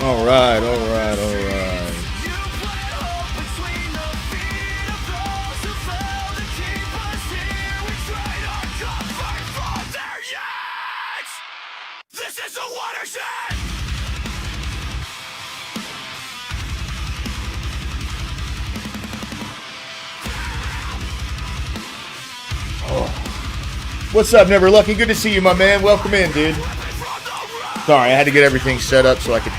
All right, all right, all right. This is a watershed! What's up, Never Lucky? Good to see you, my man. Welcome in, dude. Sorry, I had to get everything set up so I could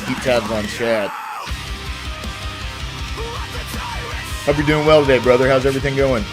keep tabs on chat. Hope you're doing well today, brother. How's everything going?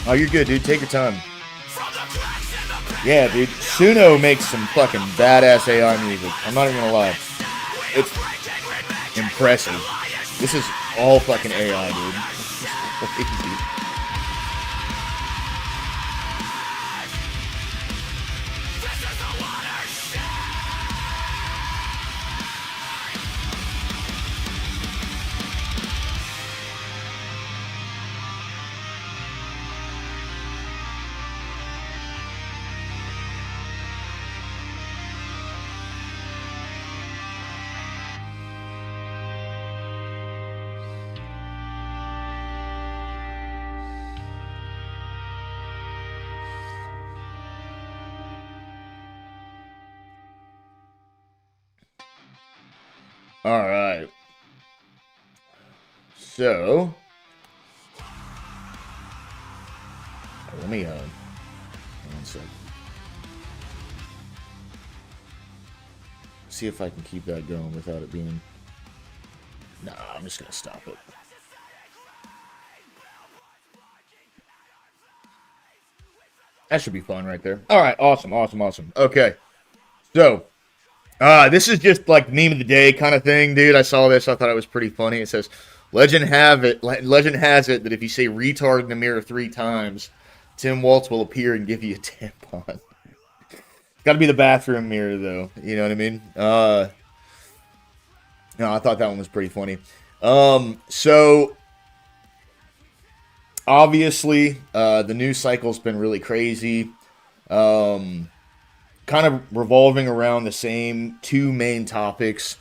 Oh, you're good, dude. Take your time. Yeah, dude. Suno makes some fucking badass AI music. I'm not even gonna lie. It's impressive. This is all fucking AI, dude. All right. So, let me one sec. See if I can keep that going without it being. Nah, I'm just gonna stop it. That should be fun right there. All right, awesome. Okay, so this is just like meme of the day kind of thing, dude. I saw this. I thought it was pretty funny. It says, Legend has it that if you say retard in the mirror 3 times, Tim Waltz will appear and give you a tampon. Got to be the bathroom mirror, though. You know what I mean? No, I thought that one was pretty funny. So, obviously, the news cycle's been really crazy. Kind of revolving around the same 2 main topics,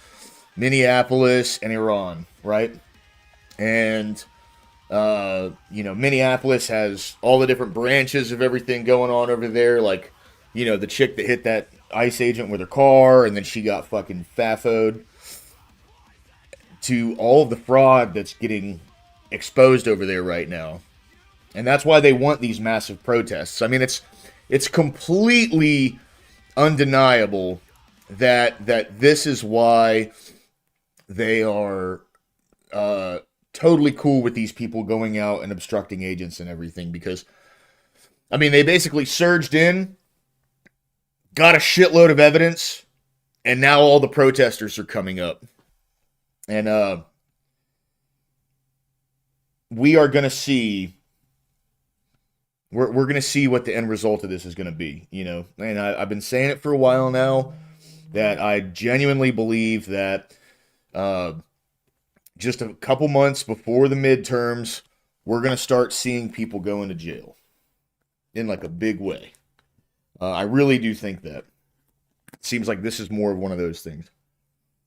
Minneapolis and Iran, right? And, Minneapolis has all the different branches of everything going on over there. Like, the chick that hit that ICE agent with her car, and then she got fucking FAFO'd, to all of the fraud that's getting exposed over there right now. And that's why they want these massive protests. I mean, it's completely undeniable that this is why they are totally cool with these people going out and obstructing agents and everything, because I mean, they basically surged in, got a shitload of evidence, and now all the protesters are coming up. And we are going to see, we're going to see what the end result of this is going to be, And I've been saying it for a while now, that I genuinely believe that just a couple months before the midterms, we're going to start seeing people go into jail in like a big way. I really do think that. It seems like this is more of one of those things,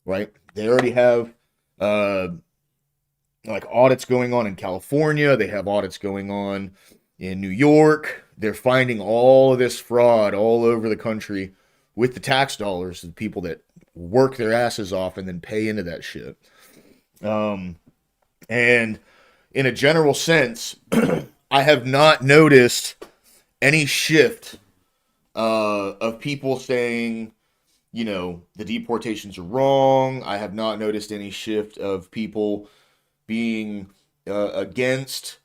right? They already have like audits going on in California. They have audits going on in New York. They're finding all of this fraud all over the country with the tax dollars of the people that work their asses off and then pay into that shit. And in a general sense, I have not noticed any shift of people saying, the deportations are wrong. I have not noticed any shift of people being against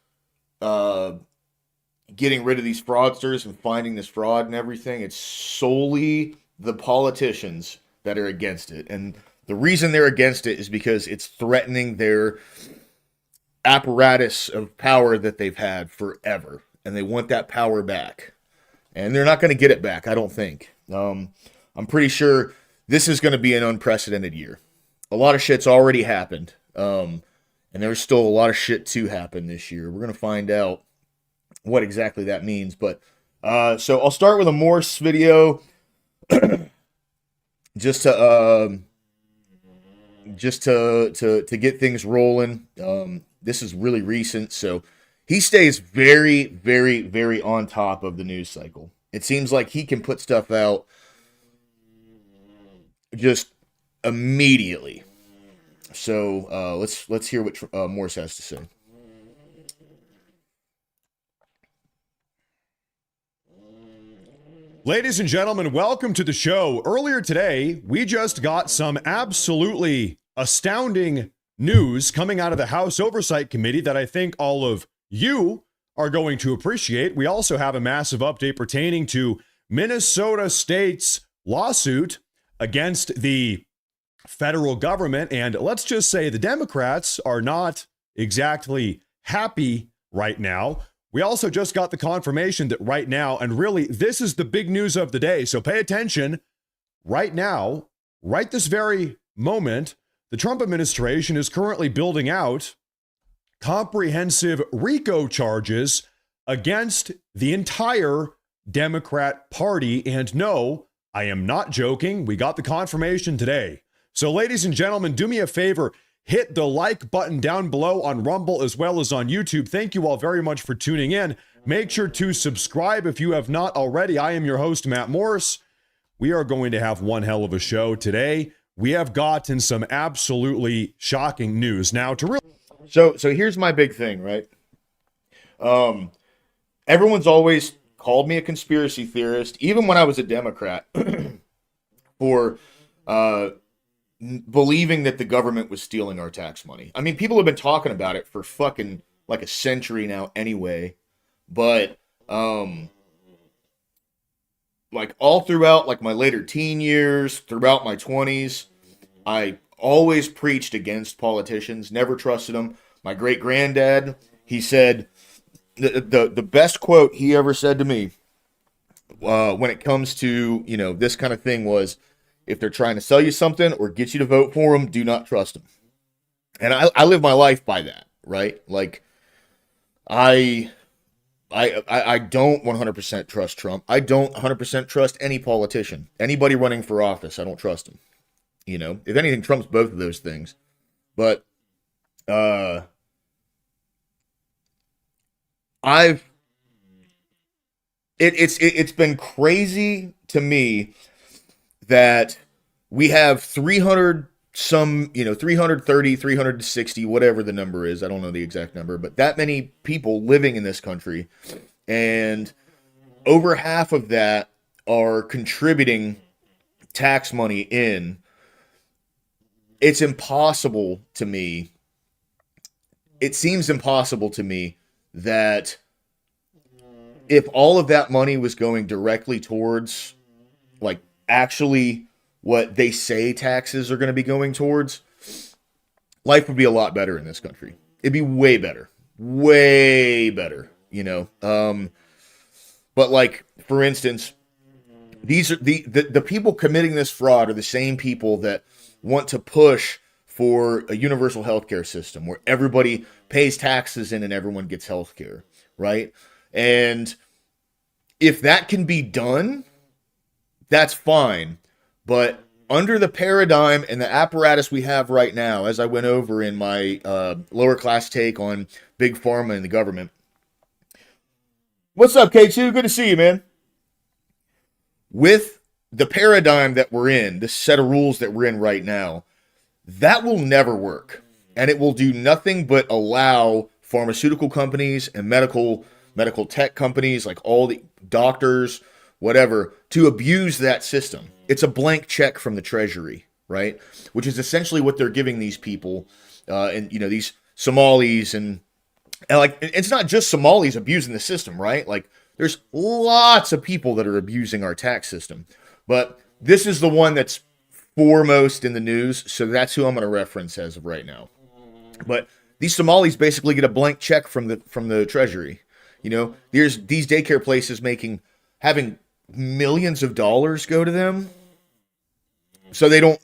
getting rid of these fraudsters and finding this fraud and everything. It's solely the politicians that are against it. And the reason they're against it is because it's threatening their apparatus of power that they've had forever. And they want that power back. And they're not going to get it back, I don't think. I'm pretty sure this is going to be an unprecedented year. A lot of shit's already happened. And there's still a lot of shit to happen this year. We're going to find out what exactly that means. But so I'll start with a Morse video just to get things rolling. This is really recent, so he stays very, very, very on top of the news cycle. It seems like he can put stuff out just immediately. So let's hear what Morse has to say. Ladies and gentlemen, welcome to the show. Earlier today, we just got some absolutely astounding news coming out of the House Oversight Committee that I think all of you are going to appreciate. We also have a massive update pertaining to Minnesota State's lawsuit against the federal government. And let's just say the Democrats are not exactly happy right now. We also just got the confirmation that right now, and really this is the big news of the day, so pay attention, right now, right this very moment, the Trump administration is currently building out comprehensive RICO charges against the entire Democrat Party. And no, I am not joking. We got the confirmation today. So ladies and gentlemen, do me a favor. Hit the like button down below on Rumble as well as on YouTube. Thank you all very much for tuning in. Make sure to subscribe if you have not already. I am your host, Matt Morris. We are going to have one hell of a show today. We have gotten some absolutely shocking news. Now, So here's my big thing, right? Everyone's always called me a conspiracy theorist, even when I was a Democrat, for believing that the government was stealing our tax money. I mean, people have been talking about it for fucking like a century now anyway. But like all throughout like my later teen years, throughout my 20s, I always preached against politicians, never trusted them. My great granddad, he said the best quote he ever said to me when it comes to, you know, this kind of thing was, if they're trying to sell you something or get you to vote for them, do not trust them. And I live my life by that, right? Like, I don't 100% trust Trump. I don't 100% trust any politician. Anybody running for office, I don't trust them. You know, if anything, Trump's both of those things. But it's been crazy to me that we have 300 some, you know, 330, 360, whatever the number is. I don't know the exact number, but that many people living in this country. And over half of that are contributing tax money in. It's impossible to me. It seems impossible to me that if all of that money was going directly towards, like, actually what they say taxes are going to be going towards, life would be a lot better in this country. It'd be way better, you know. But like, for instance, these are the people committing this fraud are the same people that want to push for a universal healthcare system where everybody pays taxes in and everyone gets healthcare, right? And if that can be done, that's fine. But under the paradigm and the apparatus we have right now, as I went over in my lower class take on Big Pharma and the government. What's up, K2? Good to see you, man. With the paradigm that we're in, this set of rules that we're in right now, that will never work. And it will do nothing but allow pharmaceutical companies and medical tech companies, like all the doctors, whatever, to abuse that system. It's a blank check from the Treasury, right? Which is essentially what they're giving these people, and you know, these Somalis and And like, it's not just Somalis abusing the system, right? Like, there's lots of people that are abusing our tax system. But this is the one that's foremost in the news, so that's who I'm going to reference as of right now. But these Somalis basically get a blank check from the treasury. You know, there's these daycare places having millions of dollars go to them, so they don't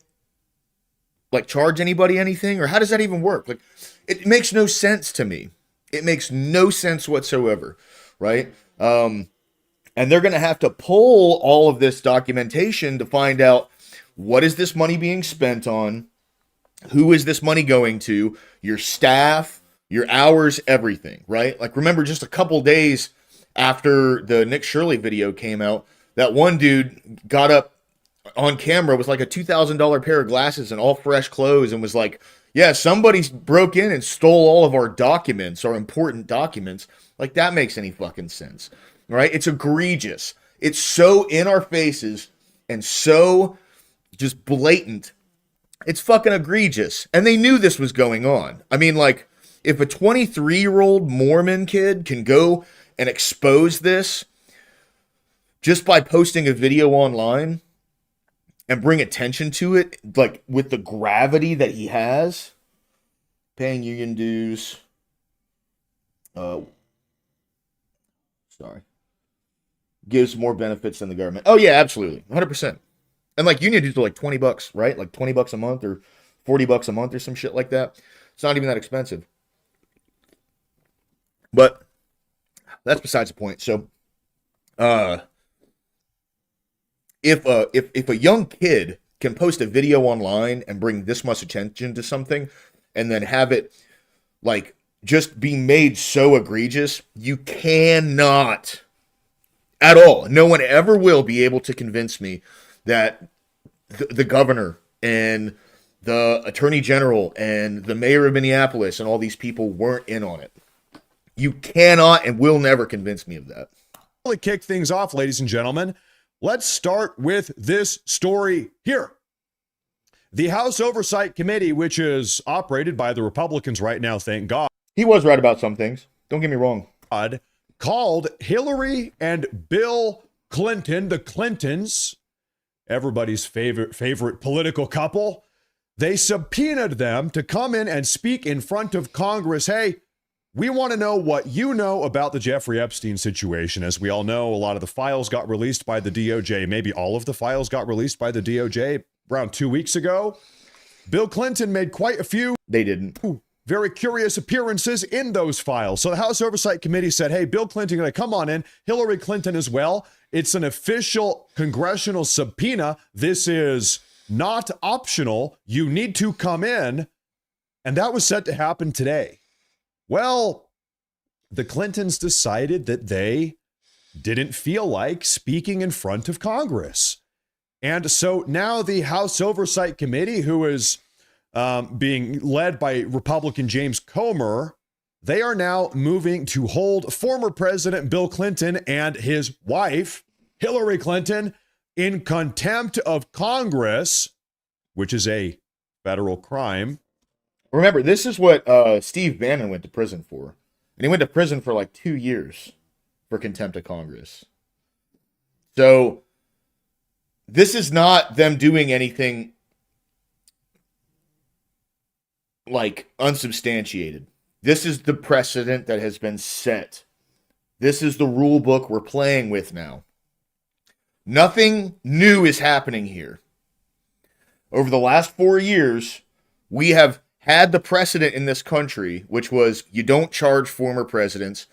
like charge anybody anything. Or how does that even work? Like, it makes no sense to me. It makes no sense whatsoever, right? And they're going to have to pull all of this documentation to find out what is this money being spent on, who is this money going to, your staff, your hours, everything, right? Like, remember just a couple days after the Nick Shirley video came out, that one dude got up on camera with like a $2,000 pair of glasses and all fresh clothes and was like, yeah, somebody broke in and stole all of our documents, our important documents. Like, that makes any fucking sense, right? It's egregious. It's so in our faces and so just blatant. It's fucking egregious. And they knew this was going on. I mean, like, if a 23-year-old Mormon kid can go and expose this just by posting a video online and bring attention to it, like with the gravity that he has, paying union dues, gives more benefits than the government. Oh yeah, absolutely, 100%. And like union dues are like $20, right? Like $20 a month or $40 a month or some shit like that. It's not even that expensive. But that's besides the point. So, if a young kid can post a video online and bring this much attention to something, and then have it like just be made so egregious, you cannot at all. No one ever will be able to convince me that the governor and the attorney general and the mayor of Minneapolis and all these people weren't in on it. You cannot and will never convince me of that. To kick things off, ladies and gentlemen, let's start with this story here. The House Oversight Committee, which is operated by the Republicans right now, thank God. He was right about some things. Don't get me wrong. Called Hillary and Bill Clinton, the Clintons, everybody's favorite political couple. They subpoenaed them to come in and speak in front of Congress. Hey, we want to know what you know about the Jeffrey Epstein situation. As we all know, a lot of the files got released by the DOJ. Maybe all of the files got released by the DOJ around 2 weeks ago. Bill Clinton made quite a few. They didn't. Very curious appearances in those files. So the House Oversight Committee said, hey, Bill Clinton, going to come on in. Hillary Clinton as well. It's an official congressional subpoena. This is not optional. You need to come in. And that was set to happen today. Well, the Clintons decided that they didn't feel like speaking in front of Congress. And so now the House Oversight Committee, who is being led by Republican James Comer, they are now moving to hold former President Bill Clinton and his wife, Hillary Clinton, in contempt of Congress, which is a federal crime. Remember, this is what Steve Bannon went to prison for. And he went to prison for like 2 years for contempt of Congress. So this is not them doing anything like unsubstantiated. This is the precedent that has been set. This is the rule book we're playing with now. Nothing new is happening here. Over the last 4 years, we have had the precedent in this country, which was you don't charge former presidents,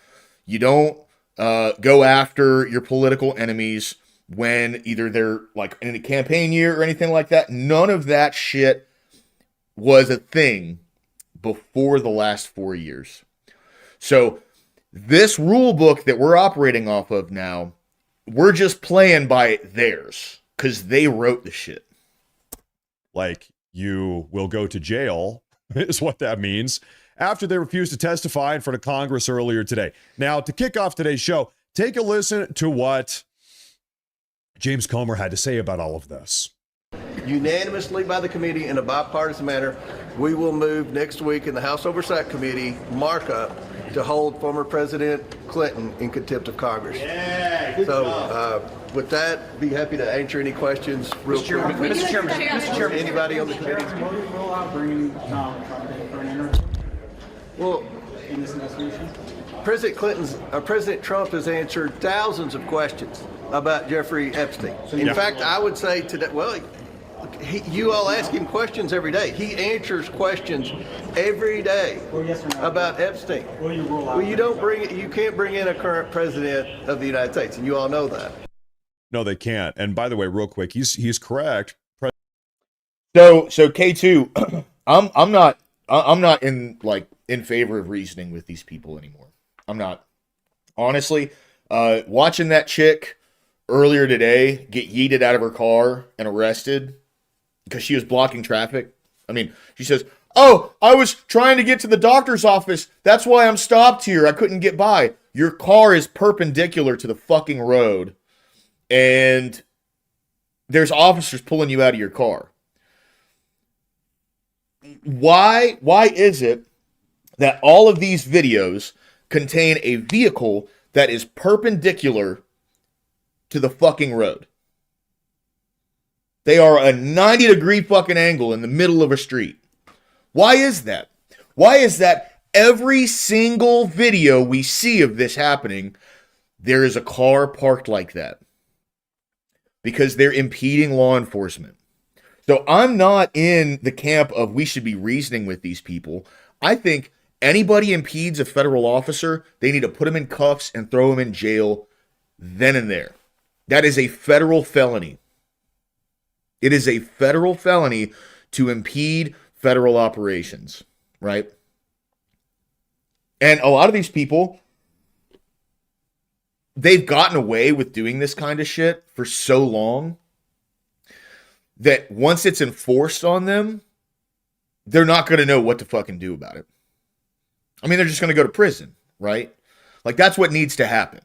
you don't go after your political enemies when either they're like in a campaign year or anything like that. None of that shit was a thing before the last 4 years. So this rule book that we're operating off of now, we're just playing by theirs because they wrote the shit. Like, you will go to jail is what that means, after they refused to testify in front of Congress earlier today. Now, to kick off today's show, take a listen to what James Comer had to say about all of this. unanimously by the committee in a bipartisan manner, we will move next week in the House Oversight Committee markup to hold former President Clinton in contempt of Congress. Yeah, good job. With that, be happy to answer any questions real quick. Mr. Chairman, Anybody on the committee? Will you roll out bringing Trump in for an interview Well, in this investigation? President Trump has answered thousands of questions about Jeffrey Epstein. In fact, I would say today, you all ask him questions every day. He answers questions every day Yes or no? about Epstein. Will you rule out? Well, you can't bring in a current president of the United States, and you all know that. No, they can't. And by the way, real quick, he's correct. So K2, I'm not in favor of reasoning with these people anymore. I'm not. Honestly, watching that chick earlier today get yeeted out of her car and arrested because she was blocking traffic. I mean, she says, "Oh, I was trying to get to the doctor's office. That's why I'm stopped here. I couldn't get by." Your car is perpendicular to the fucking road, and there's officers pulling you out of your car. Why is it that all of these videos contain a vehicle that is perpendicular to the fucking road? They are a 90-degree fucking angle in the middle of a street. Why is that? Why is that every single video we see of this happening, there is a car parked like that? Because they're impeding law enforcement. So I'm not in the camp of we should be reasoning with these people. I think anybody impedes a federal officer, they need to put him in cuffs and throw him in jail then and there. That is a federal felony. It is a federal felony to impede federal operations, right? And a lot of these people, they've gotten away with doing this kind of shit for so long that once it's enforced on them, they're not going to know what to fucking do about it. I mean, they're just going to go to prison, right? Like, that's what needs to happen.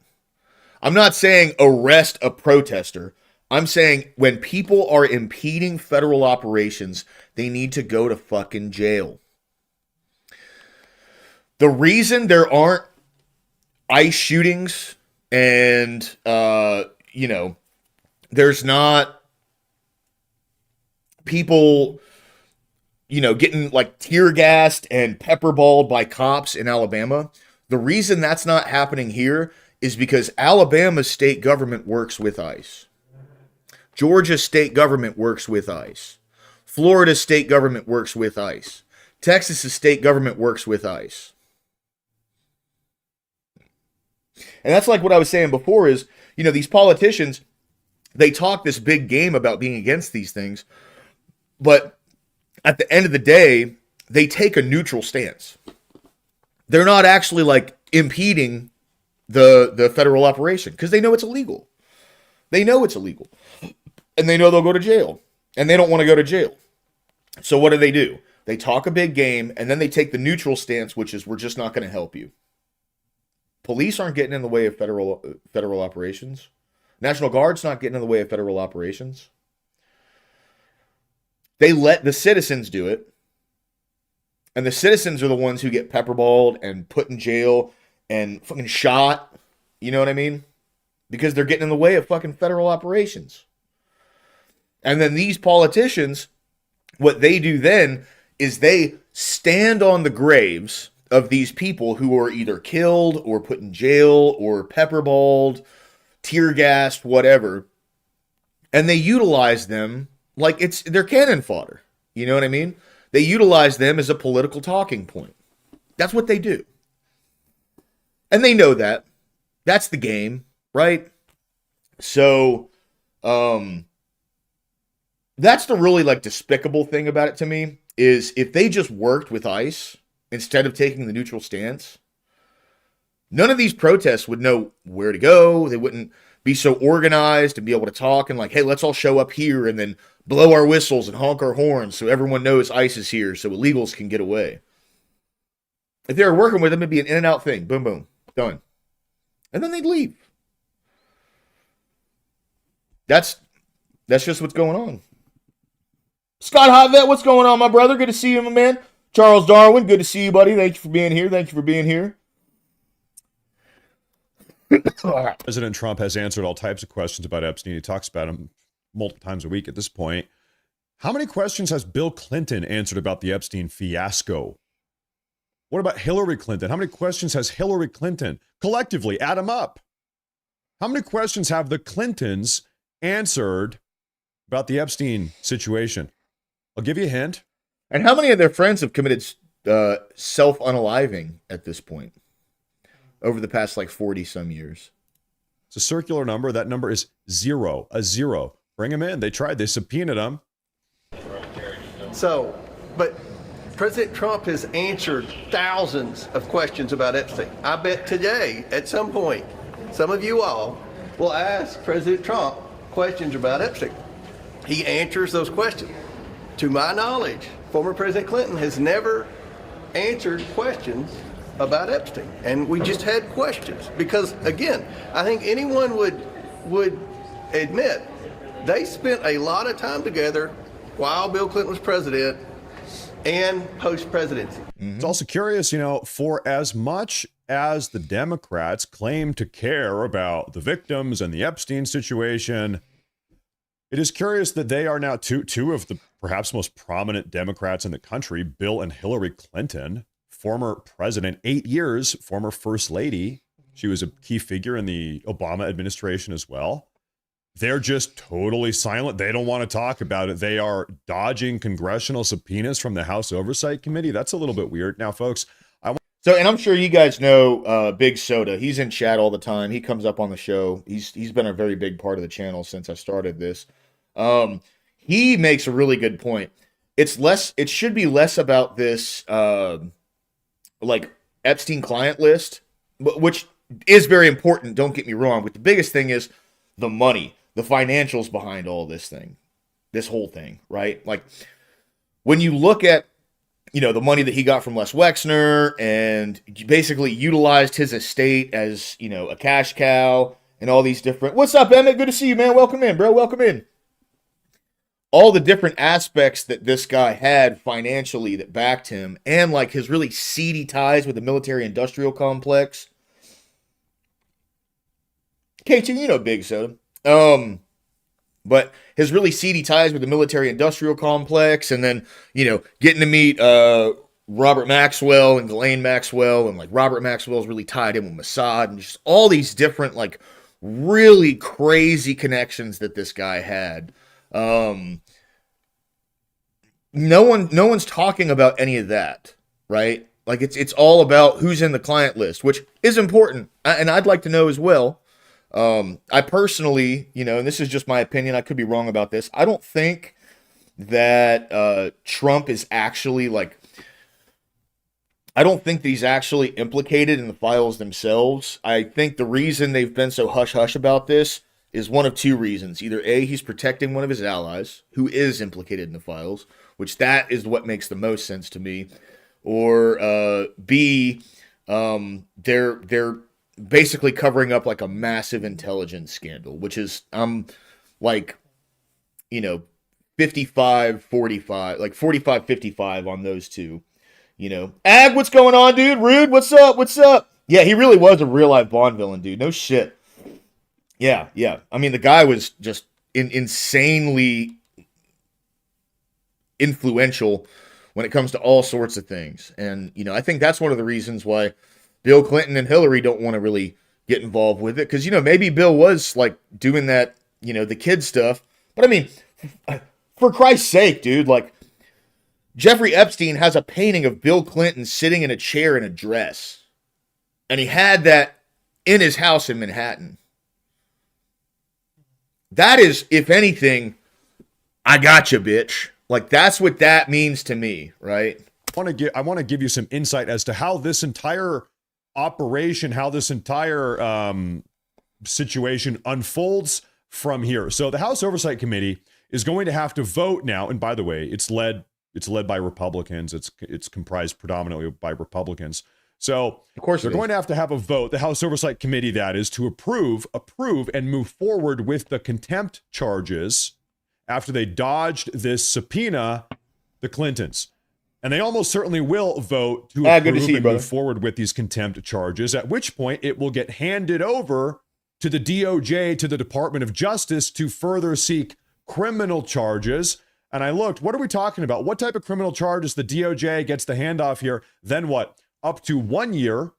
I'm not saying arrest a protester. I'm saying when people are impeding federal operations, they need to go to fucking jail. The reason there aren't ICE shootings and, there's not people, getting like tear gassed and pepper balled by cops in Alabama. The reason that's not happening here is because Alabama's state government works with ICE. Georgia's state government works with ICE. Florida's state government works with ICE. Texas's state government works with ICE. And that's like what I was saying before is, these politicians, they talk this big game about being against these things, but at the end of the day, they take a neutral stance. They're not actually like impeding the federal operation because they know it's illegal. They know it's illegal. And they know they'll go to jail. And they don't want to go to jail. So what do? They talk a big game and then they take the neutral stance, which is we're just not going to help you. Police aren't getting in the way of federal operations. National Guard's not getting in the way of federal operations. They let the citizens do it. And the citizens are the ones who get pepperballed and put in jail and fucking shot. You know what I mean? Because they're getting in the way of fucking federal operations. And then these politicians, what they do then is they stand on the graves of these people who are either killed or put in jail or pepperballed, tear gassed, whatever. And they utilize them like they're cannon fodder. You know what I mean? They utilize them as a political talking point. That's what they do. And they know that. That's the game, right? So, that's the really despicable thing about it to me is if they just worked with ICE instead of taking the neutral stance, none of these protests would know where to go. They wouldn't be so organized and be able to talk and hey, let's all show up here and then blow our whistles and honk our horns so everyone knows ICE is here so illegals can get away. If they were working with them, it'd be an in and out thing. Boom, boom, done. And then they'd leave. That's just what's going on. Scott Hotvet, what's going on, my brother? Good to see you, my man. Charles Darwin, good to see you, buddy. Thank you for being here. Thank you for being here. President Trump has answered all types of questions about Epstein. He talks about him multiple times a week at this point. How many questions has Bill Clinton answered about the Epstein fiasco? What about Hillary Clinton? How many questions has Hillary Clinton? Collectively, add them up. How many questions have the Clintons answered about the Epstein situation? I'll give you a hint. And how many of their friends have committed self-unaliving at this point over the past 40-some years? It's a circular number. That number is zero, a zero. Bring them in. They tried. They subpoenaed them. So, but President Trump has answered thousands of questions about Epstein. I bet today, at some point, some of you all will ask President Trump questions about Epstein. He answers those questions. To my knowledge, former President Clinton has never answered questions about Epstein. And we just had questions because, again, I think anyone would admit they spent a lot of time together while Bill Clinton was president and post-presidency. It's also curious, for as much as the Democrats claim to care about the victims and the Epstein situation, it is curious that they are now two of the perhaps most prominent Democrats in the country, Bill and Hillary Clinton, former president, 8 years, former first lady. She was a key figure in the Obama administration as well. They're just totally silent. They don't want to talk about it. They are dodging congressional subpoenas from the House Oversight Committee. That's a little bit weird. Now, folks, and I'm sure you guys know Big Soda. He's in chat all the time. He comes up on the show. He's been a very big part of the channel since I started this. He makes a really good point. It should be less about this Epstein client list, which is very important. Don't get me wrong. But the biggest thing is the money, the financials behind all this whole thing, right? Like when you look at, the money that he got from Les Wexner and basically utilized his estate as, a cash cow and all these different, what's up, Emmett? Good to see you, man. Welcome in, bro. Welcome in. All the different aspects that this guy had financially that backed him and his really seedy ties with the military industrial complex. KT, Big Soda. But his really seedy ties with the military industrial complex and then, getting to meet Robert Maxwell and Ghislaine Maxwell and Robert Maxwell's really tied in with Mossad and just all these different really crazy connections that this guy had. No one's talking about any of that, right? It's all about who's in the client list, which is important. And I'd like to know as well. I personally, and this is just my opinion, I could be wrong about this. I don't think that Trump is actually I don't think that he's actually implicated in the files themselves. I think the reason they've been so hush-hush about this is one of two reasons. Either A, he's protecting one of his allies who is implicated in the files, which that is what makes the most sense to me. Or B, they're basically covering up a massive intelligence scandal, which is 55-45, 45-55 on those two. Ag, what's going on, dude? Rude, what's up? What's up? Yeah, he really was a real life Bond villain, dude. No shit. Yeah. I mean, the guy was just insanely influential when it comes to all sorts of things. And, I think that's one of the reasons why Bill Clinton and Hillary don't want to really get involved with it. Because, maybe Bill was doing that, the kid stuff. But I mean, for Christ's sake, dude, Jeffrey Epstein has a painting of Bill Clinton sitting in a chair in a dress. And he had that in his house in Manhattan. That is, if anything, I gotcha, bitch. That's what that means to me, right? I want to give you some insight as to how this entire operation, how this entire situation unfolds from here. So the House Oversight Committee is going to have to vote now. And by the way, it's led by Republicans. It's comprised predominantly by Republicans. So of course they're going to have a vote, the House Oversight Committee, that is, to approve, and move forward with the contempt charges after they dodged this subpoena, the Clintons. And they almost certainly will vote to good to approve see you, and brother. move forward with these contempt charges, at which point it will get handed over to the DOJ, to the Department of Justice, to further seek criminal charges. And I looked, what are we talking about? What type of criminal charges? The DOJ gets the handoff here. Then what? Up to 1 year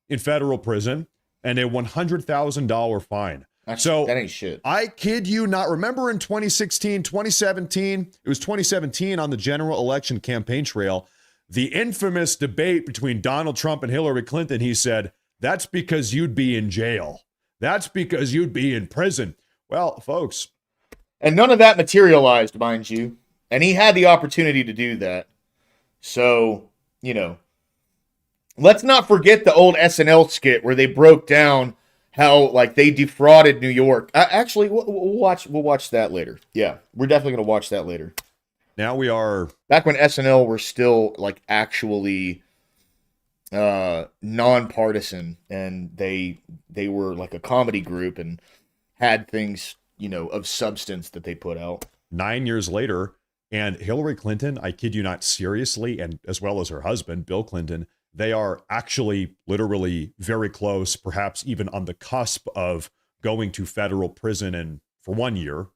in federal prison and a $100,000 fine. So that ain't shit. I kid you not. Remember in 2016, 2017, it was 2017 on the general election campaign trail, the infamous debate between Donald Trump and Hillary Clinton. He said, that's because you'd be in jail. That's because you'd be in prison. Well, folks. And none of that materialized, mind you. And he had the opportunity to do that. So, you know, let's not forget the old SNL skit where they broke down how, like, they defrauded New York. Actually, we'll watch that later. Yeah, we're definitely going to watch that later. Now we are... Back when SNL were still, like, actually nonpartisan, and they were, like, a comedy group and had things, you know, of substance that they put out. 9 years later, and Hillary Clinton, I kid you not, seriously, and as well as her husband, Bill Clinton, they are actually literally very close, perhaps even on the cusp of going to federal prison and for 1 year,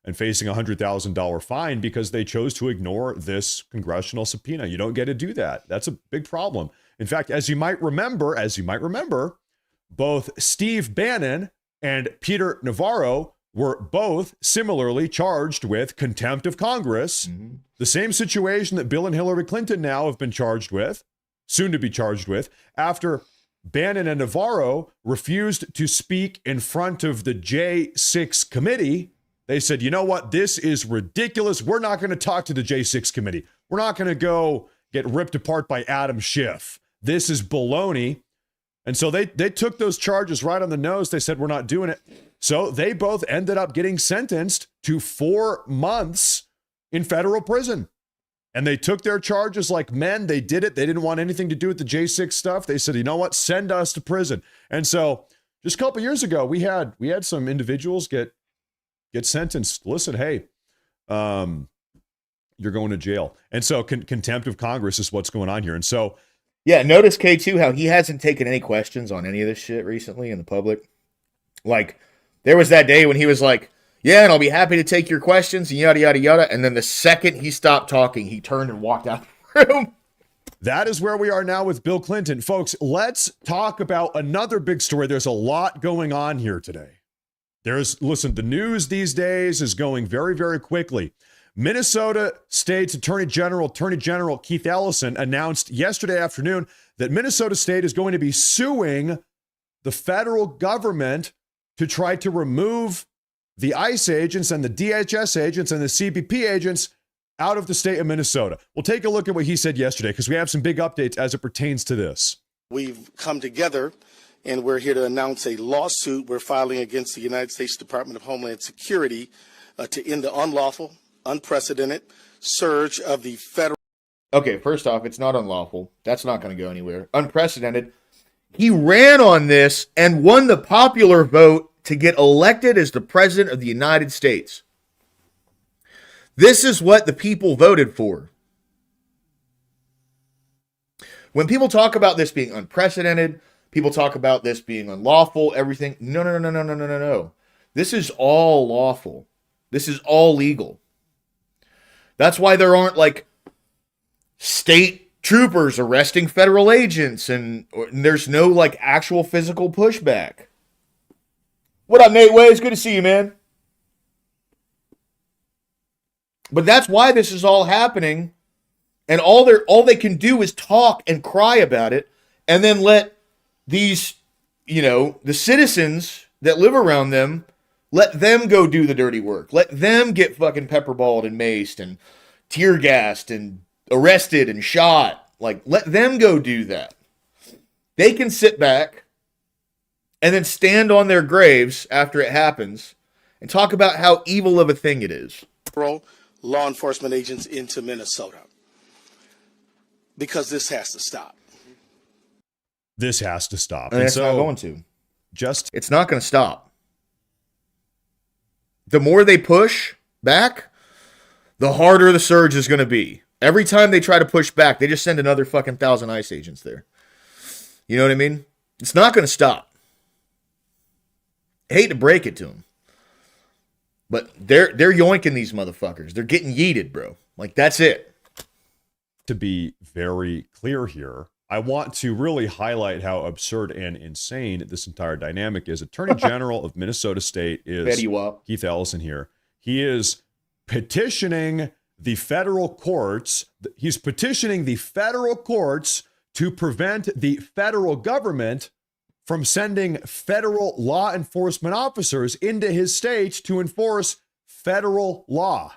and facing a $100,000 fine because they chose to ignore this congressional subpoena. You don't get to do that. That's a big problem. In fact, as you might remember, both Steve Bannon and Peter Navarro were both similarly charged with contempt of Congress. Mm-hmm. The same situation that Bill and Hillary Clinton now have been charged with, soon to be charged with, after Bannon and Navarro refused to speak in front of the J6 committee. They said, you know what? This is ridiculous. We're not going to talk to the J6 committee. We're not going to go get ripped apart by Adam Schiff. This is baloney. And so they took those charges right on the nose. They said, we're not doing it. So they both ended up getting sentenced to 4 months in federal prison. And they took their charges like men. They did it. They didn't want anything to do with the J6 stuff. They said, you know what? Send us to prison. And so just a couple years ago, we had some individuals get sentenced. Listen, hey, you're going to jail. And so contempt of Congress is what's going on here. And so, yeah, notice K2 how he hasn't taken any questions on any of this shit recently in the public. Like, there was that day when he was like, yeah, and I'll be happy to take your questions and yada, yada, yada. And then the second he stopped talking, he turned and walked out the room. That is where we are now with Bill Clinton. Folks, let's talk about another big story. There's a lot going on here today. Listen, the news these days is going very, very quickly. Minnesota State's Attorney General Keith Ellison announced yesterday afternoon that Minnesota State is going to be suing the federal government to try to remove the ICE agents and the DHS agents and the CBP agents out of the state of Minnesota. We'll take a look at what he said yesterday because we have some big updates as it pertains to this. We've come together and we're here to announce a lawsuit we're filing against the United States Department of Homeland Security to end the unlawful, unprecedented surge of the federal. Okay, first off, it's not unlawful. That's not going to go anywhere. Unprecedented. He ran on this and won the popular vote to get elected as the President of the United States. This is what the people voted for. When people talk about this being unprecedented, people talk about this being unlawful, everything. No. This is all lawful. This is all legal. That's why there aren't like state troopers arresting federal agents and there's no like actual physical pushback. What up, Nate Way? It's good to see you, man. But that's why this is all happening. And all they can do is talk and cry about it and then let these, the citizens that live around them, let them go do the dirty work. Let them get fucking pepperballed and maced and tear gassed and arrested and shot. Like, let them go do that. They can sit back and then stand on their graves after it happens and talk about how evil of a thing it is. Law enforcement agents into Minnesota. Because this has to stop. This has to stop. And it's not going to. It's not going to stop. The more they push, back, the harder the surge is going to be. Every time they try to push back, they just send another fucking 1,000 ICE agents there. You know what I mean? It's not going to stop. I hate to break it to them. But they're yoinking these motherfuckers. They're getting yeeted, bro. Like, that's it. To be very clear here, I want to really highlight how absurd and insane this entire dynamic is. Attorney General of Minnesota State is Keith Ellison here. He is petitioning the federal courts. He's petitioning the federal courts to prevent the federal government from sending federal law enforcement officers into his state to enforce federal law.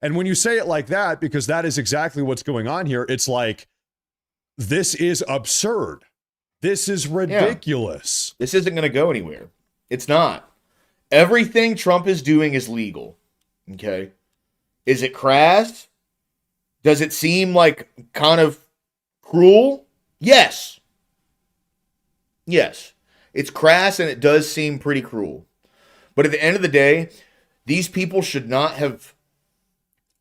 And when you say it like that, because that is exactly what's going on here, it's like, this is absurd. This is ridiculous. Yeah. This isn't going to go anywhere. It's not. Everything Trump is doing is legal. Okay? Is it crass? Does it seem like kind of cruel? Yes. Yes. It's crass and it does seem pretty cruel. But at the end of the day, these people should not have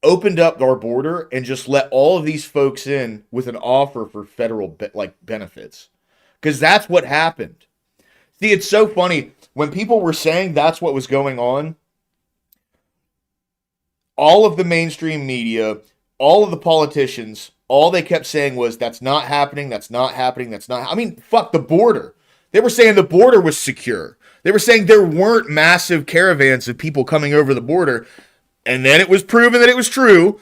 opened up our border and just let all of these folks in with an offer for federal benefits. Because that's what happened. See, it's so funny. When people were saying that's what was going on, all of the mainstream media, all of the politicians, all they kept saying was, that's not happening, that's not happening, that's not... I mean, fuck the border. They were saying the border was secure. They were saying there weren't massive caravans of people coming over the border. And then it was proven that it was true.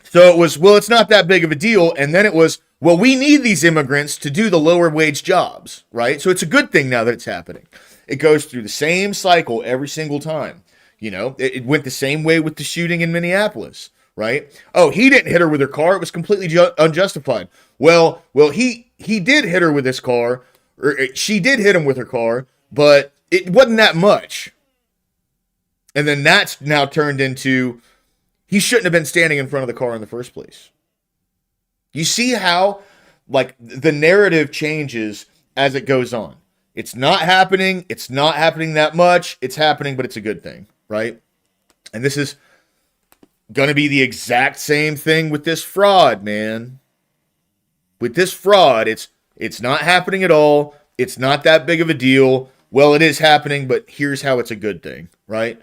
So it was, well, it's not that big of a deal. And then it was, well, we need these immigrants to do the lower wage jobs, right? So it's a good thing now that it's happening. It goes through the same cycle every single time. You know, it went the same way with the shooting in Minneapolis, right? Oh, he didn't hit her with her car. It was completely unjustified. Well, he did hit her with his car, or she did hit him with her car, but it wasn't that much. And then that's now turned into, he shouldn't have been standing in front of the car in the first place. You see how, like, the narrative changes as it goes on. It's not happening. It's not happening that much. It's happening, but it's a good thing, right? And this is going to be the exact same thing with this fraud, man. With this fraud, it's not happening at all. It's not that big of a deal. Well, it is happening, but here's how it's a good thing, right?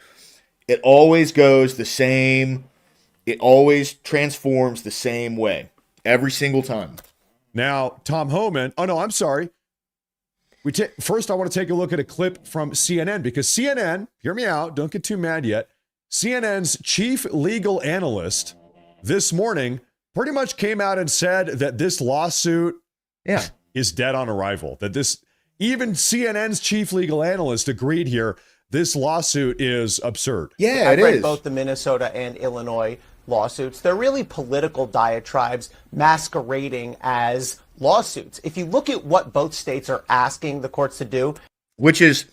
It always goes the same. It always transforms the same way every single time. Now, Tom Homan. Oh, no, I'm sorry. First, I want to take a look at a clip from CNN, because CNN, hear me out, don't get too mad yet. CNN's chief legal analyst this morning pretty much came out and said that this lawsuit is dead on arrival. That this, even CNN's chief legal analyst agreed here, this lawsuit is absurd. Yeah, I've read is. both the Minnesota and Illinois lawsuits. They're really political diatribes masquerading as lawsuits. If you look at what both states are asking the courts to do, which is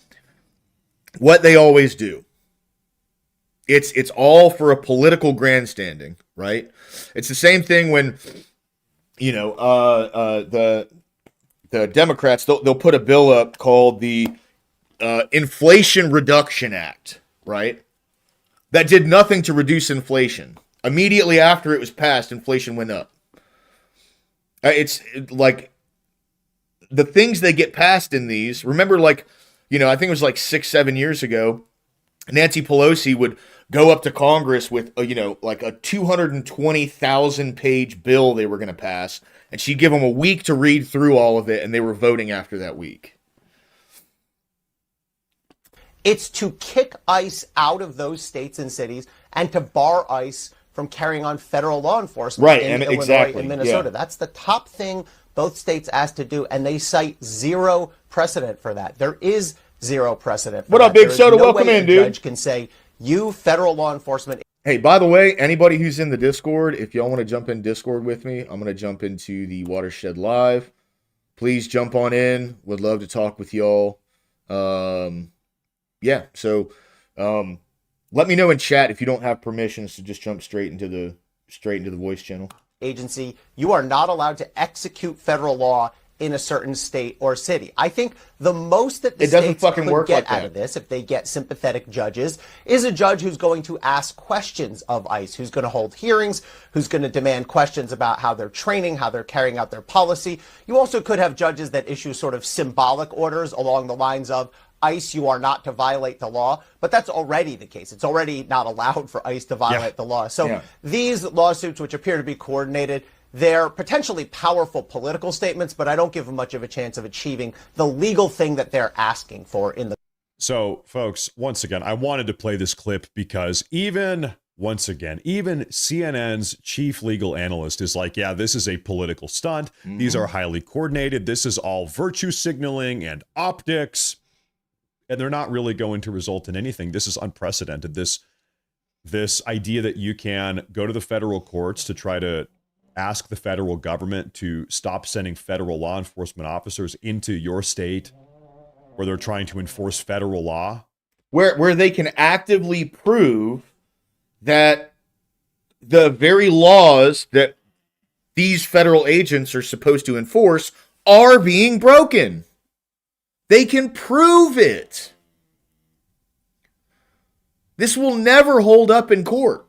what they always do. It's all for a political grandstanding, right? It's the same thing when, you know, the Democrats, they'll put a bill up called the Inflation Reduction Act, right? That did nothing to reduce inflation. Immediately after it was passed, inflation went up. It's like the things they get passed in these. Remember, like, you know, I think it was like 6-7 years ago, Nancy Pelosi would go up to Congress with, you know, like a 220,000 page bill they were going to pass. And she'd give them a week to read through all of it. And they were voting after that week. it's to kick ICE out of those states and cities and to bar ICE from carrying on federal law enforcement in Illinois and Minnesota. That's the top thing both states asked to do, and they cite zero precedent for that. There is zero precedent for that. What up, Big Soda? Welcome in, dude. A judge can say, you federal law enforcement... Hey, by the way, anybody who's in the Discord, if y'all want to jump in Discord with me, I'm going to jump into the Watershed Live. Please jump on in. Would love to talk with y'all. Yeah, so let me know in chat if you don't have permissions to just jump straight into the voice channel. Agency, you are not allowed to execute federal law in a certain state or city. I think the most that the states could get out of this, if they get sympathetic judges, is a judge who's going to ask questions of ICE, who's going to hold hearings, who's going to demand questions about how they're training, how they're carrying out their policy. You also could have judges that issue sort of symbolic orders along the lines of, ICE, you are not to violate the law, but that's already the case. It's already not allowed for ICE to violate the law. So these lawsuits, which appear to be coordinated, they're potentially powerful political statements, but I don't give them much of a chance of achieving the legal thing that they're asking for in the. So, folks, once again, I wanted to play this clip because even CNN's chief legal analyst is like, yeah, this is a political stunt. These are highly coordinated. This is all virtue signaling and optics. And they're not really going to result in anything. This is unprecedented. This idea that you can go to the federal courts to try to ask the federal government to stop sending federal law enforcement officers into your state where they're trying to enforce federal law. Where they can actively prove that the very laws that these federal agents are supposed to enforce are being broken. They can prove it. This will never hold up in court.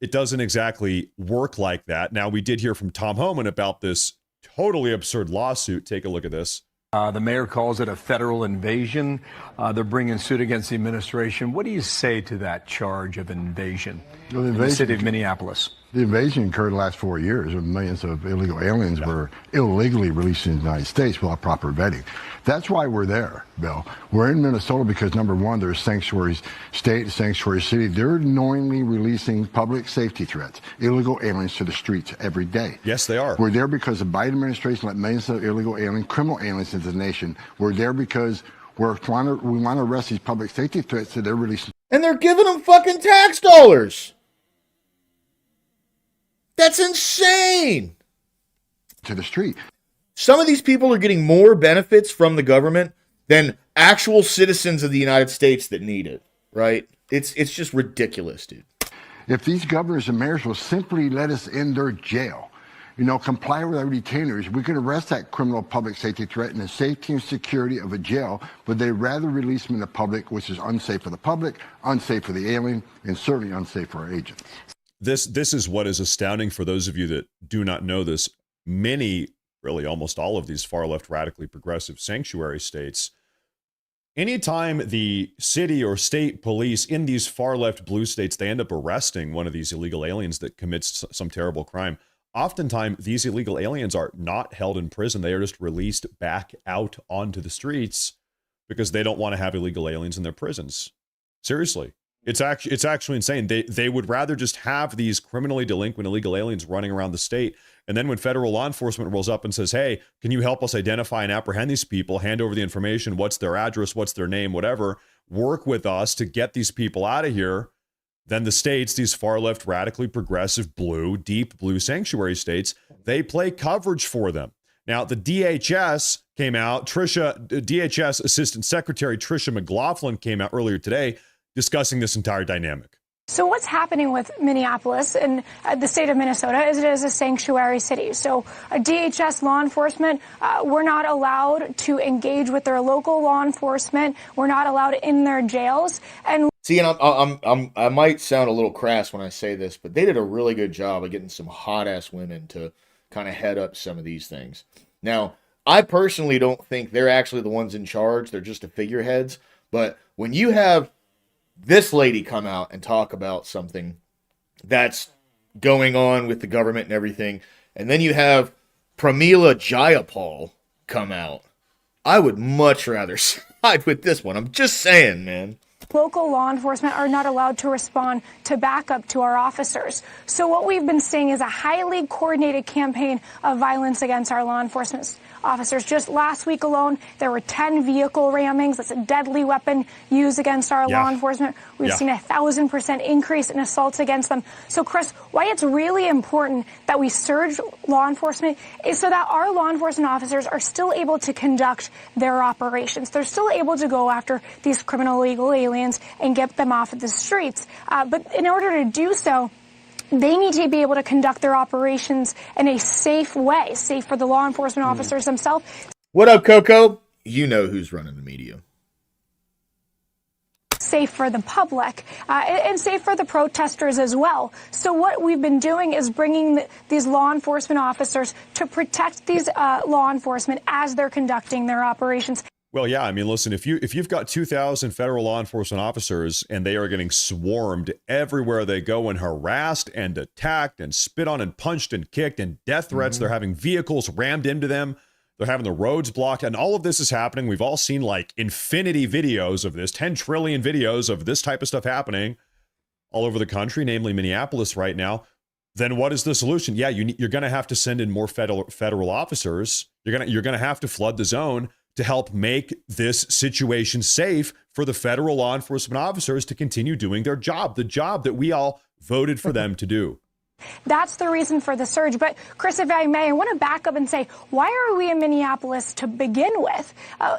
It doesn't exactly work like that. Now, we did hear from Tom Homan about this totally absurd lawsuit. Take a look at this. The mayor calls it a federal invasion. They're bringing suit against the administration. What do you say to that charge of invasion in the city of Minneapolis? The invasion occurred the last 4 years when millions of illegal aliens were illegally released in the United States without proper vetting. That's why we're there, Bill. We're in Minnesota because, number one, there's sanctuary state, sanctuary city. They're knowingly releasing public safety threats, illegal aliens to the streets every day. Yes, they are. We're there because the Biden administration let millions of illegal aliens, criminal aliens into the nation. We're there because we want to arrest these public safety threats that they're releasing. And they're giving them fucking tax dollars. That's insane. To the street. Some of these people are getting more benefits from the government than actual citizens of the United States that need it, right? It's just ridiculous, dude. If these governors and mayors will simply let us in their jail, comply with our retainers, we could arrest that criminal public safety threat in the safety and security of a jail, but they'd rather release them in the public, which is unsafe for the public, unsafe for the alien, and certainly unsafe for our agents. This is what is astounding for those of you that do not know this. Many, really almost all of these far left radically progressive sanctuary states, anytime the city or state police in these far left blue states, they end up arresting one of these illegal aliens that commits some terrible crime. Oftentimes, these illegal aliens are not held in prison. They are just released back out onto the streets because they don't want to have illegal aliens in their prisons. Seriously. It's actually insane. They would rather just have these criminally delinquent illegal aliens running around the state. And then when federal law enforcement rolls up and says, hey, can you help us identify and apprehend these people, hand over the information, what's their address, what's their name, whatever, work with us to get these people out of here, then the states, these far left radically progressive blue, deep blue sanctuary states, they play coverage for them. Now, the DHS came out, DHS Assistant Secretary Tricia McLaughlin came out earlier today discussing this entire dynamic. So what's happening with Minneapolis and the state of Minnesota is it is a sanctuary city. So DHS law enforcement, we're not allowed to engage with their local law enforcement. We're not allowed in their jails. And see, and I might sound a little crass when I say this, but they did a really good job of getting some hot-ass women to kind of head up some of these things. Now, I personally don't think they're actually the ones in charge. They're just the figureheads. But when you have this lady come out and talk about something that's going on with the government and everything, and then you have Pramila Jayapal come out, I would much rather side with this one. I'm just saying, man. Local law enforcement are not allowed to respond to backup to our officers. So what we've been seeing is a highly coordinated campaign of violence against our law enforcement officers. Just last week alone, there were 10 vehicle rammings. That's a deadly weapon used against our law enforcement. We've seen 1,000% increase in assaults against them. So, Chris, why it's really important that we surge law enforcement is so that our law enforcement officers are still able to conduct their operations. They're still able to go after these criminal illegal aliens and get them off of the streets. But in order to do so, They need to be able to conduct their operations in a safe way, safe for the law enforcement officers themselves. What up, Coco? You know who's running the media. Safe for the public and safe for the protesters as well. So what we've been doing is bringing these law enforcement officers to protect these law enforcement as they're conducting their operations. Well, yeah, I mean, listen, if you've got 2,000 federal law enforcement officers and they are getting swarmed everywhere they go and harassed and attacked and spit on and punched and kicked and death threats, they're having vehicles rammed into them. They're having the roads blocked, and all of this is happening. We've all seen like infinity videos of this, 10 trillion videos of this type of stuff happening all over the country, namely Minneapolis right now. Then what is the solution? Yeah, you're going to have to send in more federal officers. You're going to have to flood the zone to help make this situation safe for the federal law enforcement officers to continue doing their job, the job that we all voted for them to do. That's the reason for the surge. But, Chris, if I may, I want to back up and say, why are we in Minneapolis to begin with?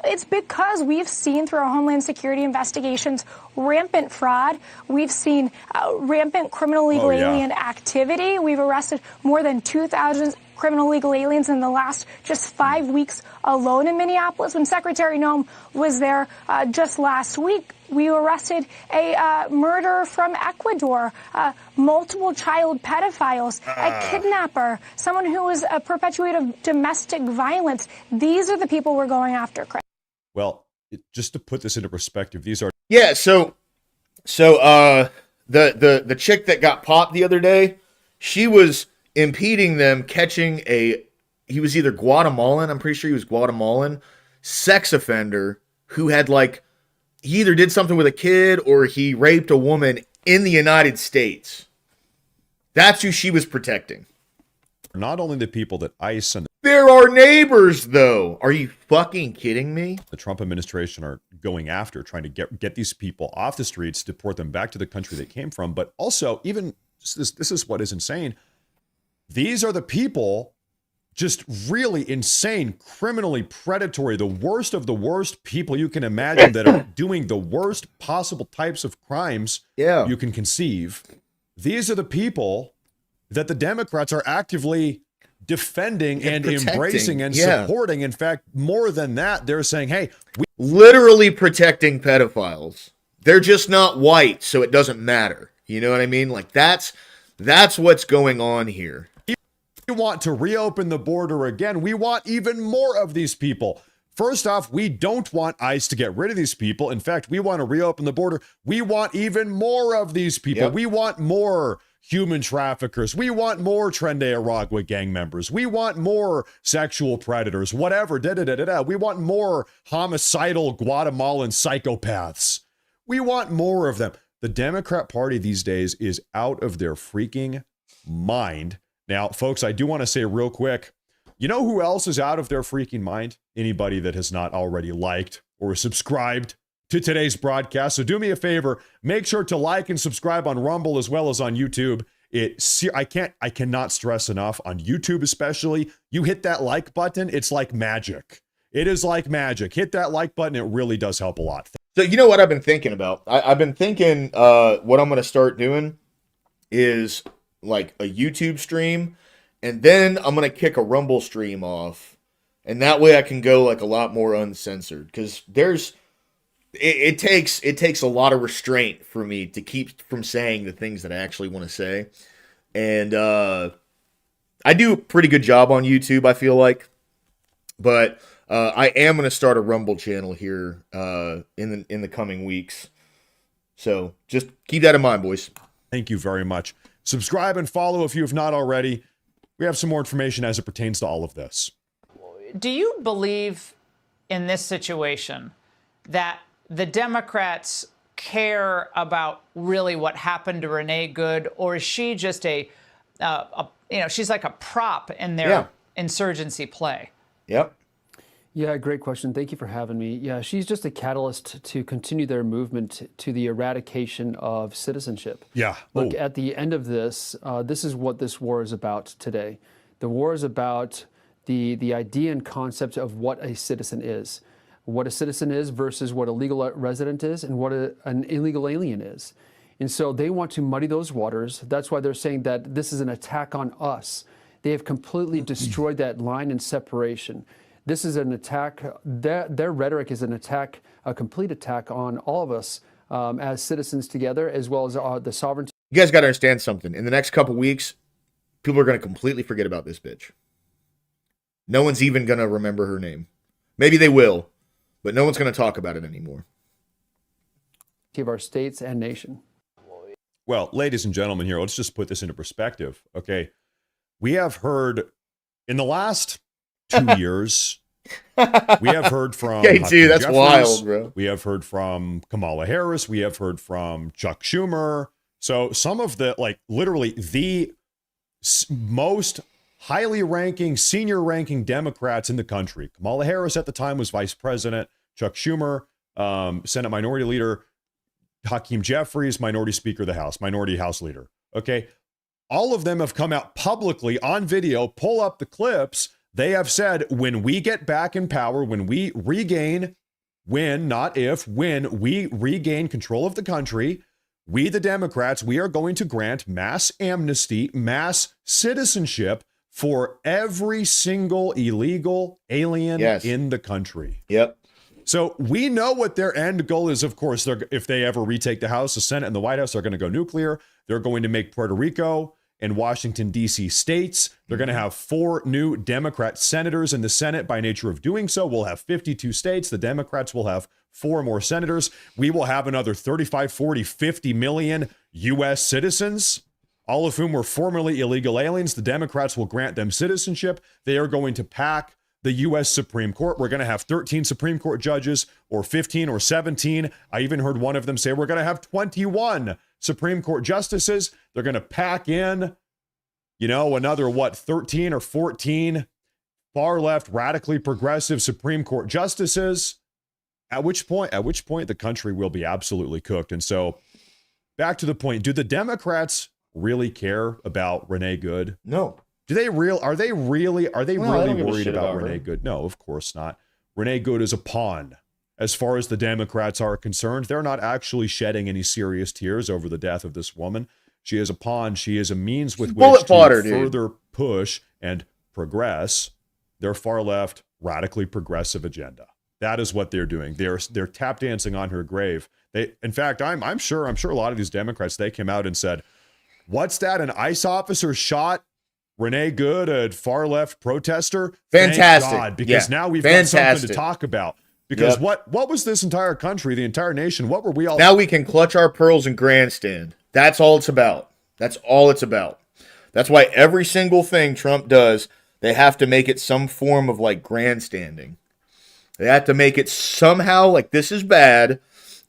It's because we've seen through our Homeland Security investigations rampant fraud. We've seen rampant criminal illegal alien activity. We've arrested more than 2,000 criminal illegal aliens in the last just 5 weeks alone in Minneapolis. When Secretary Noem was there just last week, we arrested a murderer from Ecuador, multiple child pedophiles, a kidnapper, someone who was a perpetuator of domestic violence. These are the people we're going after, Chris. Well, just to put this into perspective, these are... Yeah, so the chick that got popped the other day, she was impeding them catching he was either Guatemalan, I'm pretty sure he was Guatemalan, sex offender who had he either did something with a kid or he raped a woman in the United States. That's who she was protecting. Not only the people that ICE and there are neighbors, though. Are you fucking kidding me? The Trump administration are going after, trying to get these people off the streets, deport them back to the country they came from. But also, even this is what is insane. These are the people, just really insane, criminally predatory, the worst of the worst people you can imagine that are doing the worst possible types of crimes you can conceive. These are the people that the Democrats are actively defending and embracing and supporting. In fact, more than that, they're saying, hey, we literally protecting pedophiles. They're just not white, so it doesn't matter. You know what I mean? That's what's going on here. We want to reopen the border again. We want even more of these people. First off, we don't want ICE to get rid of these people. In fact, we want to reopen the border. We want even more of these people. We want more human traffickers. We want more Tren de Aragua gang members. We want more sexual predators, whatever. We want more homicidal Guatemalan psychopaths. We want more of them. The Democrat Party these days is out of their freaking mind. Now, folks, I do want to say real quick, you know who else is out of their freaking mind? Anybody that has not already liked or subscribed to today's broadcast. So do me a favor, make sure to like and subscribe on Rumble as well as on YouTube. I cannot stress enough on YouTube especially. You hit that like button, it's like magic. It is like magic. Hit that like button, it really does help a lot. So you know what I've been thinking about? I've been thinking what I'm going to start doing is like a YouTube stream, and then I'm going to kick a Rumble stream off, and that way I can go a lot more uncensored, because it takes a lot of restraint for me to keep from saying the things that I actually want to say, and I do a pretty good job on YouTube, I feel like, but I am going to start a Rumble channel here in the coming weeks, so just keep that in mind, boys. Thank you very much. Subscribe and follow if you have not already. We have some more information as it pertains to all of this. Do you believe in this situation that the Democrats care about really what happened to Renee Good, or is she just she's like a prop in their insurgency play? Yep. Yeah, great question. Thank you for having me. Yeah, she's just a catalyst to continue their movement to the eradication of citizenship. Yeah. Look, at the end of this, this is what this war is about today. The war is about the idea and concept of what a citizen is versus what a legal resident is and what an illegal alien is. And so they want to muddy those waters. That's why they're saying that this is an attack on us. They have completely destroyed that line and separation. This is an attack. Their rhetoric is an attack, a complete attack on all of us as citizens together, as well as the sovereignty. You guys got to understand something. In the next couple weeks, people are going to completely forget about this bitch. No one's even going to remember her name. Maybe they will, but no one's going to talk about it anymore. Of our states and nation. Well, ladies and gentlemen, here, let's just put this into perspective. Okay. We have heard in the last 2 years, we have heard from K2, that's Jeffries, wild, bro. We have heard from Kamala Harris. We have heard from Chuck Schumer. So some of the, like, literally the most highly ranking, senior ranking Democrats in the country. Kamala Harris at the time was vice president. Chuck Schumer, Senate Minority Leader. Hakeem Jeffries, Minority Speaker of the House, Minority House Leader. Okay. All of them have come out publicly on video, pull up the clips. They have said, when we get back in power, when we regain, not if, when we regain control of the country, we, the Democrats, we are going to grant mass amnesty, mass citizenship for every single illegal alien in the country. Yep. So we know what their end goal is. Of course, if they ever retake the House, the Senate, and the White House, they're going to go nuclear. They're going to make Puerto Rico and Washington, D.C. states. They're going to have 4 new Democrat senators in the Senate by nature of doing so. We'll have 52 states. The Democrats will have 4 more senators. We will have another 35, 40, 50 million U.S. citizens, all of whom were formerly illegal aliens. The Democrats will grant them citizenship. They are going to pack the U.S. Supreme Court. We're going to have 13 Supreme Court judges, or 15 or 17. I even heard one of them say we're going to have 21 Supreme Court justices. They're going to pack in, another, 13 or 14 far left, radically progressive Supreme Court justices. At which point the country will be absolutely cooked. And so back to the point, do the Democrats really care about Renee Good? No. Are they really worried about Renee Good? No, of course not. Renee Good is a pawn. As far as the Democrats are concerned, they're not actually shedding any serious tears over the death of this woman. She is a pawn. She is a means with which to further push and progress their far left, radically progressive agenda. That is what they're doing. They're tap dancing on her grave. In fact, I'm sure a lot of these Democrats, they came out and said, "What's that? An ICE officer shot Renee Good, a far left protester?" Fantastic. Thank God, because now we've got something to talk about. Because what was this entire country, the entire nation? What were we all? Now we can clutch our pearls and grandstand. That's all it's about. That's all it's about. That's why every single thing Trump does, they have to make it some form of like grandstanding. They have to make it somehow like this is bad,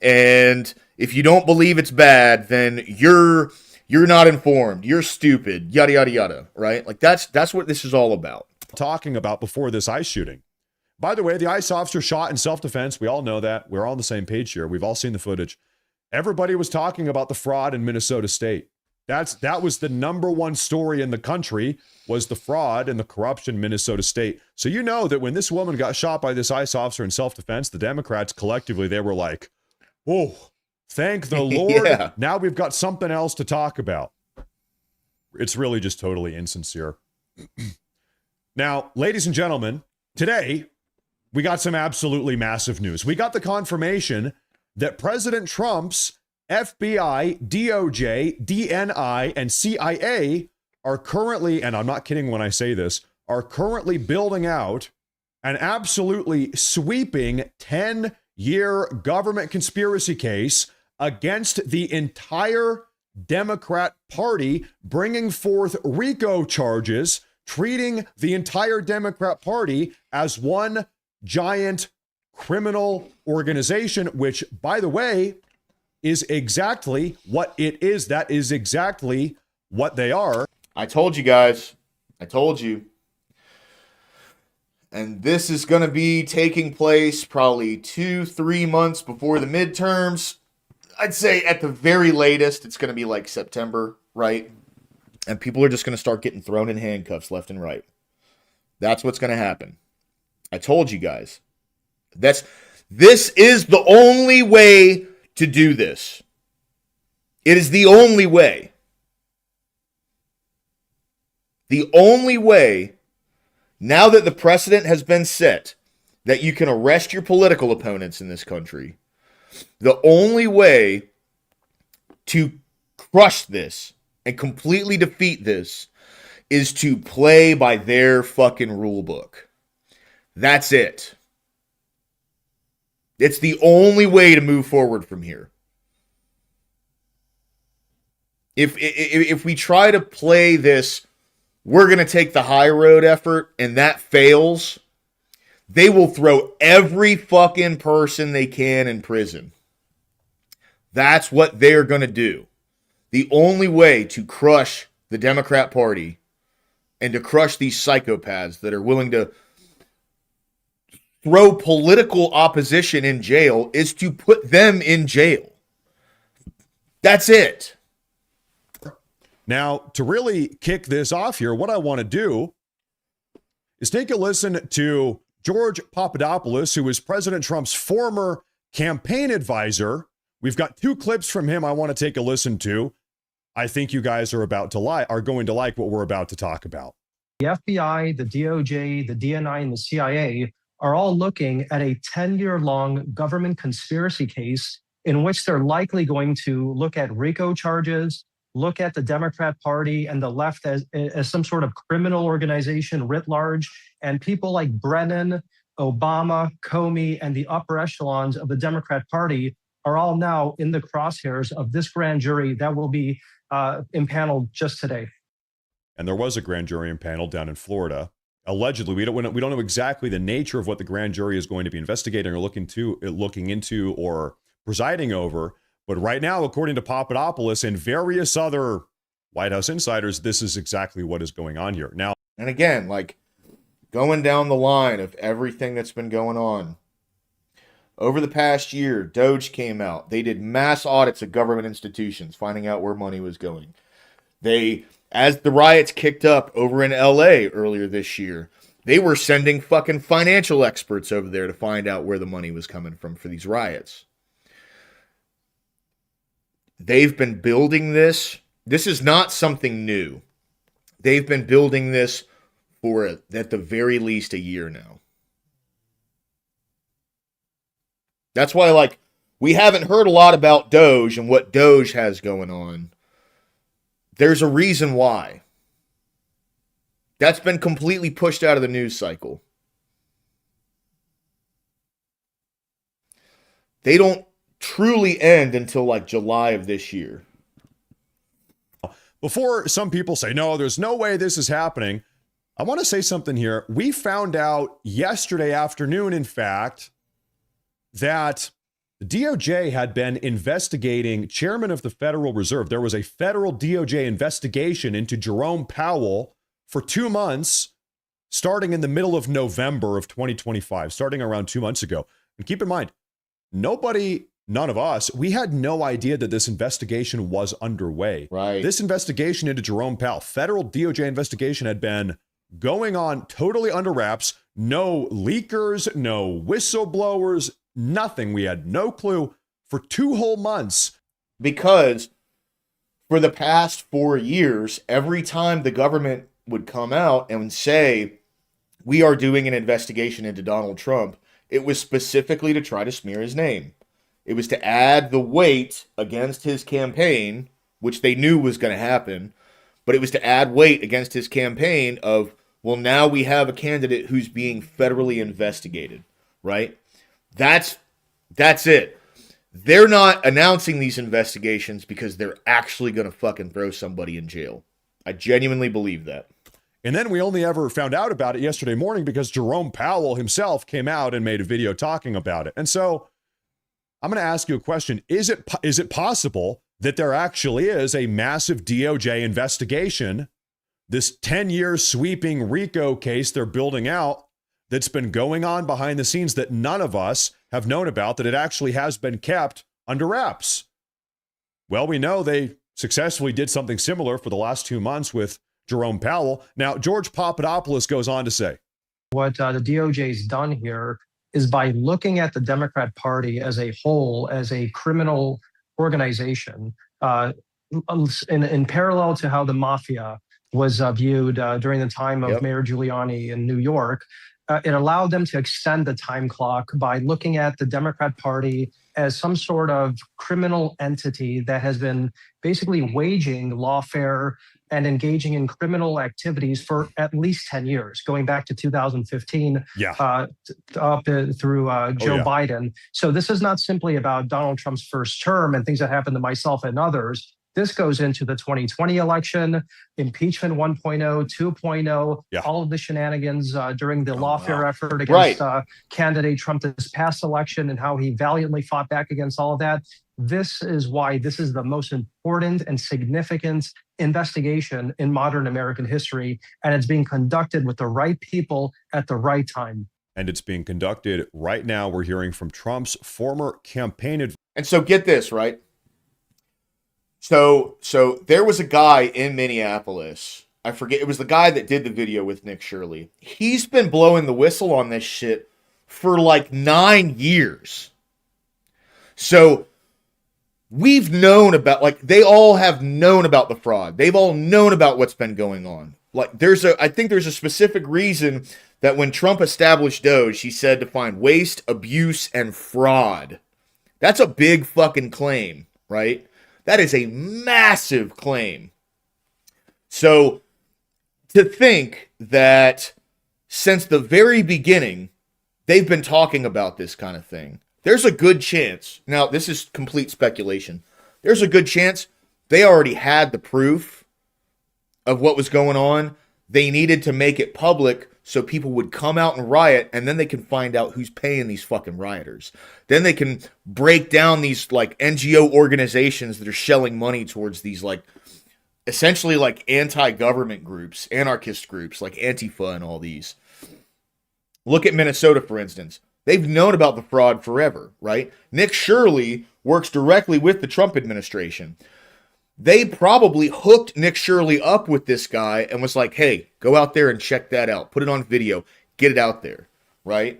and if you don't believe it's bad, then you're not informed. You're stupid. Yada yada yada. Right? Like that's what this is all about. Talking about before this ICE shooting. By the way, the ICE officer shot in self-defense. We all know that. We're all on the same page here. We've all seen the footage. Everybody was talking about the fraud in Minnesota State. That was the number one story in the country, was the fraud and the corruption in Minnesota State. So you know that when this woman got shot by this ICE officer in self-defense, the Democrats collectively, they were like, "Oh, thank the Lord. Yeah. Now we've got something else to talk about." It's really just totally insincere. Now, ladies and gentlemen, today we got some absolutely massive news. We got the confirmation that President Trump's FBI, DOJ, DNI, and CIA are currently, and I'm not kidding when I say this, are currently building out an absolutely sweeping 10-year government conspiracy case against the entire Democrat Party, bringing forth RICO charges, treating the entire Democrat Party as one giant criminal organization, which, by the way, is exactly what it is. That is exactly what they are. I told you guys. I told you. And this is going to be taking place probably 2-3 months before the midterms. I'd say at the very latest, it's going to be like September, right? And people are just going to start getting thrown in handcuffs left and right. That's what's going to happen. I told you guys. This is the only way to do this. It is the only way. The only way, now that the precedent has been set, that you can arrest your political opponents in this country, the only way to crush this and completely defeat this is to play by their fucking rule book. That's it. It's the only way to move forward from here. If we try to play this, we're going to take the high road effort, and that fails, they will throw every fucking person they can in prison. That's what they're going to do. The only way to crush the Democrat Party and to crush these psychopaths that are willing to throw political opposition in jail is to put them in jail. That's it. Now, to really kick this off here, what I want to do is take a listen to George Papadopoulos, who is President Trump's former campaign advisor. We've got 2 clips from him I want to take a listen to. I think you guys are going to like what we're about to talk about. The FBI, the DOJ, the DNI, and the CIA are all looking at a 10-year-long government conspiracy case in which they're likely going to look at RICO charges, look at the Democrat Party and the left as some sort of criminal organization writ large, and people like Brennan, Obama, Comey, and the upper echelons of the Democrat Party are all now in the crosshairs of this grand jury that will be impaneled just today. And there was a grand jury impaneled down in Florida. Allegedly, we don't know exactly the nature of what the grand jury is going to be investigating or looking into or presiding over. But right now, according to Papadopoulos and various other White House insiders, this is exactly what is going on here. Now, and again, like going down the line of everything that's been going on. Over the past year, Doge came out. They did mass audits of government institutions, finding out where money was going. As the riots kicked up over in LA earlier this year, they were sending fucking financial experts over there to find out where the money was coming from for these riots. They've been building this. This is not something new. They've been building this for at the very least a year now. That's why, like, we haven't heard a lot about Doge and what Doge has going on. There's a reason why. That's been completely pushed out of the news cycle. They don't truly end until like July of this year. Before some people say, no, there's no way this is happening, I want to say something here. We found out yesterday afternoon, in fact, that the DOJ had been investigating Chairman of the Federal Reserve. There was a federal DOJ investigation into Jerome Powell for 2 months, starting in the middle of November of 2025, starting around 2 months ago. And keep in mind, none of us, we had no idea that this investigation was underway. Right. This investigation into Jerome Powell, federal DOJ investigation, had been going on totally under wraps. No leakers, no whistleblowers, nothing. We had no clue for 2 whole months. Because for the past 4 years, every time the government would come out and say, we are doing an investigation into Donald Trump, it was specifically to try to smear his name. It was to add the weight against his campaign, which they knew was going to happen, but it was to add weight against his campaign of, well, now we have a candidate who's being federally investigated, right? That's it. They're not announcing these investigations because they're actually going to fucking throw somebody in jail. I genuinely believe that. And then we only ever found out about it yesterday morning because Jerome Powell himself came out and made a video talking about it. And so I'm going to ask you a question. Is it possible that there actually is a massive DOJ investigation, this 10-year sweeping RICO case they're building out that's been going on behind the scenes that none of us have known about, that it actually has been kept under wraps? Well, we know they successfully did something similar for the last 2 months with Jerome Powell. Now, George Papadopoulos goes on to say, what the DOJ's done here is by looking at the Democrat Party as a whole, as a criminal organization, in parallel to how the mafia was viewed during the time of Mayor Giuliani in New York. It allowed them to extend the time clock by looking at the Democrat Party as some sort of criminal entity that has been basically waging lawfare and engaging in criminal activities for at least 10 years, going back to 2015 up through Joe Biden. So this is not simply about Donald Trump's first term and things that happened to myself and others. This goes into the 2020 election, impeachment 1.0, 2.0, all of the shenanigans during the lawfare effort against candidate Trump this past election and how he valiantly fought back against all of that. This is why this is the most important and significant investigation in modern American history, and it's being conducted with the right people at the right time. And it's being conducted right now. We're hearing from Trump's former campaign advisor. And so get this, right? So there was a guy in Minneapolis. I forget. It was the guy that did the video with Nick Shirley. He's been blowing the whistle on this shit for like 9 years. So we've known about, like, they all have known about the fraud. They've all known about what's been going on. Like, I think there's a specific reason that when Trump established Doge, he said to find waste, abuse, and fraud. That's a big fucking claim, right? That is a massive claim. So to think that since the very beginning, they've been talking about this kind of thing, there's a good chance. Now, this is complete speculation. There's a good chance they already had the proof of what was going on. They needed to make it public so people would come out and riot, and then they can find out who's paying these fucking rioters. Then they can break down these, like, NGO organizations that are shelling money towards these, like, essentially, like, anti-government groups, anarchist groups, like Antifa and all these. Look at Minnesota, for instance. They've known about the fraud forever, right? Nick Shirley works directly with the Trump administration. They probably hooked Nick Shirley up with this guy and was like, hey, go out there and check that out. Put it on video. Get it out there, right?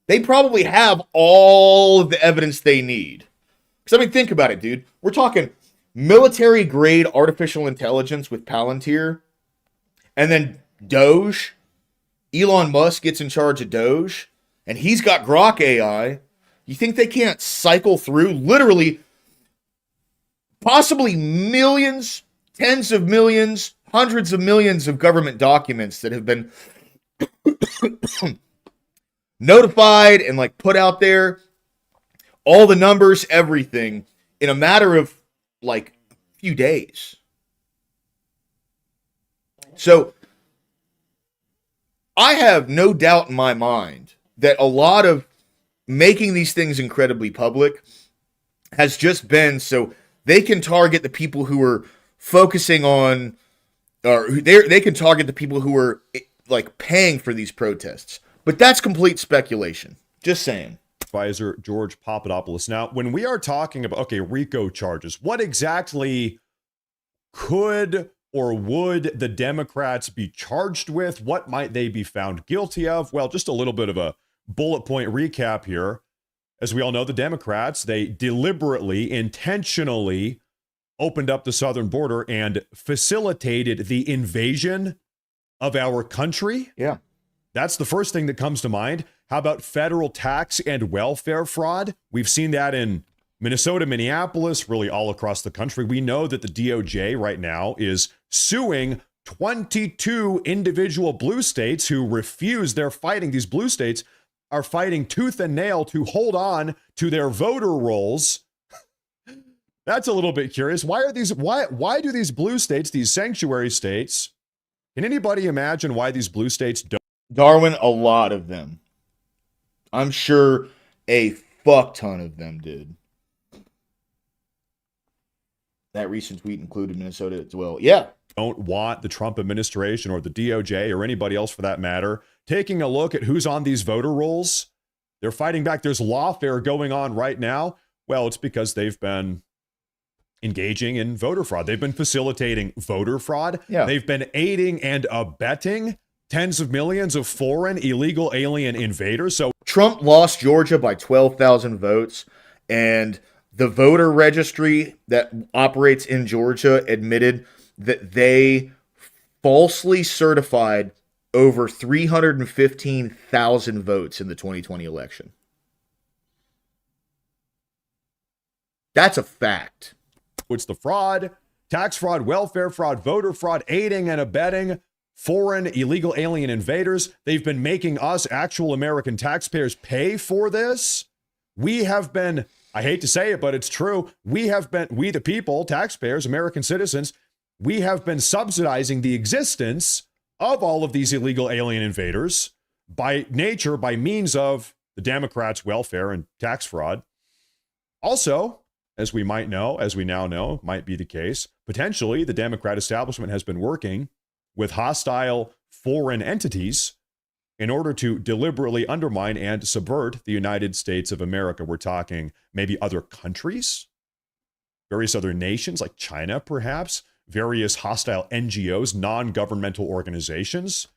They probably have all of the evidence they need. Because, I mean, think about it, dude. We're talking military-grade artificial intelligence with Palantir, and then Doge. Elon Musk gets in charge of Doge, and he's got Grok AI. You think they can't cycle through literally possibly millions, tens of millions, hundreds of millions of government documents that have been notified and, like, put out there, all the numbers, everything, in a matter of, like, a few days. So I have no doubt in my mind that a lot of making these things incredibly public has just been so they can target the people who are focusing on, or they can target the people who are, like, paying for these protests. But that's complete speculation. Just saying. Advisor George Papadopoulos. Now, when we are talking about, okay, RICO charges, what exactly could or would the Democrats be charged with? What might they be found guilty of? Well, just a little bit of a bullet point recap here. As we all know, the Democrats, they deliberately, intentionally opened up the southern border and facilitated the invasion of our country. Yeah. That's the first thing that comes to mind. How about federal tax and welfare fraud? We've seen that in Minnesota, Minneapolis, really all across the country. We know that the DOJ right now is suing 22 individual blue states who refuse. They're fighting. These blue states are fighting tooth and nail to hold on to their voter rolls. That's a little bit curious. Why do these blue states, these sanctuary states, can anybody imagine why these blue states don't? Darwin, a lot of them. I'm sure a fuck ton of them did. That recent tweet included Minnesota as well. Yeah. Don't want the Trump administration or the DOJ or anybody else for that matter taking a look at who's on these voter rolls. They're fighting back. There's lawfare going on right now. Well, it's because they've been engaging in voter fraud. They've been facilitating voter fraud. Yeah. They've been aiding and abetting tens of millions of foreign illegal alien invaders. So Trump lost Georgia by 12,000 votes, and The voter registry that operates in Georgia admitted that they falsely certified over 315,000 votes in the 2020 election. That's a fact. It's the fraud, tax fraud, welfare fraud, voter fraud, aiding and abetting foreign illegal alien invaders. They've been making us actual American taxpayers pay for this. We have been, I hate to say it, but it's true. We the people, taxpayers, American citizens, we have been subsidizing the existence of all of these illegal alien invaders by nature, by means of the Democrats' welfare and tax fraud. Also, as we might know, as we now know, might be the case, potentially the Democrat establishment has been working with hostile foreign entities in order to deliberately undermine and subvert the United States of America. We're talking maybe other countries, various other nations like China, perhaps, various hostile NGOs, non-governmental organizations,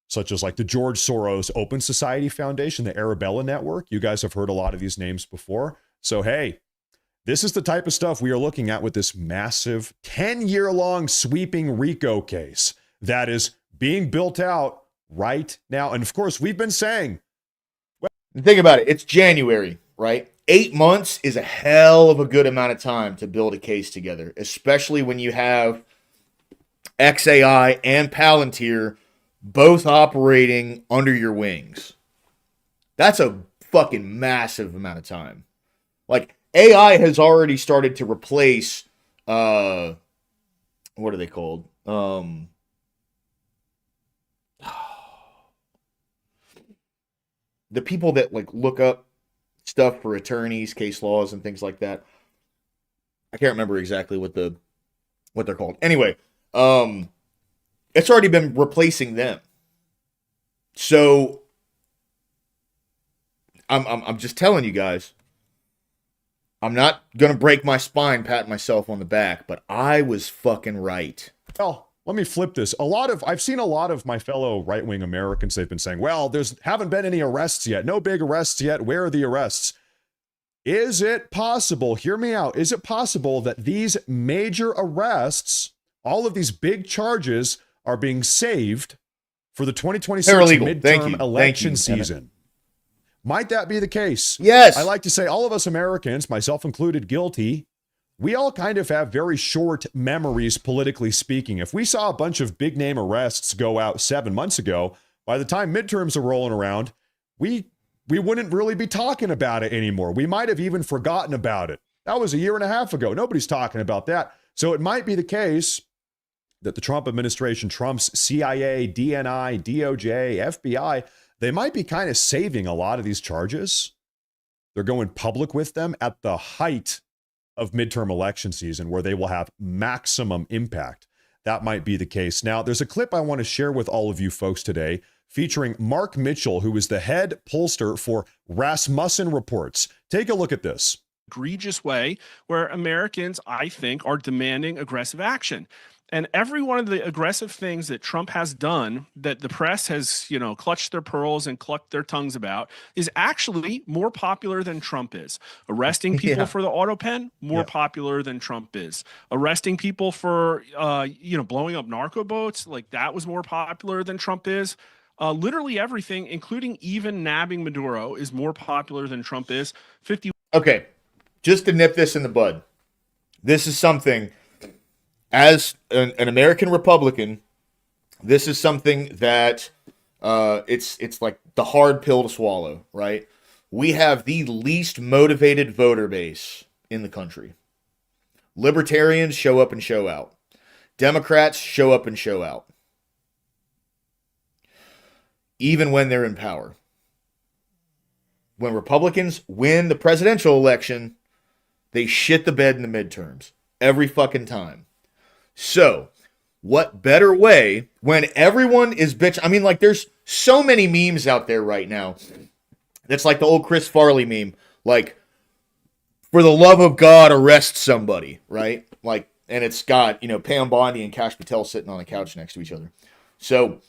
such as like the George Soros Open Society Foundation, the Arabella Network. You guys have heard a lot of these names before. So, hey, this is the type of stuff we are looking at with this massive 10-year-long sweeping RICO case that is being built out right now. And of course, we've been saying, think about it. It's January, right? 8 months is a hell of a good amount of time to build a case together, especially when you have XAI and Palantir both operating under your wings. That's a fucking massive amount of time. Like, AI has already started to replace, what are they called? The people that like look up stuff for attorneys, case laws, and things like that. I can't remember exactly what they're called. Anyway, it's already been replacing them. So I'm just telling you guys. I'm not gonna break my spine patting myself on the back, but I was fucking right. Well, let me flip this. I've seen a lot of my fellow right-wing Americans, they've been saying, well, haven't been any arrests yet. No big arrests yet. Where are the arrests? Is it possible, hear me out, is it possible that these major arrests, all of these big charges, are being saved for the 2026 midterm election season? Might that be the case? Yes. I like to say all of us Americans, myself included, guilty. We all kind of have very short memories, politically speaking. If we saw a bunch of big name arrests go out 7 months ago, by the time midterms are rolling around, we wouldn't really be talking about it anymore. We might have even forgotten about it. That was a year and a half ago. Nobody's talking about that. So it might be the case that the Trump administration, Trump's CIA, DNI, DOJ, FBI, they might be kind of saving a lot of these charges. They're going public with them at the height of midterm election season where they will have maximum impact. That might be the case. Now, there's a clip I want to share with all of you folks today featuring Mark Mitchell, who is the head pollster for Rasmussen Reports. Take a look at this. Egregious way where Americans, I think, are demanding aggressive action. And every one of the aggressive things that Trump has done that the press has, clutched their pearls and clucked their tongues about is actually more popular than Trump is. Arresting people for the auto pen, more popular than Trump is. Arresting people for, blowing up narco boats, like that was more popular than Trump is. Literally everything, including even nabbing Maduro, is more popular than Trump is. Okay, just to nip this in the bud. This is something... As an American Republican, this is something that it's like the hard pill to swallow, right? We have the least motivated voter base in the country. Libertarians show up and show out. Democrats show up and show out. Even when they're in power. When Republicans win the presidential election, they shit the bed in the midterms. Every fucking time. So, what better way when everyone is there's so many memes out there right now. That's like the old Chris Farley meme. Like, for the love of God, arrest somebody, right? Like, and it's got, Pam Bondi and Kash Patel sitting on a couch next to each other. So,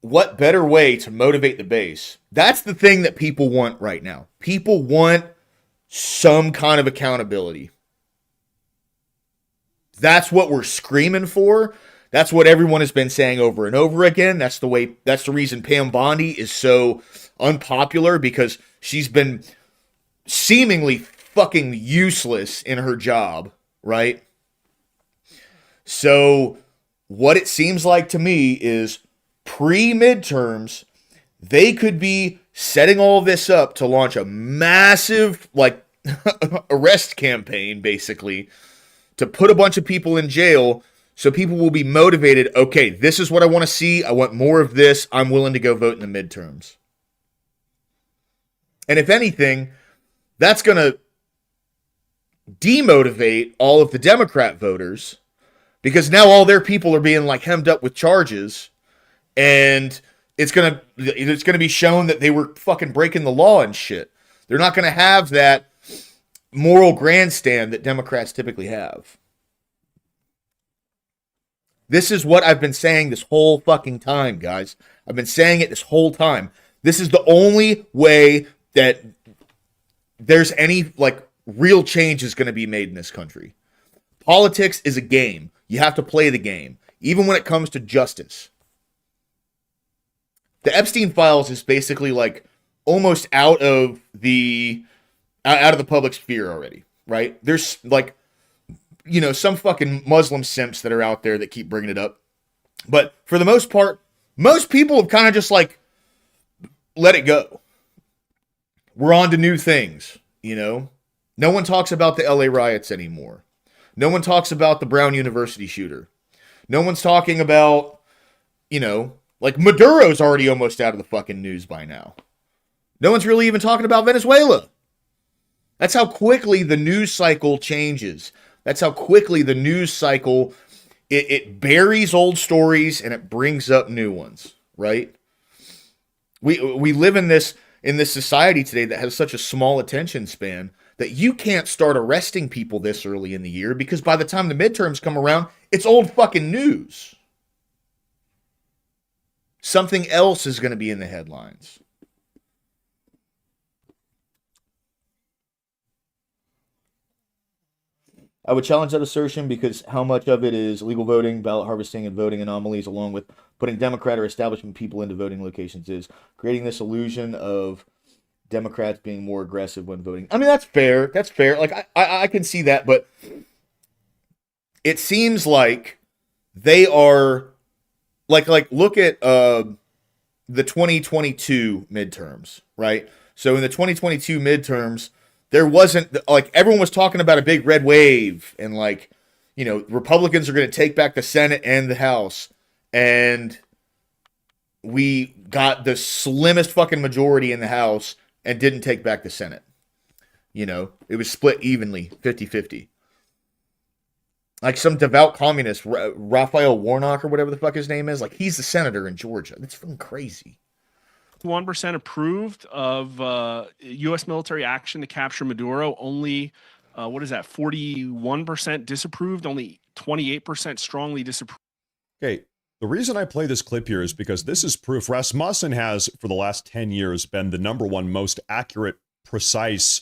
what better way to motivate the base? That's the thing that people want right now. People want some kind of accountability. That's what we're screaming for. That's what everyone has been saying over and over again. That's the reason Pam Bondi is so unpopular, because she's been seemingly fucking useless in her job, right? So what it seems like to me is pre-midterms, they could be setting all this up to launch a massive arrest campaign, basically, to put a bunch of people in jail, so people will be motivated. Okay, this is what I want to see. I want more of this. I'm willing to go vote in the midterms. And if anything, that's going to demotivate all of the Democrat voters, because now all their people are being hemmed up with charges, and it's going to be shown that they were fucking breaking the law and shit. They're not going to have that moral grandstand that Democrats typically have. This is what I've been saying this whole fucking time, guys. I've been saying it this whole time. This is the only way that there's any real change is going to be made in this country. Politics is a game. You have to play the game, even when it comes to justice. The Epstein files is basically almost out of the public sphere already, right? There's some fucking Muslim simps that are out there that keep bringing it up. But for the most part, most people have kind of just let it go. We're on to new things, No one talks about the LA riots anymore. No one talks about the Brown University shooter. No one's talking about, Maduro's already almost out of the fucking news by now. No one's really even talking about Venezuela. That's how quickly the news cycle changes. That's how quickly the news cycle, it buries old stories and it brings up new ones, right? We live in this society today that has such a small attention span that you can't start arresting people this early in the year, because by the time the midterms come around, it's old fucking news. Something else is going to be in the headlines. I would challenge that assertion, because how much of it is illegal voting, ballot harvesting, and voting anomalies, along with putting Democrat or establishment people into voting locations, is creating this illusion of Democrats being more aggressive when voting. I mean, that's fair. That's fair. I can see that, but it seems like they are look at the 2022 midterms, right? So in the 2022 midterms, there wasn't everyone was talking about a big red wave, and Republicans are going to take back the Senate and the House, and we got the slimmest fucking majority in the House and didn't take back the Senate. It was split evenly, 50-50. Some devout communist, Raphael Warnock or whatever the fuck his name is, he's the senator in Georgia. That's fucking crazy. 1% approved of U.S. military action to capture Maduro. Only, 41% disapproved. Only 28% strongly disapproved. Okay, the reason I play this clip here is because this is proof. Rasmussen has, for the last 10 years, been the #1 most accurate, precise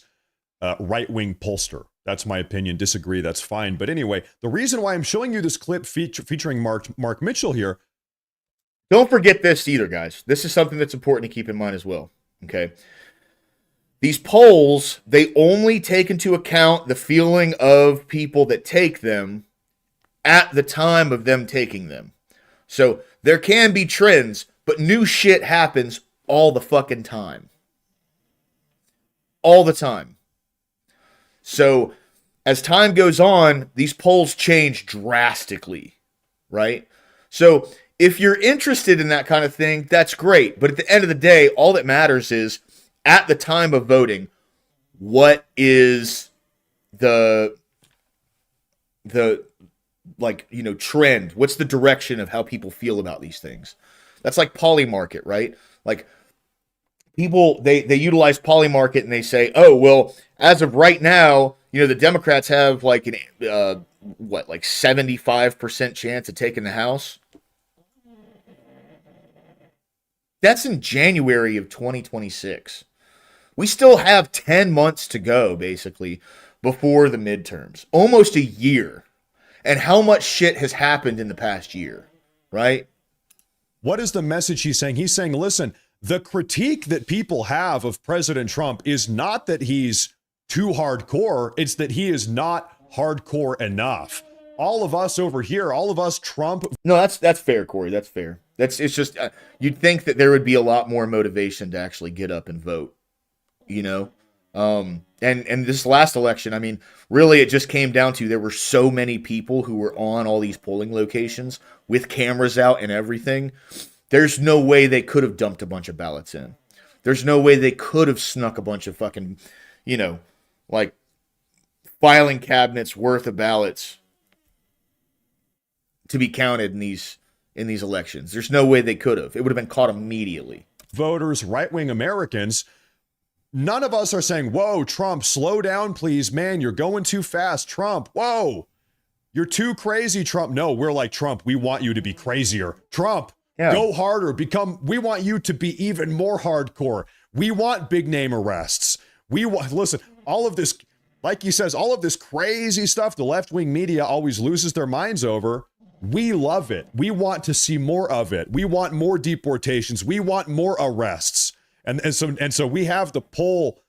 right-wing pollster. That's my opinion. Disagree, that's fine. But anyway, the reason why I'm showing you this clip featuring Mark Mitchell here. Don't forget this either, guys. This is something that's important to keep in mind as well, okay? These polls, they only take into account the feeling of people that take them at the time of them taking them. So there can be trends, but new shit happens all the fucking time. All the time. So as time goes on, these polls change drastically, right? So if you're interested in that kind of thing, that's great. But at the end of the day, all that matters is, at the time of voting, what is the trend? What's the direction of how people feel about these things? That's like Polymarket, right? People, they utilize Polymarket and they say, oh, well, as of right now, the Democrats have 75% chance of taking the House. That's in January of 2026. We still have 10 months to go, basically, before the midterms. Almost a year. And how much shit has happened in the past year, right? What is the message he's saying? He's saying, listen, the critique that people have of President Trump is not that he's too hardcore. It's that he is not hardcore enough. All of us over here, all of us Trump. No, that's fair, Corey. That's fair. It's just, you'd think that there would be a lot more motivation to actually get up and vote, you know? And this last election, I mean, really it just came down to there were so many people who were on all these polling locations with cameras out and everything. There's no way they could have dumped a bunch of ballots in. There's no way they could have snuck a bunch of fucking, you know, like filing cabinets worth of ballots to be counted in these elections. There's no way they could have. It would have been caught immediately. Voters, right-wing Americans, none of us are saying, whoa, Trump, slow down, please. Man, you're going too fast. Trump, whoa, you're too crazy, Trump. No, we're like, Trump, we want you to be crazier. Trump, go harder. We want you to be even more hardcore. We want big name arrests. Listen, all of this, like he says, all of this crazy stuff the left-wing media always loses their minds over. We love it. We want to see more of it. We want more deportations. We want more arrests. And so we have the poll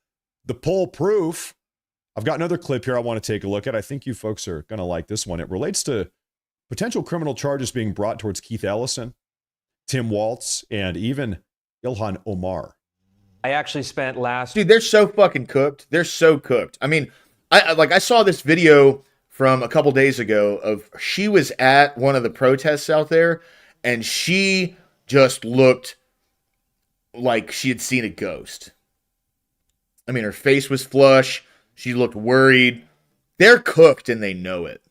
proof. I've got another clip here I want to take a look at. I think you folks are going to like this one. It relates to potential criminal charges being brought towards Keith Ellison, Tim Walz, and even Ilhan Omar. I actually spent Dude, they're so fucking cooked. They're so cooked. I mean, I saw this video from a couple days ago of she was at one of the protests out there and she just looked like she had seen a ghost. I mean, her face was flush. She looked worried. They're cooked and they know it.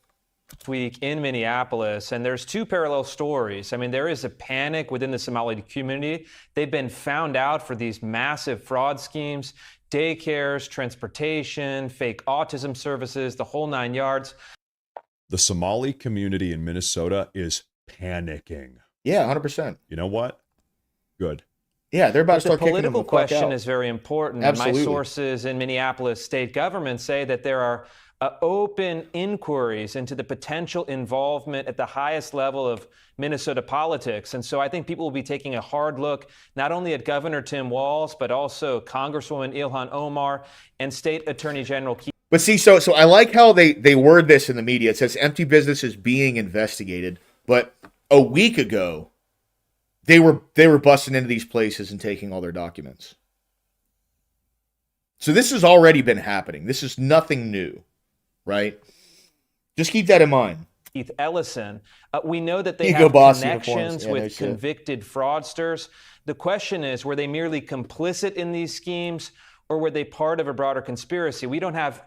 Week in Minneapolis, and there's two parallel stories. I mean, there is a panic within the Somali community. They've been found out for these massive fraud schemes, daycares, transportation, fake autism services, the whole 9 yards. The Somali community in Minnesota is panicking. Yeah, 100%. You know what? Good. Yeah, they're about to start kicking them the fuck out. The political question is very important. Absolutely. My sources in Minneapolis state government say that there are open inquiries into the potential involvement at the highest level of Minnesota politics. And so I think people will be taking a hard look not only at Governor Tim Walz, but also Congresswoman Ilhan Omar and State Attorney General Keith. But see, so I like how they word this in the media. It says empty business is being investigated. But a week ago, they were busting into these places and taking all their documents. So this has already been happening. This is nothing new. Right? Just keep that in mind. Keith Ellison. We know that they have connections with convicted fraudsters. The question is, were they merely complicit in these schemes or were they part of a broader conspiracy? We don't have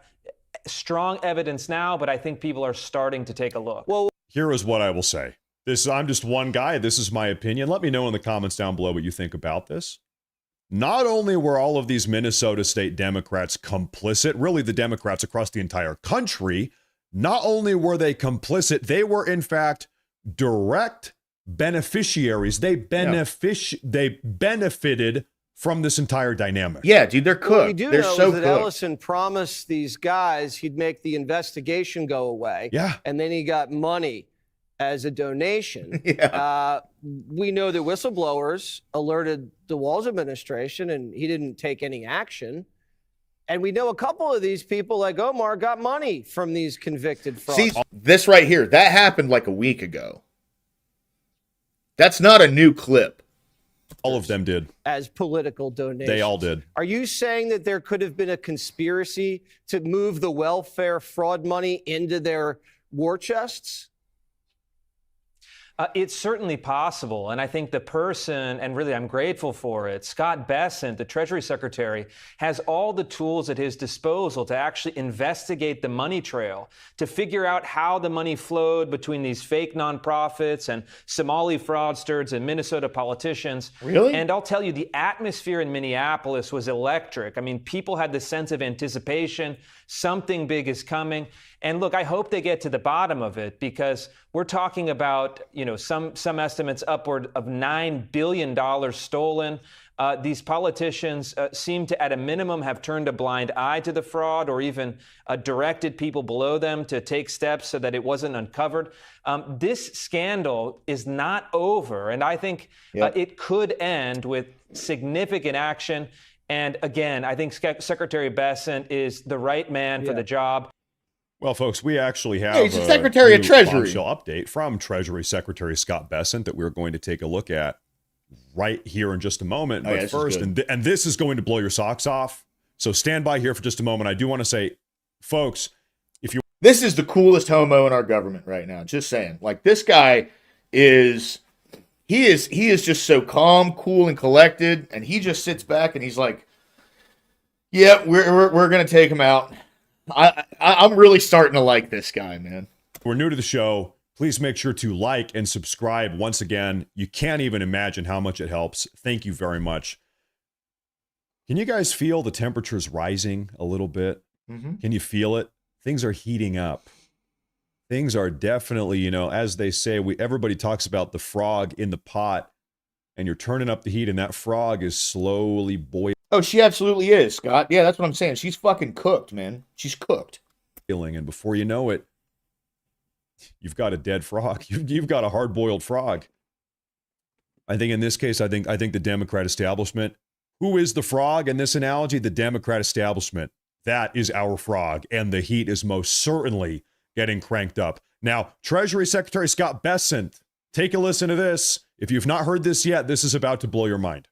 strong evidence now, but I think people are starting to take a look. Well, here is what I will say. I'm just one guy. This is my opinion. Let me know in the comments down below what you think about this. Not only were all of these Minnesota state Democrats complicit, really the Democrats across the entire country, not only were they complicit, they were in fact direct beneficiaries. They benefited from this entire dynamic. Yeah, dude, they're cooked. What we do they're know so is that cooked. Ellison promised these guys he'd make the investigation go away. Yeah. And then he got money as a donation. Yeah. We know that whistleblowers alerted the Walz administration and he didn't take any action. And we know a couple of these people like Omar got money from these convicted fraudsters. See, this right here, that happened like a week ago. That's not a new clip. All of them did. As political donations. They all did. Are you saying that there could have been a conspiracy to move the welfare fraud money into their war chests? It's certainly possible, and I think the person, and really I'm grateful for it, Scott Bessent, the Treasury Secretary, has all the tools at his disposal to actually investigate the money trail, to figure out how the money flowed between these fake nonprofits and Somali fraudsters and Minnesota politicians. Really? And I'll tell you, the atmosphere in Minneapolis was electric. I mean, people had the sense of anticipation. Something big is coming. And look, I hope they get to the bottom of it, because we're talking about, some estimates upward of $9 billion stolen. These politicians seem to, at a minimum, have turned a blind eye to the fraud, or even directed people below them to take steps so that it wasn't uncovered. This scandal is not over, and I think it could end with significant action. And again, I think Secretary Bessent is the right man for the job. Well, folks, we actually have he's the Secretary of Treasury. Bombshell update from Treasury Secretary Scott Bessent that we're going to take a look at right here in just a moment. But first, and this is going to blow your socks off, so stand by here for just a moment. I do want to say, folks, this is the coolest homo in our government right now. Just saying. Like, this guy is just so calm, cool, and collected, and he just sits back and he's like, "Yeah, we're gonna take him out." I'm really starting to like this guy, man. If we're new to the show, please make sure to like and subscribe. Once again, you can't even imagine how much it helps. Thank you very much. Can you guys feel the temperatures rising a little bit? Mm-hmm. Can you feel it? Things are heating up. Things are definitely, as they say, everybody talks about the frog in the pot, and you're turning up the heat, and that frog is slowly boiling. Oh, she absolutely is, Scott. Yeah, that's what I'm saying. She's fucking cooked, man. She's cooked. And before you know it, you've got a dead frog. You've got a hard-boiled frog. I think in this case, I think the Democrat establishment. Who is the frog in this analogy? The Democrat establishment. That is our frog, and the heat is most certainly getting cranked up. Now, Treasury Secretary Scott Bessent, take a listen to this. If you've not heard this yet, this is about to blow your mind.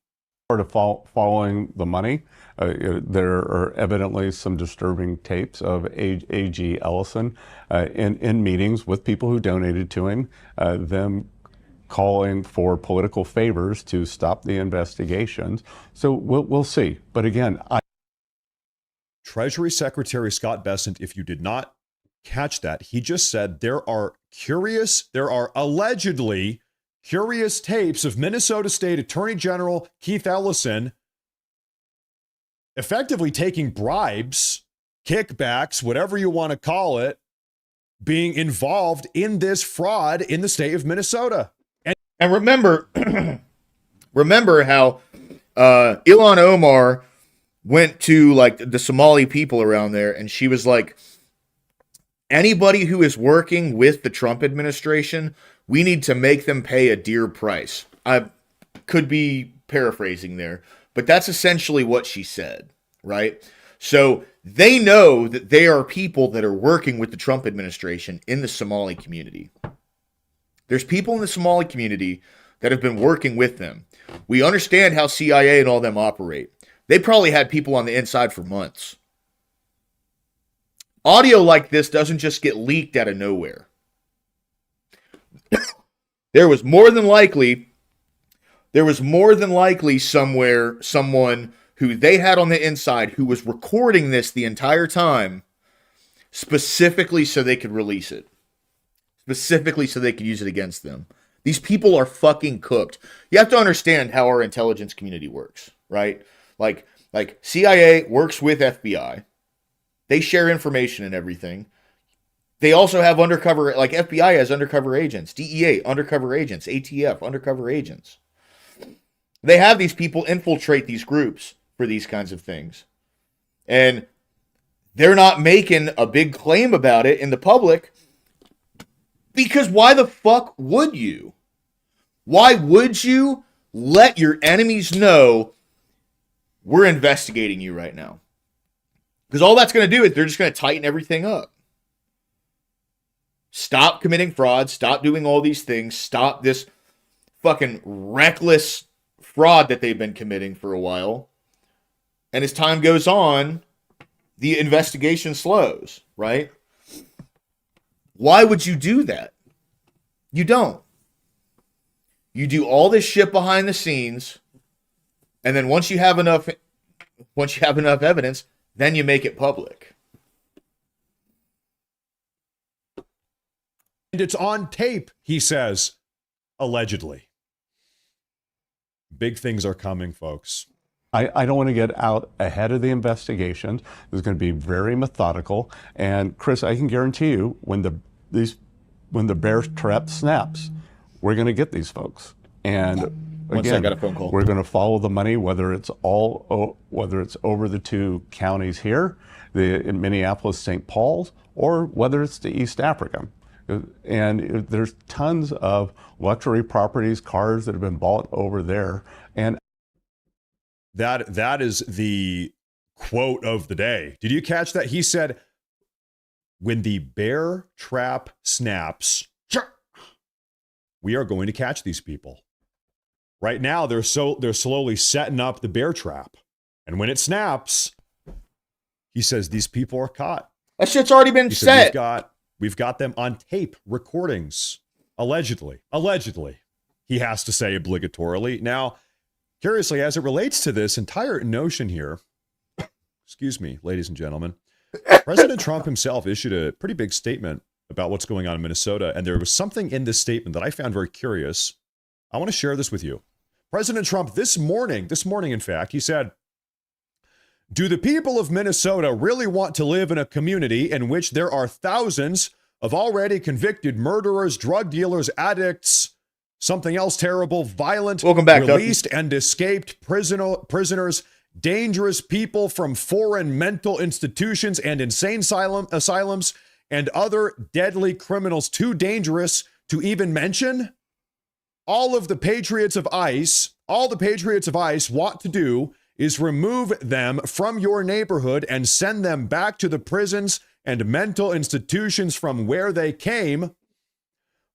Part of following the money, there are evidently some disturbing tapes of A.G. Ellison in meetings with people who donated to him, them calling for political favors to stop the investigations. So we'll see. But again, Treasury Secretary Scott Bessent, if you did not catch that, he just said there are allegedly curious tapes of Minnesota State Attorney General Keith Ellison effectively taking bribes, kickbacks, whatever you want to call it, being involved in this fraud in the state of Minnesota. And remember how Ilhan Omar went to like the Somali people around there, and she was like, anybody who is working with the Trump administration, we need to make them pay a dear price. I could be paraphrasing there, but that's essentially what she said, right? So they know that they are people that are working with the Trump administration in the Somali community. There's people in the Somali community that have been working with them. We understand how CIA and all them operate. They probably had people on the inside for months. Audio like this doesn't just get leaked out of nowhere. There was more than likely somewhere someone who they had on the inside who was recording this the entire time, specifically so they could release it. Specifically so they could use it against them. These people are fucking cooked. You have to understand how our intelligence community works, right? Like CIA works with FBI. They share information and everything. They also have undercover, like FBI has undercover agents, DEA, undercover agents, ATF, undercover agents. They have these people infiltrate these groups for these kinds of things. And they're not making a big claim about it in the public, because why the fuck would you? Why would you let your enemies know we're investigating you right now? Because all that's going to do is they're just going to tighten everything up. Stop committing fraud. Stop doing all these things. Stop this fucking reckless fraud that they've been committing for a while. And as time goes on, the investigation slows, right? Why would you do that? You don't. You do all this shit behind the scenes, and then once you have enough evidence, then you make it public. And it's on tape, he says, allegedly. Big things are coming, folks. I don't want to get out ahead of the investigations. It's going to be very methodical. And Chris, I can guarantee you, when the bear trap snaps, we're going to get these folks. And Once I got a phone call, we're going to follow the money, whether it's over the two counties here, in Minneapolis, St. Paul's, or whether it's to East Africa. And there's tons of luxury properties, cars that have been bought over there. And that is the quote of the day. Did you catch that? He said, when the bear trap snaps, we are going to catch these people. Right now, they're slowly setting up the bear trap. And when it snaps, he says, these people are caught. That shit's already been set. We've got them on tape recordings. Allegedly. He has to say obligatorily. Now, curiously, as it relates to this entire notion here, excuse me, ladies and gentlemen, President Trump himself issued a pretty big statement about what's going on in Minnesota. And there was something in this statement that I found very curious. I want to share this with you. President Trump, this morning, in fact, he said, do the people of Minnesota really want to live in a community in which there are thousands of already convicted murderers, drug dealers, addicts, something else terrible, violent, released and escaped prisoners, dangerous people from foreign mental institutions and insane asylums, and other deadly criminals too dangerous to even mention? All the patriots of ICE want to do is remove them from your neighborhood and send them back to the prisons and mental institutions from where they came,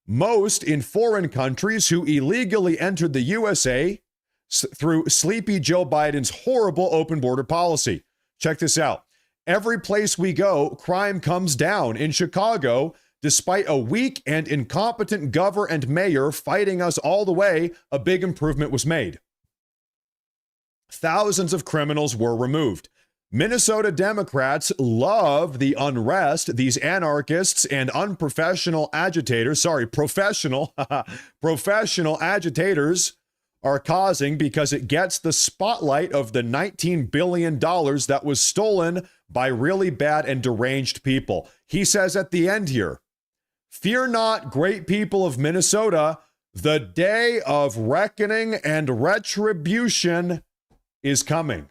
most in foreign countries who illegally entered the USA through sleepy Joe Biden's horrible open border policy. Check this out. Every place we go, crime comes down. In Chicago, despite a weak and incompetent governor and mayor fighting us all the way, a big improvement was made. Thousands of criminals were removed. Minnesota Democrats love the unrest these anarchists and professional agitators are causing, because it gets the spotlight of the $19 billion that was stolen by really bad and deranged people. He says at the end here, fear not, great people of Minnesota, the day of reckoning and retribution is coming.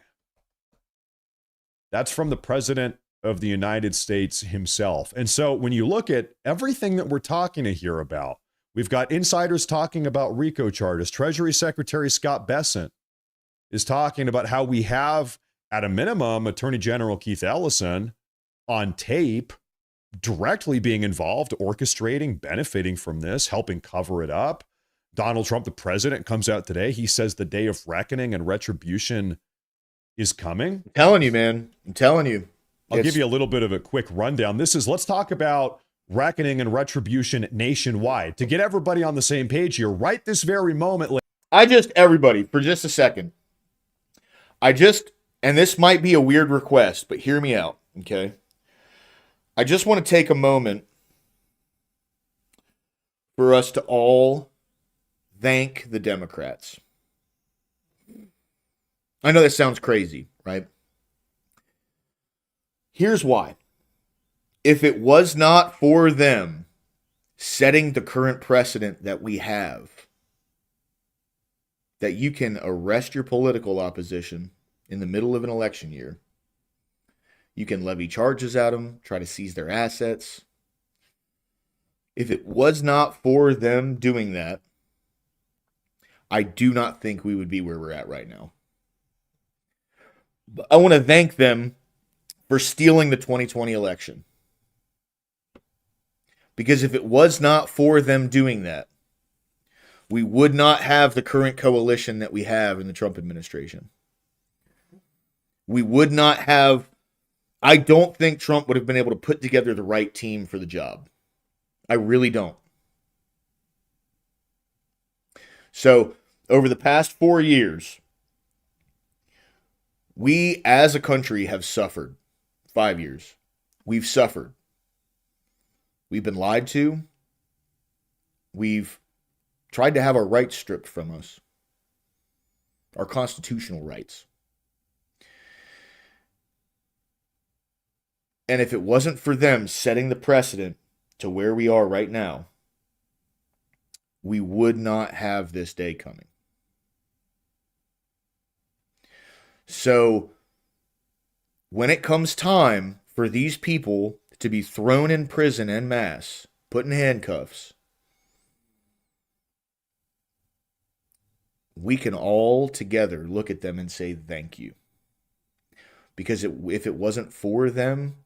That's from the President of the United States himself. And so when you look at everything that we're talking here about, we've got insiders talking about RICO charges. Treasury Secretary Scott Bessent is talking about how we have, at a minimum, Attorney General Keith Ellison on tape directly being involved, orchestrating, benefiting from this, helping cover it up. Donald Trump, the president, comes out today. He says the day of reckoning and retribution is coming. I'm telling you, man. I'm telling you. I'll give you a little bit of a quick rundown. Let's talk about reckoning and retribution nationwide. To get everybody on the same page here, right this very moment. Everybody, for just a second. And this might be a weird request, but hear me out, okay? I just want to take a moment for us to all thank the Democrats. I know that sounds crazy, right? Here's why. If it was not for them setting the current precedent that we have, that you can arrest your political opposition in the middle of an election year, you can levy charges at them, try to seize their assets. If it was not for them doing that, I do not think we would be where we're at right now. But I want to thank them for stealing the 2020 election. Because if it was not for them doing that, we would not have the current coalition that we have in the Trump administration. We would not have, I don't think Trump would have been able to put together the right team for the job. I really don't. So, over the past 4 years, we as a country have suffered. 5 years. We've suffered. We've been lied to. We've tried to have our rights stripped from us. Our constitutional rights. And if it wasn't for them setting the precedent to where we are right now, we would not have this day coming. So, when it comes time for these people to be thrown in prison en masse, put in handcuffs, we can all together look at them and say thank you. Because if it wasn't for them,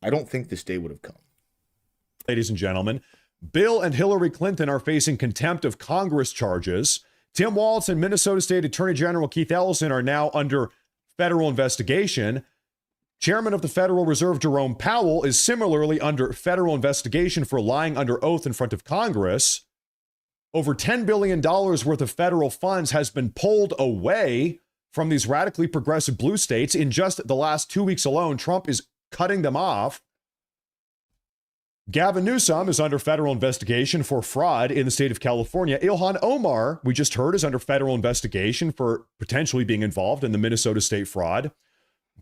I don't think this day would have come. Ladies and gentlemen, Bill and Hillary Clinton are facing contempt of Congress charges. Tim Walz and Minnesota State Attorney General Keith Ellison are now under federal investigation. Chairman of the Federal Reserve Jerome Powell is similarly under federal investigation for lying under oath in front of Congress. Over $10 billion worth of federal funds has been pulled away from these radically progressive blue states. In just the last 2 weeks alone, Trump is cutting them off. Gavin Newsom is under federal investigation for fraud in the state of California. Ilhan Omar, we just heard, is under federal investigation for potentially being involved in the Minnesota state fraud.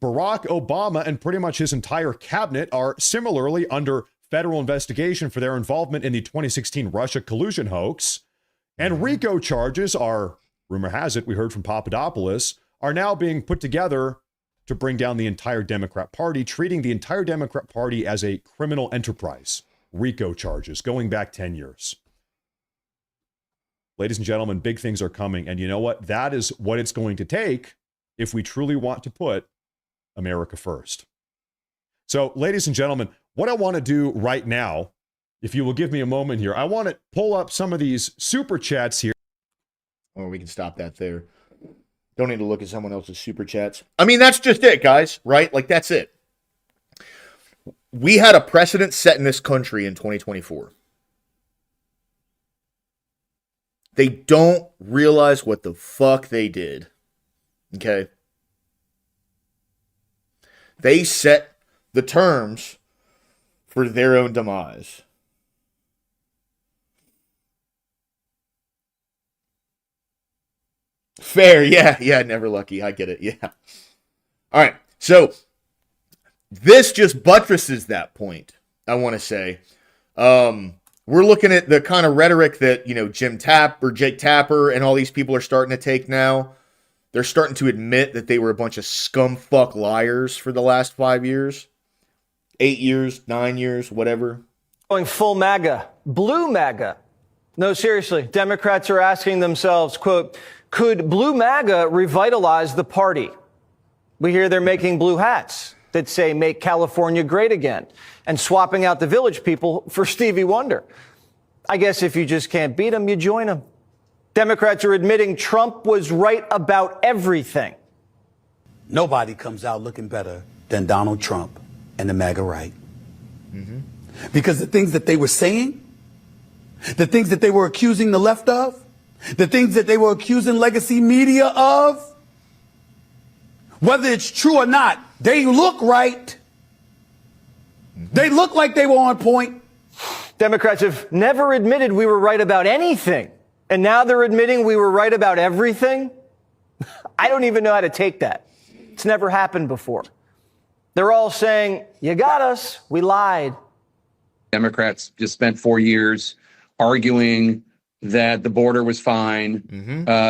Barack Obama and pretty much his entire cabinet are similarly under federal investigation for their involvement in the 2016 Russia collusion hoax. And RICO charges are, rumor has it, we heard from Papadopoulos, are now being put together to bring down the entire Democrat Party, treating the entire Democrat Party as a criminal enterprise. RICO charges going back 10 years. Ladies and gentlemen, big things are coming. And you know what? That is what it's going to take if we truly want to put America first. So, ladies and gentlemen, what I want to do right now, if you will give me a moment here, I want to pull up some of these super chats here. Or we can stop that there. Don't need to look at someone else's super chats. I mean, that's just it, guys, right? Like, that's it. We had a precedent set in this country in 2024. They don't realize what the fuck they did. Okay? They set the terms for their own demise. Fair, yeah, never lucky. I get it, yeah. All right, so this just buttresses that point, I want to say. We're looking at the kind of rhetoric that, Jake Tapper and all these people are starting to take now. They're starting to admit that they were a bunch of scumfuck liars for the last 5 years, 8 years, 9 years, whatever. Going full MAGA, blue MAGA. No, seriously, Democrats are asking themselves, quote, could blue MAGA revitalize the party? We hear they're making blue hats that say make California great again and swapping out the Village People for Stevie Wonder. I guess if you just can't beat them, you join them. Democrats are admitting Trump was right about everything. Nobody comes out looking better than Donald Trump and the MAGA right. Mm-hmm. Because the things that they were saying, the things that they were accusing the left of, the things that they were accusing legacy media of, whether it's true or not, they look right. They look like they were on point. Democrats have never admitted we were right about anything. And now they're admitting we were right about everything? I don't even know how to take that. It's never happened before. They're all saying, you got us, we lied. Democrats just spent 4 years arguing that the border was fine,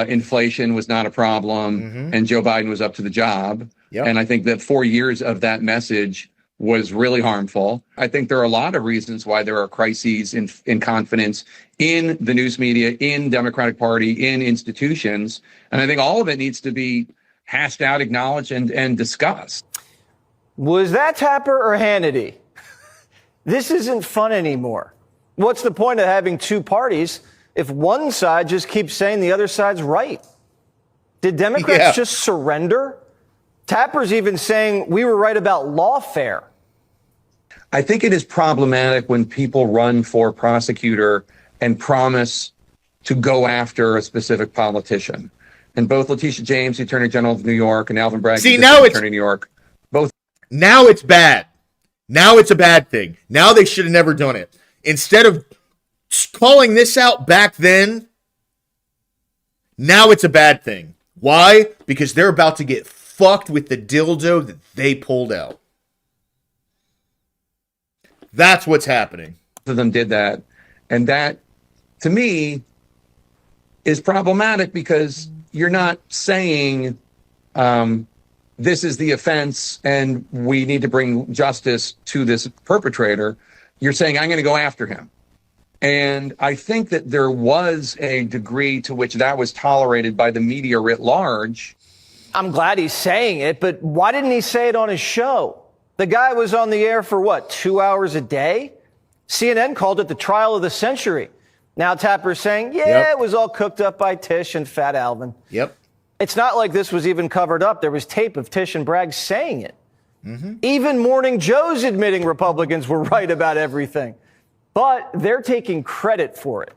inflation was not a problem, and Joe Biden was up to the job. Yep. And I think that 4 years of that message was really harmful. I think there are a lot of reasons why there are crises in confidence in the news media, in Democratic Party, in institutions. And I think all of it needs to be hashed out, acknowledged, and discussed. Was that Tapper or Hannity? This isn't fun anymore. What's the point of having two parties if one side just keeps saying the other side's right? Did Democrats just surrender? Tapper's even saying we were right about lawfare. I think it is problematic when people run for prosecutor and promise to go after a specific politician. And both Letitia James, the Attorney General of New York, and Alvin Bragg, the Attorney of New York, both. Now it's bad. Now it's a bad thing. Now they should have never done it. Instead of calling this out back then, now it's a bad thing. Why? Because they're about to get fucked with the dildo that they pulled out. That's what's happening. Of them did that. And that, to me, is problematic because you're not saying this is the offense and we need to bring justice to this perpetrator. You're saying, I'm going to go after him. And I think that there was a degree to which that was tolerated by the media writ large. I'm glad he's saying it, but why didn't he say it on his show? The guy was on the air for what, 2 hours a day? CNN called it the trial of the century. Now Tapper's saying, it was all cooked up by Tish and Fat Alvin. Yep. It's not like this was even covered up. There was tape of Tish and Bragg saying it. Even Morning Joe's admitting Republicans were right about everything. But they're taking credit for it.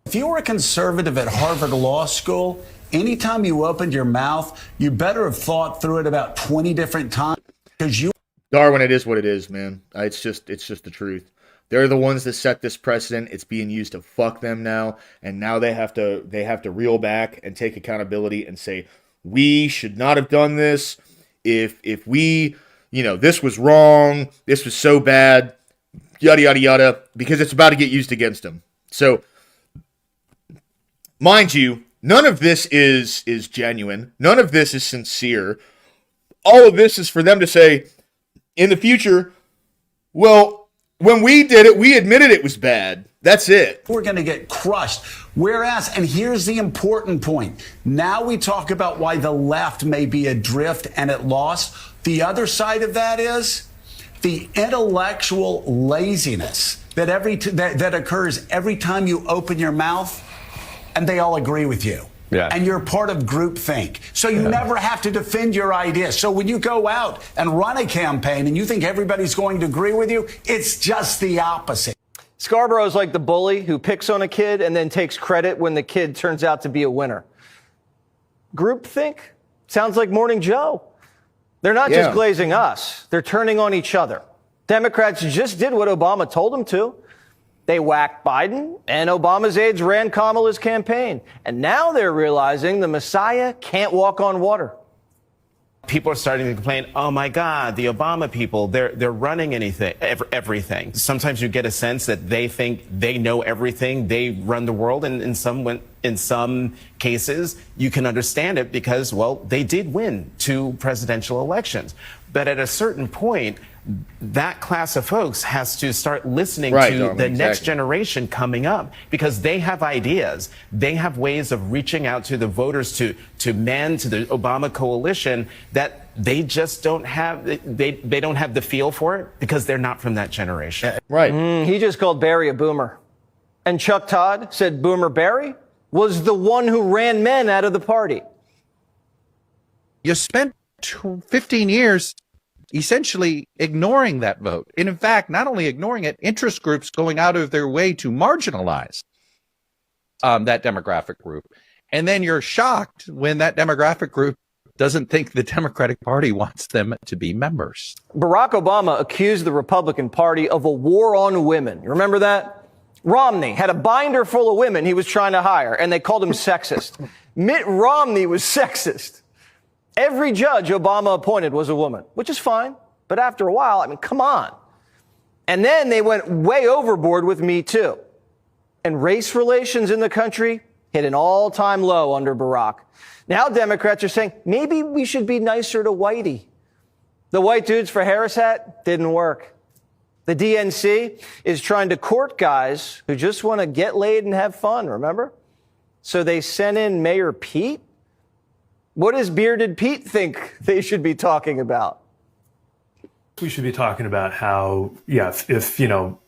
If you were a conservative at Harvard Law School, anytime you opened your mouth, you better have thought through it about 20 different times because you. Darwin, it is what it is, man. It's just the truth. They're the ones that set this precedent. It's being used to fuck them now, and now they have to reel back and take accountability and say, we should not have done this. If we, this was wrong, this was so bad, yada yada yada, because it's about to get used against them. So, mind you, none of this is genuine. None of this is sincere. All of this is for them to say in the future, well, when we did it, we admitted it was bad. That's it. We're going to get crushed. Whereas, and here's the important point. Now we talk about why the left may be adrift and at loss. The other side of that is the intellectual laziness that occurs every time you open your mouth and they all agree with you. Yeah. And you're part of groupthink. So you never have to defend your ideas. So when you go out and run a campaign and you think everybody's going to agree with you, it's just the opposite. Scarborough's like the bully who picks on a kid and then takes credit when the kid turns out to be a winner. Groupthink? Sounds like Morning Joe. They're not just glazing us. They're turning on each other. Democrats just did what Obama told them to. They whacked Biden, and Obama's aides ran Kamala's campaign. And now they're realizing the Messiah can't walk on water. People are starting to complain, oh my God, the Obama people, they're running everything. Sometimes you get a sense that they think they know everything, they run the world, and in some cases, you can understand it because, well, they did win 2 presidential elections. But at a certain point, that class of folks has to start listening to the next generation coming up because they have ideas. They have ways of reaching out to the voters, to men, to the Obama coalition that they just don't have. They don't have the feel for it because they're not from that generation. Right. He just called Barry a boomer. And Chuck Todd said Boomer Barry was the one who ran men out of the party. You spent 15 years essentially ignoring that vote. And in fact, not only ignoring it, interest groups going out of their way to marginalize that demographic group. And then you're shocked when that demographic group doesn't think the Democratic Party wants them to be members. Barack Obama accused the Republican Party of a war on women. You remember that? Romney had a binder full of women he was trying to hire, and they called him sexist. Mitt Romney was sexist. Every judge Obama appointed was a woman, which is fine. But after a while, I mean, come on. And then they went way overboard with Me Too. And race relations in the country hit an all-time low under Barack. Now Democrats are saying, maybe we should be nicer to Whitey. The white dudes for Harris hat didn't work. The DNC is trying to court guys who just want to get laid and have fun, remember? So they sent in Mayor Pete. What does Bearded Pete think they should be talking about? We should be talking about how, if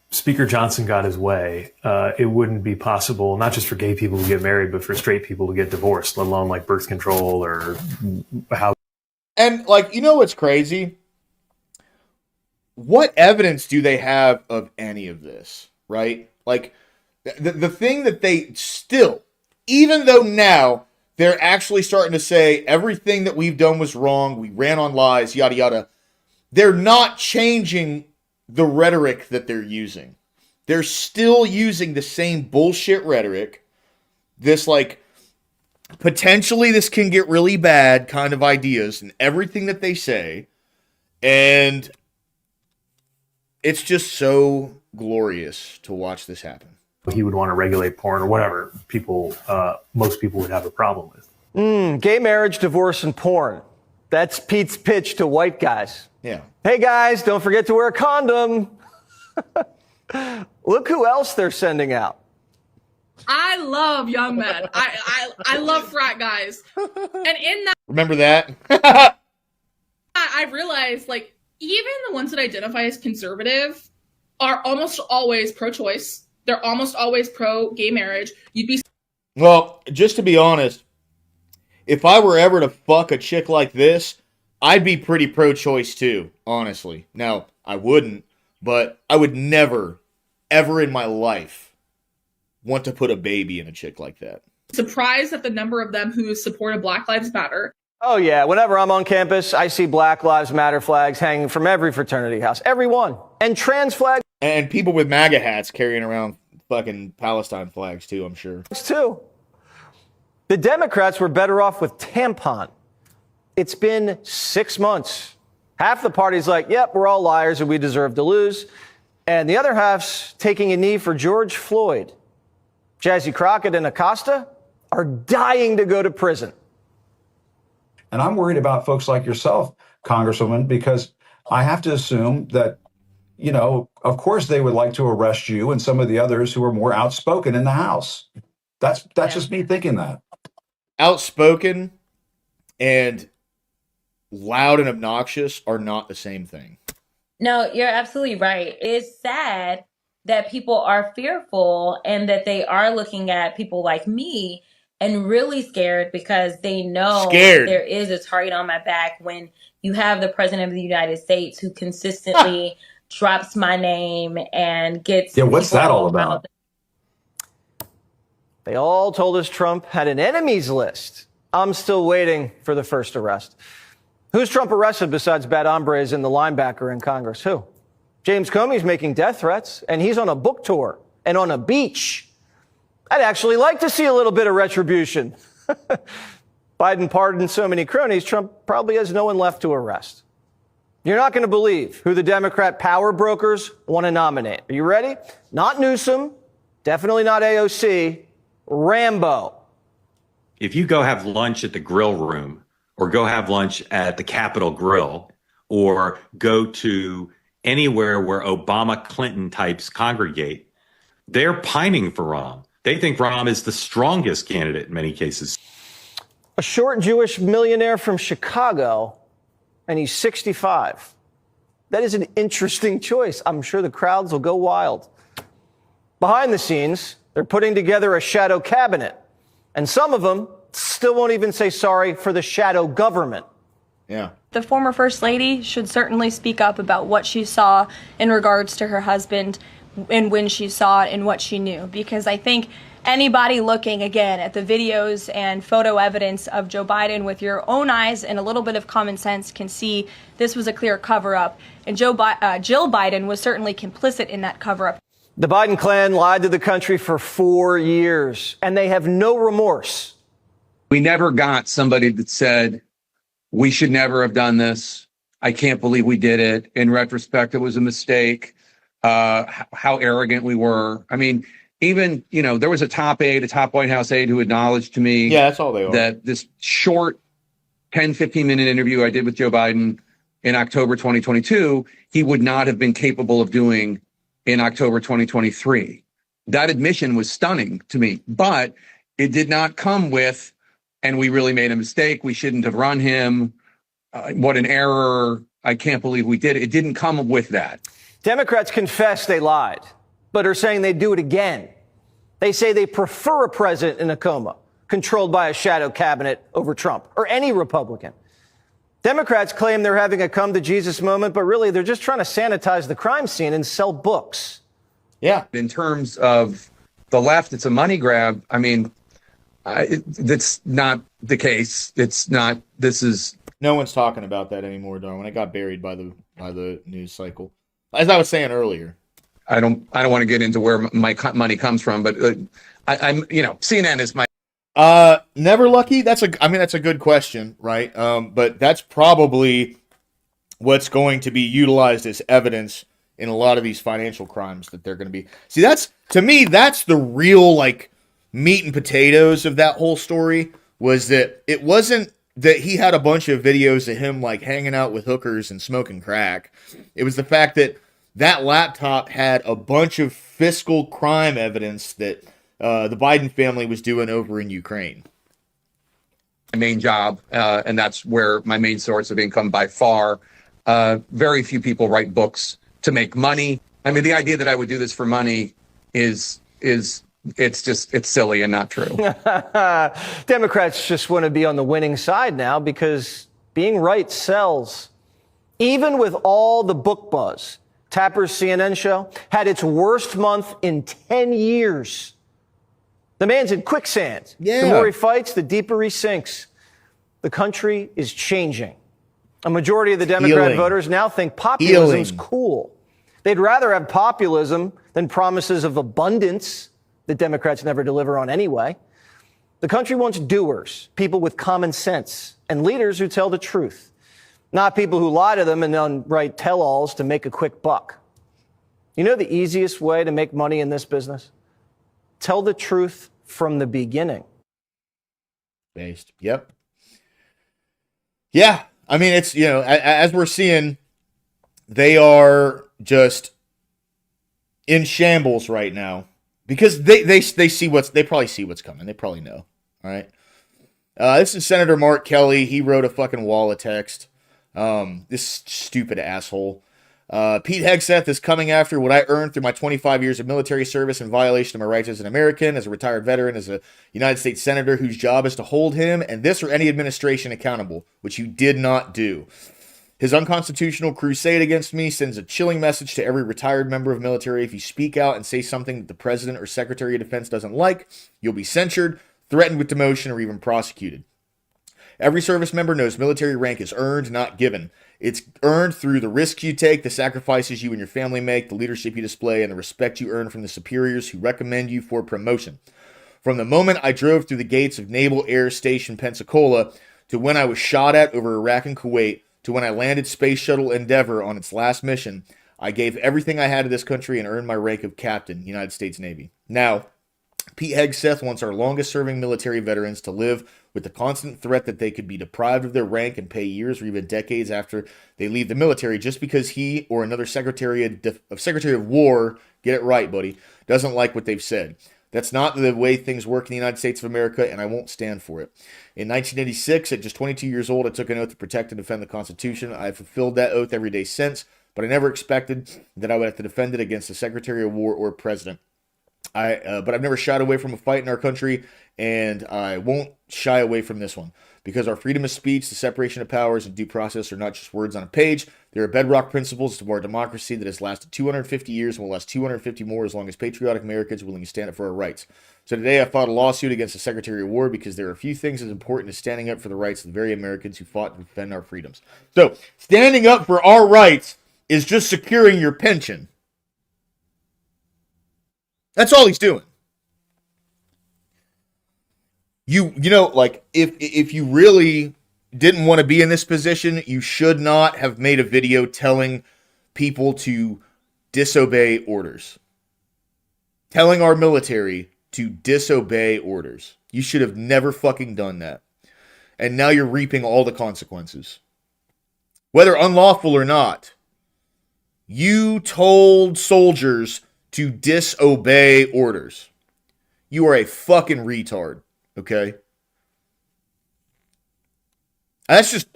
Speaker Johnson got his way, it wouldn't be possible, not just for gay people to get married, but for straight people to get divorced, let alone like birth control or how. And what's crazy? What evidence do they have of any of this, right? Like the thing that they still, even though now they're actually starting to say everything that we've done was wrong, we ran on lies, yada, yada. They're not changing the rhetoric that they're using. They're still using the same bullshit rhetoric. This, potentially this can get really bad kind of ideas and everything that they say. And it's just so glorious to watch this happen. He would want to regulate porn or whatever most people would have a problem with. Gay marriage, divorce, and porn. That's Pete's pitch to white guys. Yeah. Hey guys, don't forget to wear a condom. Look who else they're sending out. I love young men. I love frat guys. And in that, remember that? I realized, like, even the ones that identify as conservative are almost always pro-choice. They're almost always pro-gay marriage. Well, just to be honest, if I were ever to fuck a chick like this, I'd be pretty pro-choice too, honestly. Now, I wouldn't, but I would never, ever in my life want to put a baby in a chick like that. Surprised at the number of them who supported Black Lives Matter. Oh yeah, whenever I'm on campus, I see Black Lives Matter flags hanging from every fraternity house. Every one. And trans flags. And people with MAGA hats carrying around fucking Palestine flags too, I'm sure. Too. The Democrats were better off with tampon. It's been 6 months. Half the party's like, yep, we're all liars and we deserve to lose. And the other half's taking a knee for George Floyd. Jazzy Crockett and Acosta are dying to go to prison. And I'm worried about folks like yourself, Congresswoman, because I have to assume that, you know, of course they would like to arrest you and some of the others who are more outspoken in the House. That's just me thinking that. Outspoken and loud and obnoxious are not the same thing. No, you're absolutely right. It's sad that people are fearful and that they are looking at people like me and really scared because they know there is a target on my back when you have the president of the United States who consistently drops my name and gets... Yeah, what's that all about? They all told us Trump had an enemies list. I'm still waiting for the first arrest. Who's Trump arrested besides bad hombres and the linebacker in Congress? Who? James Comey's making death threats, and he's on a book tour and on a beach. I'd actually like to see a little bit of retribution. Biden pardoned so many cronies, Trump probably has no one left to arrest. You're not going to believe who the Democrat power brokers want to nominate. Are you ready? Not Newsom, definitely not AOC, Rambo. If you go have lunch at the grill room or go have lunch at the Capitol Grill or go to anywhere where Obama Clinton types congregate, they're pining for Rahm. They think Rahm is the strongest candidate in many cases. A short Jewish millionaire from Chicago, and he's 65. That is an interesting choice. I'm sure the crowds will go wild. Behind the scenes, they're putting together a shadow cabinet, and some of them still won't even say sorry for the shadow government. Yeah. The former First Lady should certainly speak up about what she saw in regards to her husband and when she saw it and what she knew. Because I think anybody looking, again, at the videos and photo evidence of Joe Biden with your own eyes and a little bit of common sense can see this was a clear cover-up. And Jill Biden was certainly complicit in that cover-up. The Biden clan lied to the country for 4 years, and they have no remorse. We never got somebody that said, we should never have done this. I can't believe we did it. In retrospect, it was a mistake. How arrogant we were. I mean, even, you know, there was a top White House aide who acknowledged to me that's all they are. That this short 10, 15-minute interview I did with Joe Biden in October 2022, he would not have been capable of doing in October 2023. That admission was stunning to me, but it did not come with, and we really made a mistake. We shouldn't have run him. What an error. I can't believe we did it. It didn't come with that. Democrats confess they lied, but are saying they'd do it again. They say they prefer a president in a coma, controlled by a shadow cabinet over Trump or any Republican. Democrats claim they're having a come-to-Jesus moment, but really they're just trying to sanitize the crime scene and sell books. Yeah. In terms of the left, it's a money grab. I mean, that's not the case. It's not. This is. No one's talking about that anymore, Darwin. It got buried by the news cycle. As I was saying earlier. I don't want to get into where my money comes from, but I'm CNN is my. Never lucky. That's a good question, right? But that's probably what's going to be utilized as evidence in a lot of these financial crimes that they're going to be. See, to me, that's the real, like, meat and potatoes of that whole story, was that it wasn't that he had a bunch of videos of him, like, hanging out with hookers and smoking crack. It was the fact that that laptop had a bunch of fiscal crime evidence that the Biden family was doing over in Ukraine. My main job, and that's where my main source of income by far. Very few people write books to make money. I mean, the idea that I would do this for money is it's silly and not true. Democrats just want to be on the winning side now because being right sells. Even with all the book buzz, Tapper's CNN show had its worst month in 10 years. The man's in quicksand. Yeah. The more he fights, the deeper he sinks. The country is changing. A majority of the Democrat voters now think populism's cool. They'd rather have populism than promises of abundance that Democrats never deliver on anyway. The country wants doers, people with common sense, and leaders who tell the truth, not people who lie to them and then write tell-alls to make a quick buck. You know the easiest way to make money in this business? Tell the truth from the beginning. Based. Yep. Yeah. I mean, it's, you know, as we're seeing, they are just in shambles right now because they see they probably see what's coming. They probably know. All right. This is Senator Mark Kelly. He wrote a fucking wall of text. This stupid asshole. Pete Hegseth is coming after what I earned through my 25 years of military service in violation of my rights as an American, as a retired veteran, as a United States Senator whose job is to hold him and this or any administration accountable, which you did not do. His unconstitutional crusade against me sends a chilling message to every retired member of military. If you speak out and say something that the President or Secretary of Defense doesn't like, you'll be censured, threatened with demotion, or even prosecuted. Every service member knows military rank is earned, not given. It's earned through the risks you take, the sacrifices you and your family make, the leadership you display, and the respect you earn from the superiors who recommend you for promotion. From the moment I drove through the gates of Naval Air Station Pensacola to when I was shot at over Iraq and Kuwait to when I landed Space Shuttle Endeavour on its last mission, I gave everything I had to this country and earned my rank of Captain, United States Navy. Now, Pete Hegseth wants our longest-serving military veterans to live with the constant threat that they could be deprived of their rank and pay years or even decades after they leave the military just because he or another Secretary of War, get it right, buddy, doesn't like what they've said. That's not the way things work in the United States of America, and I won't stand for it. In 1986, at just 22 years old, I took an oath to protect and defend the Constitution. I have fulfilled that oath every day since, but I never expected that I would have to defend it against the Secretary of War or President. But I've never shied away from a fight in our country, and I won't shy away from this one. Because our freedom of speech, the separation of powers, and due process are not just words on a page. They are bedrock principles to our democracy that has lasted 250 years and will last 250 more as long as patriotic Americans are willing to stand up for our rights. So today I filed a lawsuit against the Secretary of War because there are a few things as important as standing up for the rights of the very Americans who fought to defend our freedoms. So, standing up for our rights is just securing your pension. That's all he's doing. You know, like, if you really didn't want to be in this position, you should not have made a video telling people to disobey orders. Telling our military to disobey orders. You should have never fucking done that. And now you're reaping all the consequences. Whether unlawful or not, you told soldiers to disobey orders. You are a fucking retard. Okay? That's just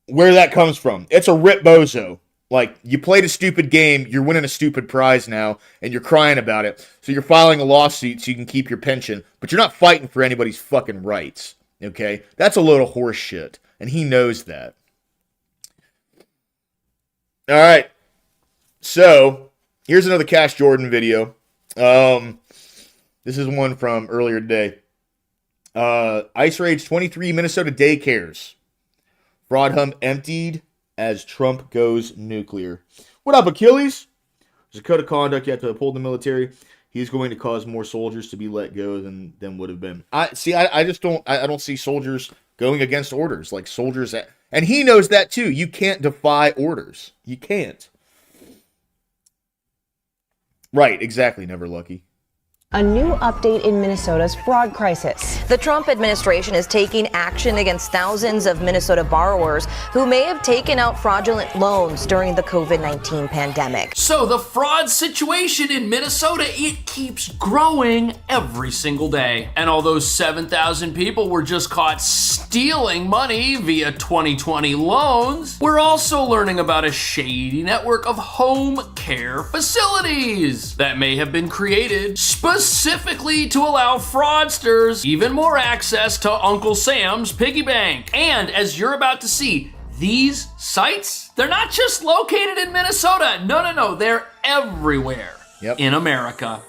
where that comes from. It's a rip bozo. Like, you played a stupid game, you're winning a stupid prize now, and you're crying about it. So you're filing a lawsuit so you can keep your pension, but you're not fighting for anybody's fucking rights. Okay? That's a load of horse shit. And he knows that. Alright. So, here's another Cash Jordan video. This is one from earlier today. Ice Rage 23 Minnesota daycares. Fraud hump emptied as Trump goes nuclear. What up, Achilles? There's a code of conduct you have to uphold in the military. He's going to cause more soldiers to be let go than would have been. I just don't see soldiers going against orders. Like soldiers and he knows that too. You can't defy orders. You can't. Right, exactly, never lucky. A new update in Minnesota's fraud crisis. The Trump administration is taking action against thousands of Minnesota borrowers who may have taken out fraudulent loans during the COVID-19 pandemic. So the fraud situation in Minnesota, it keeps growing every single day. And although 7,000 people were just caught stealing money via 2020 loans, we're also learning about a shady network of home care facilities that may have been created specifically to allow fraudsters even more access to Uncle Sam's piggy bank. And as you're about to see, these sites, they're not just located in Minnesota. No, they're everywhere in America.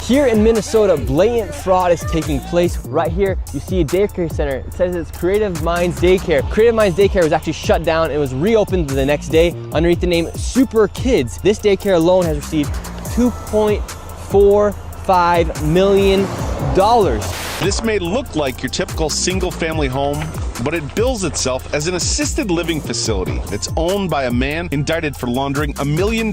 Here in Minnesota, blatant fraud is taking place. Right here, you see a daycare center. It says it's Creative Minds Daycare. Creative Minds Daycare was actually shut down and was reopened the next day underneath the name Super Kids. This daycare alone has received $2.45 million. This may look like your typical single-family home, but it bills itself as an assisted living facility that's owned by a man indicted for laundering $1 million.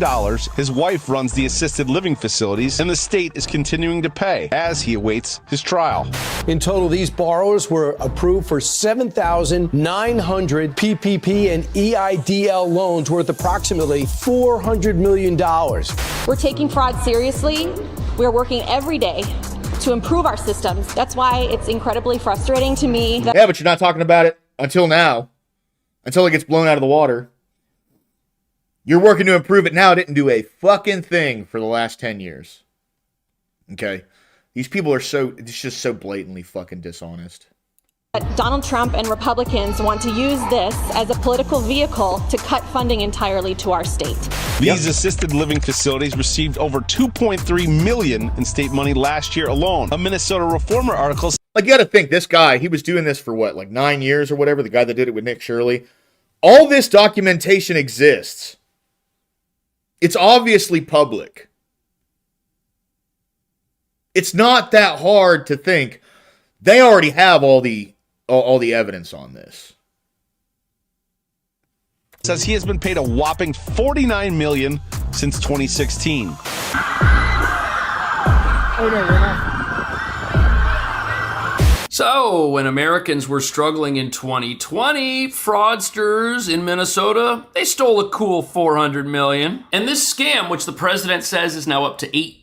His wife runs the assisted living facilities, and the state is continuing to pay as he awaits his trial. In total, these borrowers were approved for 7,900 PPP and EIDL loans worth approximately $400 million. We're taking fraud seriously. We're working every day to improve our systems. That's why it's incredibly frustrating to me. Yeah, but you're not talking about it until now. Until it gets blown out of the water. You're working to improve it now. Didn't do a fucking thing for the last 10 years. Okay? These people are it's just so blatantly fucking dishonest. Donald Trump and Republicans want to use this as a political vehicle to cut funding entirely to our state. These assisted living facilities received over $2.3 million in state money last year alone. A Minnesota Reformer article. Like, you got to think, this guy, he was doing this for what, like 9 years or whatever, the guy that did it with Nick Shirley. All this documentation exists. It's obviously public. It's not that hard to think. They already have all the evidence on this. Says he has been paid a whopping $49 million since 2016. So, when Americans were struggling in 2020, fraudsters in Minnesota, they stole a cool $400 million. And this scam, which the president says is now up to $18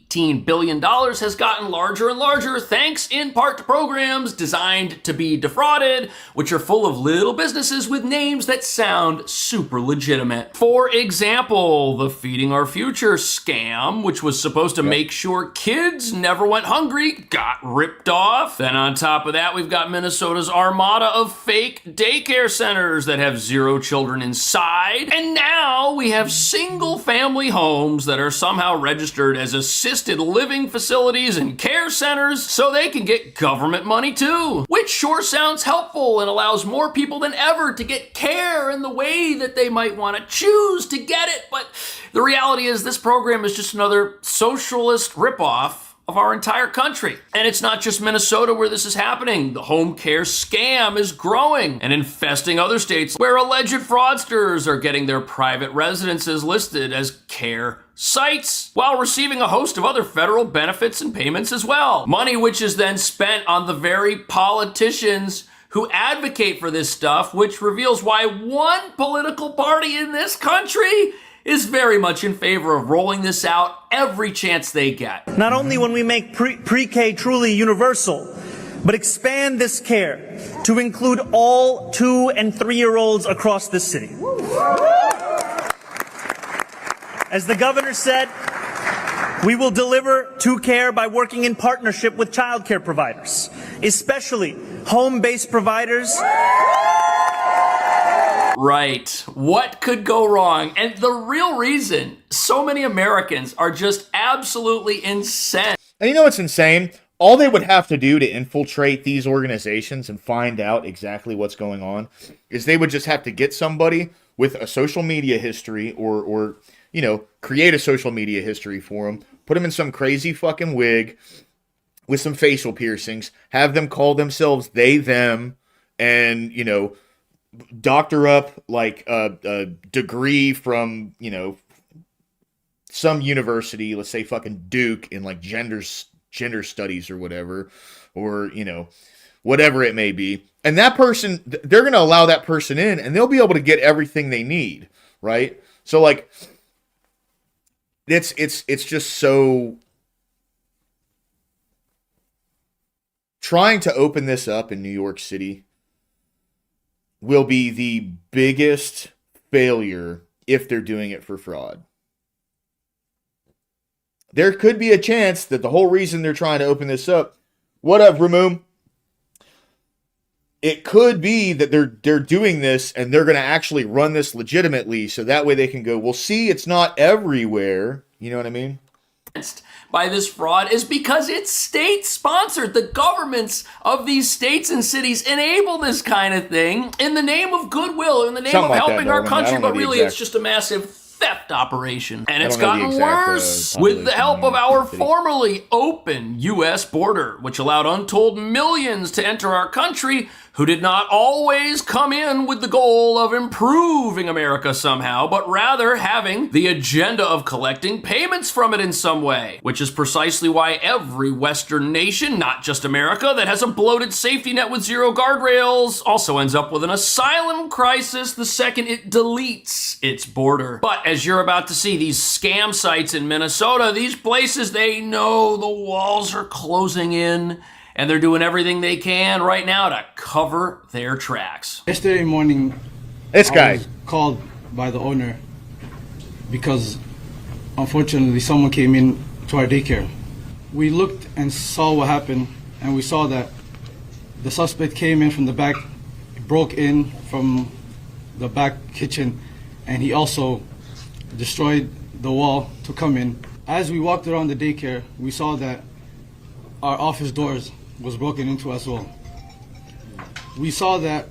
billion, has gotten larger and larger, thanks in part to programs designed to be defrauded, which are full of little businesses with names that sound super legitimate. For example, the Feeding Our Future scam, which was supposed to make sure kids never went hungry, got ripped off. Then on top of that, we've got Minnesota's armada of fake daycare centers that have 0 children inside. And now we have single-family homes that are somehow registered as assisted living facilities and care centers so they can get government money too, which sure sounds helpful and allows more people than ever to get care in the way that they might want to choose to get it. But the reality is this program is just another socialist ripoff of our entire country. And it's not just Minnesota where this is happening. The home care scam is growing and infesting other states where alleged fraudsters are getting their private residences listed as care sites while receiving a host of other federal benefits and payments as well. Money which is then spent on the very politicians who advocate for this stuff, which reveals why one political party in this country is very much in favor of rolling this out every chance they get. Not only when we make pre-K truly universal, but expand this care to include all 2- and 3-year-olds across the city. As the governor said, we will deliver to care by working in partnership with childcare providers, especially home-based providers. Right. What could go wrong? And the real reason so many Americans are just absolutely incensed. And you know what's insane? All they would have to do to infiltrate these organizations and find out exactly what's going on is they would just have to get somebody with a social media history or you know, create a social media history for them, put them in some crazy fucking wig with some facial piercings, have them call themselves they, them, and, you know, doctor up like a degree from, you know, some university, let's say fucking Duke, in like gender studies or whatever, or, you know, whatever it may be. And that person, they're going to allow that person in, and they'll be able to get everything they need, right? So like, it's just so, trying to open this up in New York City will be the biggest failure if they're doing it for fraud. There could be a chance that the whole reason they're trying to open this up, what up, Ramoom? It could be that they're doing this and they're going to actually run this legitimately, so that way they can go, well, see, it's not everywhere. You know what I mean? By this fraud is because it's state-sponsored. The governments of these states and cities enable this kind of thing in the name of goodwill, in the name Something of like helping that, our Darwin. country, I don't know but the really exact- it's just a massive theft operation. And I it's don't know the gotten exact, worse with the help of our formerly open U.S. border, which allowed untold millions to enter our country who did not always come in with the goal of improving America somehow, but rather having the agenda of collecting payments from it in some way, which is precisely why every Western nation, not just America, that has a bloated safety net with zero guardrails also ends up with an asylum crisis the second it deletes its border. But as you're about to see, these scam sites in Minnesota, these places, they know the walls are closing in, and they're doing everything they can right now to cover their tracks. Yesterday morning, I was called by the owner because unfortunately someone came in to our daycare. We looked and saw what happened, and we saw that the suspect came in from the back, broke in from the back kitchen, and he also destroyed the wall to come in. As we walked around the daycare, we saw that our office doors was broken into as well. We saw that,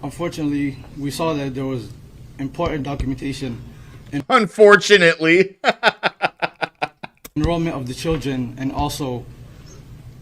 unfortunately, there was important documentation. Unfortunately. Enrollment of the children, and also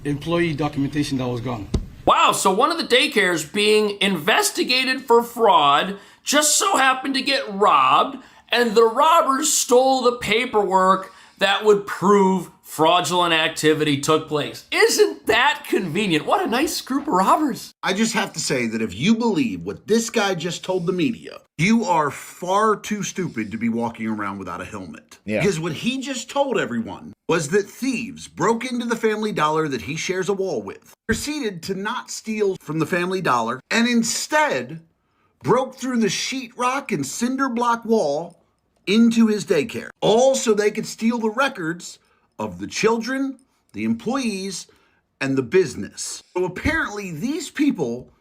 employee documentation that was gone. Wow, so one of the daycares being investigated for fraud just so happened to get robbed, and the robbers stole the paperwork that would prove fraudulent activity took place. Isn't that convenient? What a nice group of robbers. I just have to say that if you believe what this guy just told the media, you are far too stupid to be walking around without a helmet. Yeah. Because what he just told everyone was that thieves broke into the Family Dollar that he shares a wall with, proceeded to not steal from the Family Dollar, and instead broke through the sheetrock and cinder block wall into his daycare, all so they could steal the records of the children, the employees, and the business. So apparently these people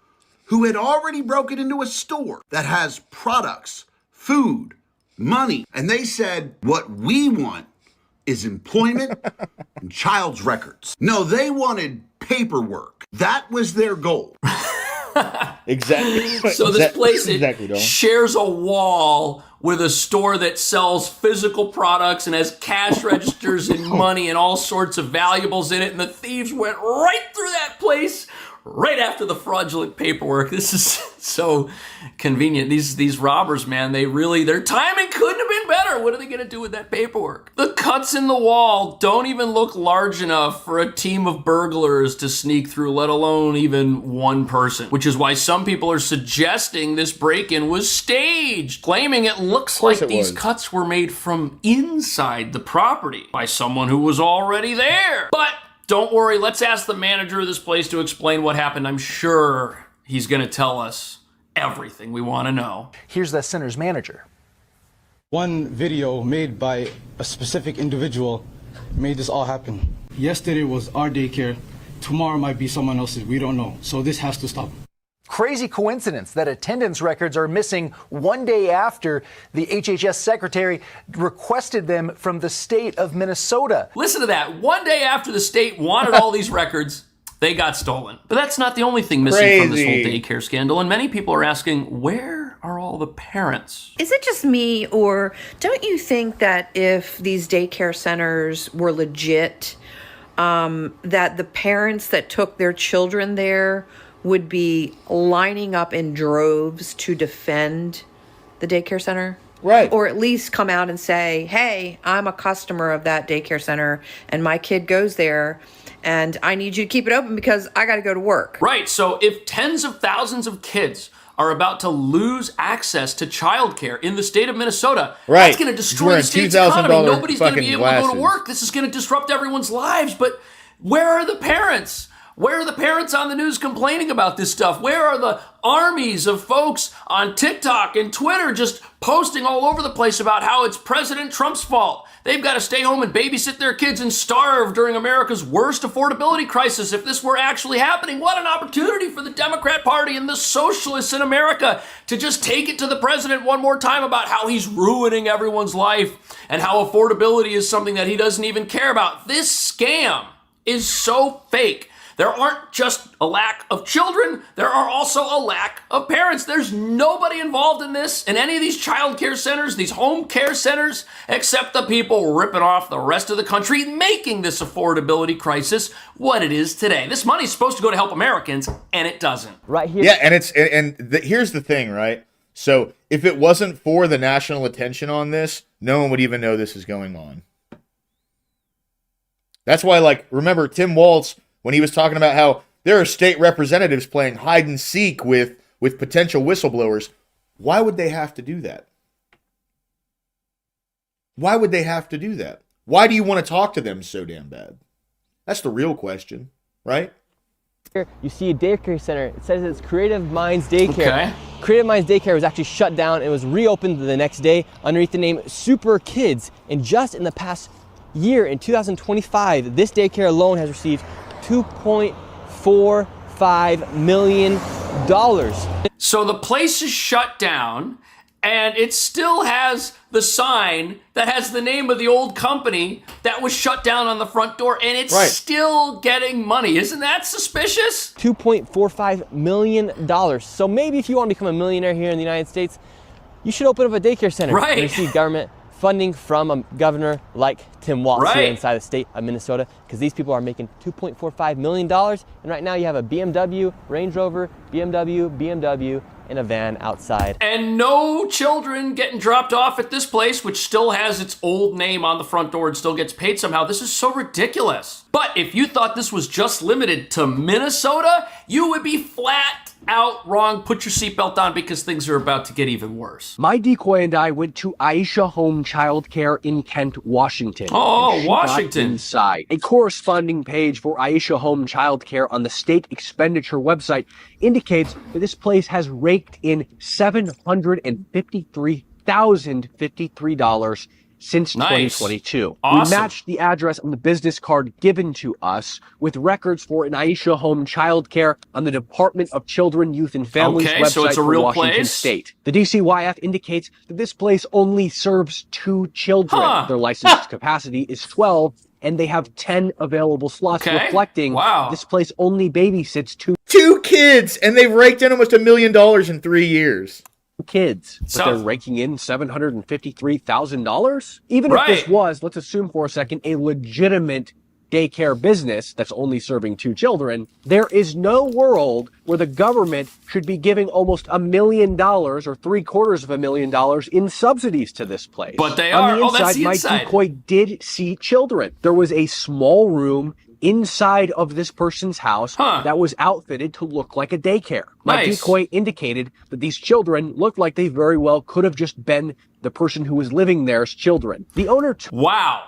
who had already broken into a store that has products, food, money, and they said, what we want is employment and child's records. No, they wanted paperwork. That was their goal. Exactly. So this place exactly, shares a wall with a store that sells physical products and has cash registers and money and all sorts of valuables in it. And the thieves went right through that place right after the fraudulent paperwork. This is so convenient. These robbers, man, their timing couldn't have been better. What are they going to do with that paperwork? The cuts in the wall don't even look large enough for a team of burglars to sneak through, let alone even one person, which is why some people are suggesting this break-in was staged, claiming it looks like these cuts were made from inside the property by someone who was already there. But don't worry, let's ask the manager of this place to explain what happened. I'm sure he's going to tell us everything we want to know. Here's the center's manager. One video made by a specific individual made this all happen. Yesterday was our daycare. Tomorrow might be someone else's. We don't know. So this has to stop. Crazy coincidence that attendance records are missing one day after the HHS secretary requested them from the state of Minnesota. Listen to that. One day after the state wanted all these records, they got stolen. But that's not the only thing missing from this whole daycare scandal. And many people are asking, where are all the parents? Is it just me, or don't you think that if these daycare centers were legit, that the parents that took their children there would be lining up in droves to defend the daycare center? Right. Or at least come out and say, hey, I'm a customer of that daycare center and my kid goes there and I need you to keep it open because I got to go to work. Right. So if tens of thousands of kids are about to lose access to childcare in the state of Minnesota, that's going to destroy the state's economy. Nobody's going to be able to go to work. This is going to disrupt everyone's lives. But where are the parents? Where are the parents on the news complaining about this stuff? Where are the armies of folks on TikTok and Twitter just posting all over the place about how it's President Trump's fault? They've got to stay home and babysit their kids and starve during America's worst affordability crisis. If this were actually happening, what an opportunity for the Democrat Party and the socialists in America to just take it to the president one more time about how he's ruining everyone's life and how affordability is something that he doesn't even care about. This scam is so fake. There aren't just a lack of children, there are also a lack of parents. There's nobody involved in this, in any of these child care centers, these home care centers, except the people ripping off the rest of the country, making this affordability crisis what it is today. This money's supposed to go to help Americans, and it doesn't. Right here. Yeah, here's the thing, right? So if it wasn't for the national attention on this, no one would even know this is going on. That's why, like, remember Tim Walz, when he was talking about how there are state representatives playing hide and seek with potential whistleblowers. Why would they have to do that? Why would they have to do that? Why do you want to talk to them so damn bad? That's the real question, right? Here you see a daycare center. It says it's Creative Minds Daycare. Okay. Creative Minds Daycare was actually shut down. It was reopened the next day underneath the name Super Kids. And just in the past year, in 2025, this daycare alone has received $2.45 million. So the place is shut down, and it still has the sign that has the name of the old company that was shut down on the front door, and it's still getting money. Isn't that suspicious? $2.45 million. So maybe if you want to become a millionaire here in the United States, you should open up a daycare center and receive government funding from a governor like Tim Walz here inside the state of Minnesota, because these people are making $2.45 million, and right now you have a BMW, Range Rover, BMW, and a van outside. And no children getting dropped off at this place, which still has its old name on the front door and still gets paid somehow. This is so ridiculous. But if you thought this was just limited to Minnesota, you would be flat out wrong. Put your seatbelt on, because things are about to get even worse. My decoy and I went to Aisha Home Child Care in Kent, Washington. Oh, Washington. Inside. A corresponding page for Aisha Home Child Care on the state expenditure website indicates that this place has raked in $753,053 since 2022. Awesome. We matched the address on the business card given to us with records for an Aisha Home Child Care on the Department of Children, Youth, and Families website so it's a for real Washington place? State. The DCYF indicates that this place only serves 2 children. Their licensed capacity is 12, and they have 10 available slots, reflecting this place only babysits 2 kids, and they've raked in almost $1 million in 3 years. Kids, but they're raking in $753,000. Even if this was, let's assume for a second, a legitimate daycare business that's only serving 2 children, there is no world where the government should be giving almost $1 million or $750,000 in subsidies to this place. But they On are. the inside, That's the my inside. decoy did see children. There was a small room inside of this person's house that was outfitted to look like a daycare. My decoy indicated that these children looked like they very well could have just been the person who was living there's children. The owner... Wow.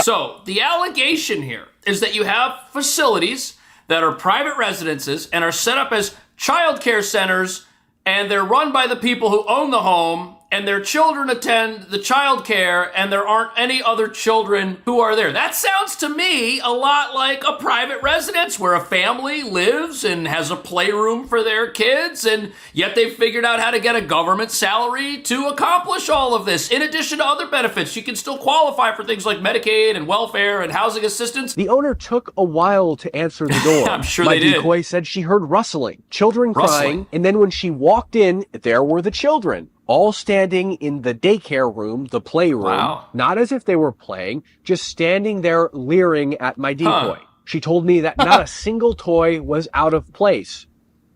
So the allegation here is that you have facilities that are private residences and are set up as child care centers, and they're run by the people who own the home, and their children attend the child care, and there aren't any other children who are there. That sounds to me a lot like a private residence where a family lives and has a playroom for their kids, and yet they've figured out how to get a government salary to accomplish all of this. In addition to other benefits, you can still qualify for things like Medicaid and welfare and housing assistance. The owner took a while to answer the door. I'm sure My they did. decoy said she heard rustling, children crying, and then when she walked in, there were the children, all standing in the daycare room, the playroom, not as if they were playing, just standing there leering at my decoy. She told me that not a single toy was out of place.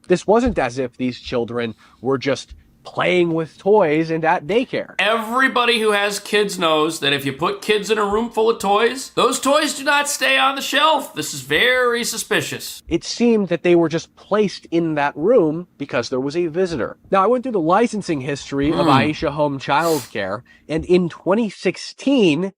This wasn't as if these children were just playing with toys and at daycare. Everybody who has kids knows that if you put kids in a room full of toys, those toys do not stay on the shelf. This is very suspicious. It seemed that they were just placed in that room because there was a visitor. Now, I went through the licensing history of Aisha Home Childcare, and in 2016,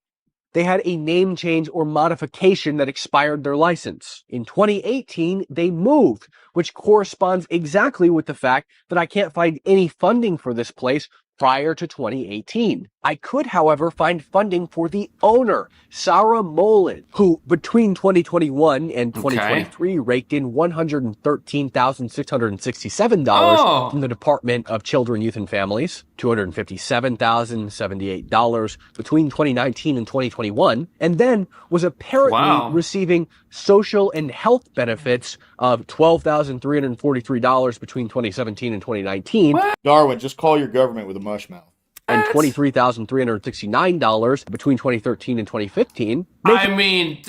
they had a name change or modification that expired their license. In 2018, they moved, which corresponds exactly with the fact that I can't find any funding for this place prior to 2018. I could, however, find funding for the owner, Sarah Molin, who between 2021 and 2023 raked in $113,667 from the Department of Children, Youth, and Families, $257,078 between 2019 and 2021, and then was apparently receiving social and health benefits of $12,343 between 2017 and 2019. Darwin, just call your government with a mush mouth. And $23,369 between 2013 and 2015. I mean,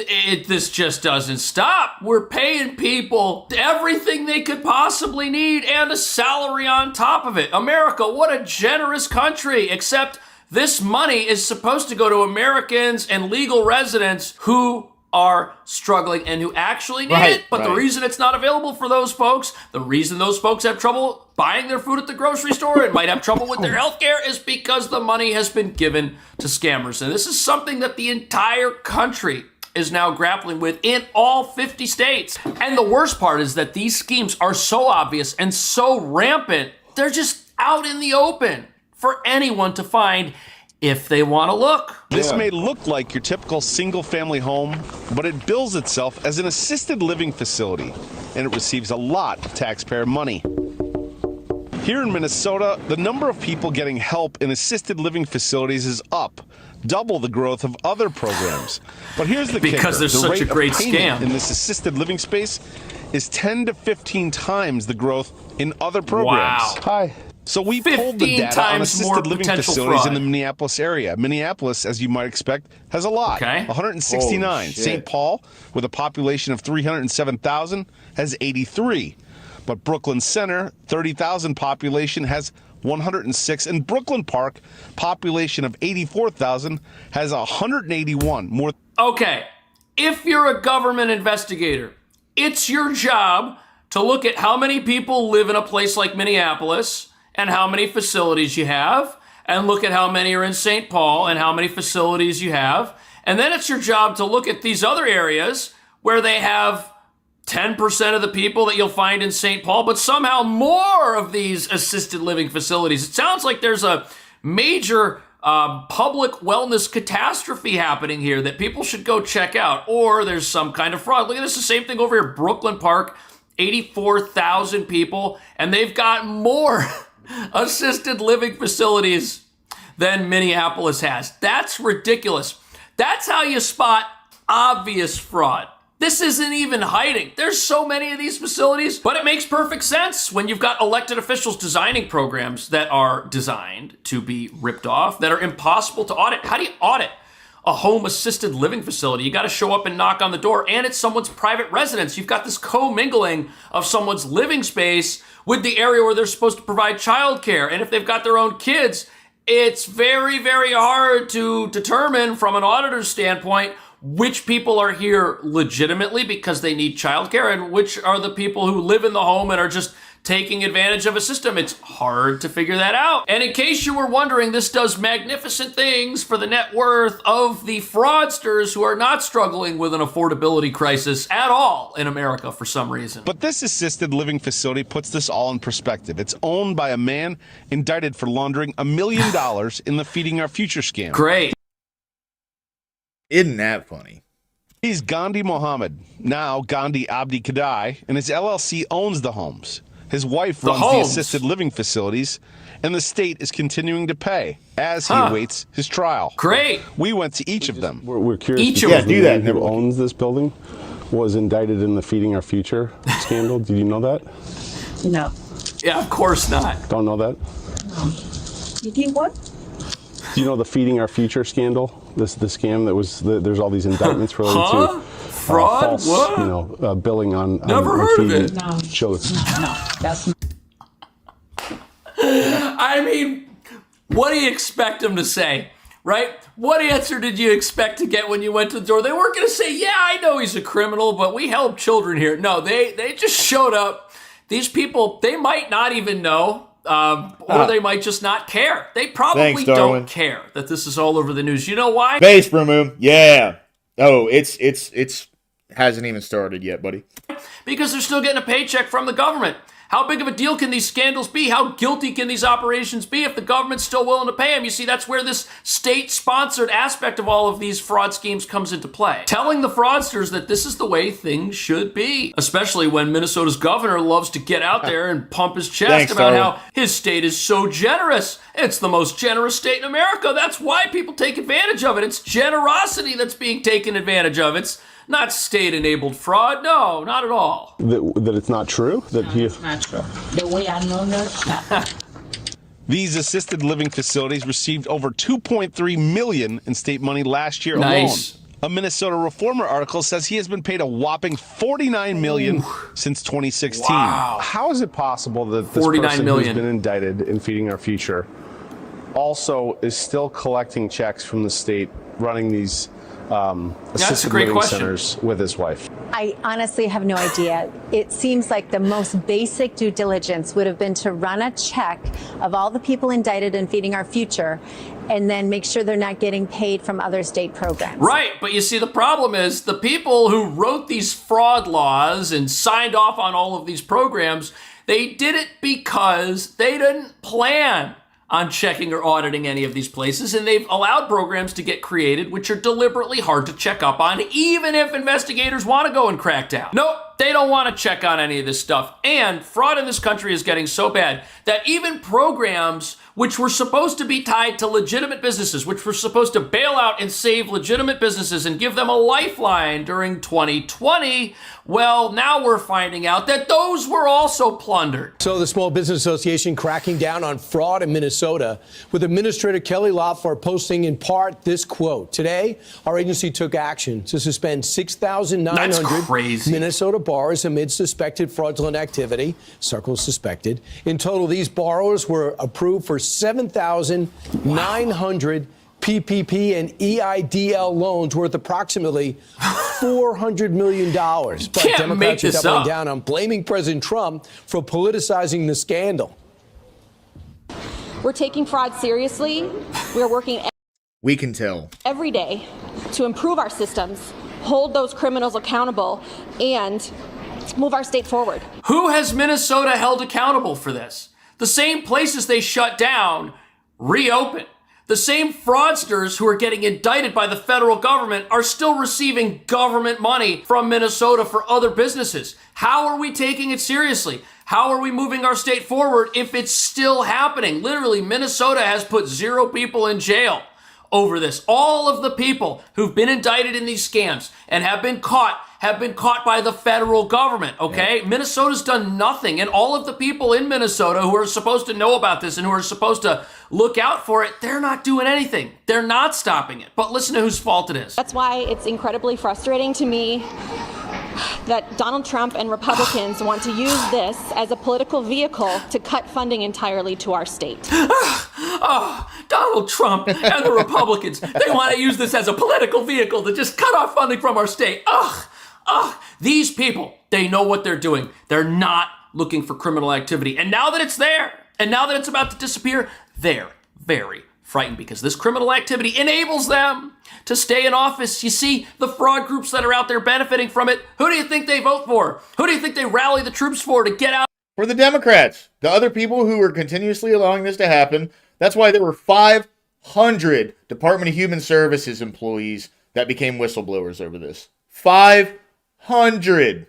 this just doesn't stop. We're paying people everything they could possibly need and a salary on top of it. America, what a generous country, except this money is supposed to go to Americans and legal residents who are struggling and who actually need it. But the reason it's not available for those folks, the reason those folks have trouble buying their food at the grocery store and might have trouble with their health care is because the money has been given to scammers. And this is something that the entire country is now grappling with in all 50 states. And the worst part is that these schemes are so obvious and so rampant, they're just out in the open for anyone to find if they want to look. This may look like your typical single-family home, but it bills itself as an assisted living facility, and it receives a lot of taxpayer money. Here in Minnesota, the number of people getting help in assisted living facilities is up, double the growth of other programs. But here's the kicker. Because there's such a great scam in this assisted living space is 10 to 15 times the growth in other programs. Wow. Hi. So we pulled the data on assisted living facilities in the Minneapolis area. Minneapolis, as you might expect, has a lot. 169. St. Paul, with a population of 307,000, has 83. But Brooklyn Center, 30,000 population, has 106. And Brooklyn Park, population of 84,000, has 181. More. Okay, if you're a government investigator, it's your job to look at how many people live in a place like Minneapolis and how many facilities you have, and look at how many are in St. Paul and how many facilities you have. And then it's your job to look at these other areas where they have 10% of the people that you'll find in St. Paul, but somehow more of these assisted living facilities. It sounds like there's a major public wellness catastrophe happening here that people should go check out, or there's some kind of fraud. Look at this, the same thing over here, Brooklyn Park, 84,000 people, and they've got more assisted living facilities than Minneapolis has. That's ridiculous. That's how you spot obvious fraud. This isn't even hiding. There's so many of these facilities, but it makes perfect sense when you've got elected officials designing programs that are designed to be ripped off, that are impossible to audit. How do you audit a home assisted living facility? You got to show up and knock on the door, and it's someone's private residence. You've got this commingling of someone's living space with the area where they're supposed to provide childcare. And if they've got their own kids, it's very, very hard to determine from an auditor's standpoint which people are here legitimately because they need childcare and which are the people who live in the home and are just taking advantage of a system. It's hard to figure that out. And in case you were wondering, this does magnificent things for the net worth of the fraudsters who are not struggling with an affordability crisis at all in America for some reason. But this assisted living facility puts this all in perspective. It's owned by a man indicted for laundering $1 million in the Feeding Our Future scam. Great. Isn't that funny? He's Gandhi Mohammed, now Gandhi Abdi Kadai, and his LLC owns the homes. His wife runs the assisted living facilities, and the state is continuing to pay as he awaits his trial. Great. We went to each of them. We're curious. Each of them. The man who owns this building was indicted in the Feeding Our Future scandal. Did you know that? No. Yeah, of course not. Don't know that? You think what? Do you know the Feeding Our Future scandal? The scam that was, there's all these indictments related to fraud, false, billing on Never heard of it. No. Children. No, that's not. I mean, what do you expect him to say, right? What answer did you expect to get when you went to the door? They weren't going to say, yeah, I know he's a criminal, but we help children here. No, they just showed up. These people, they might not even know, or they might just not care. They probably don't care that this is all over the news. You know why? Base Broom, yeah. Oh, it's hasn't even started yet, buddy. Because they're still getting a paycheck from the government. How big of a deal can these scandals be? How guilty can these operations be if the government's still willing to pay them? You see, that's where this state-sponsored aspect of all of these fraud schemes comes into play. Telling the fraudsters that this is the way things should be, especially when Minnesota's governor loves to get out there and pump his chest about how his state is so generous. It's the most generous state in America. That's why people take advantage of it. It's generosity that's being taken advantage of. It's not state-enabled fraud. No, not at all. That it's not true? It's not true. The way I know that. These assisted living facilities received over $2.3 million in state money last year alone. A Minnesota Reformer article says he has been paid a whopping $49 million since 2016. Wow. How is it possible that this person who's been indicted in Feeding Our Future also is still collecting checks from the state, running these assisted living centers with his wife? I honestly have no idea. It seems like the most basic due diligence would have been to run a check of all the people indicted in Feeding Our Future and then make sure they're not getting paid from other state programs. Right, but you see, the problem is the people who wrote these fraud laws and signed off on all of these programs, they did it because they didn't plan on checking or auditing any of these places, and they've allowed programs to get created which are deliberately hard to check up on, even if investigators want to go and crack down. Nope, they don't want to check on any of this stuff. And fraud in this country is getting so bad that even programs which were supposed to be tied to legitimate businesses, which were supposed to bail out and save legitimate businesses and give them a lifeline during 2020, well, now we're finding out that those were also plundered. So the Small Business Association cracking down on fraud in Minnesota, with Administrator Kelly Loeffler posting in part this quote. Today, our agency took action to suspend 6,900 Minnesota borrowers amid suspected fraudulent activity, circles suspected. In total, these borrowers were approved for 7,900 PPP and EIDL loans worth approximately $400 million. But Democrats are doubling down on blaming President Trump for politicizing the scandal. We're taking fraud seriously. We're working we can tell every day to improve our systems, hold those criminals accountable, and move our state forward. Who has Minnesota held accountable for this? The same places they shut down reopen. The same fraudsters who are getting indicted by the federal government are still receiving government money from Minnesota for other businesses. How are we taking it seriously? How are we moving our state forward if it's still happening? Literally, Minnesota has put 0 people in jail over this. All of the people who've been indicted in these scams and have been caught by the federal government, okay? Yeah. Minnesota's done nothing, and all of the people in Minnesota who are supposed to know about this and who are supposed to look out for it, they're not doing anything. They're not stopping it. But listen to whose fault it is. That's why it's incredibly frustrating to me that Donald Trump and Republicans want to use this as a political vehicle to cut funding entirely to our state. Donald Trump and the Republicans, they want to use this as a political vehicle to just cut off funding from our state. These people, they know what they're doing. They're not looking for criminal activity. And now that it's there, and now that it's about to disappear, they're very frightened because this criminal activity enables them to stay in office. You see, the fraud groups that are out there benefiting from it, who do you think they vote for? Who do you think they rally the troops for to get out? For the Democrats, the other people who were continuously allowing this to happen. That's why there were 500 Department of Human Services employees that became whistleblowers over this. 500.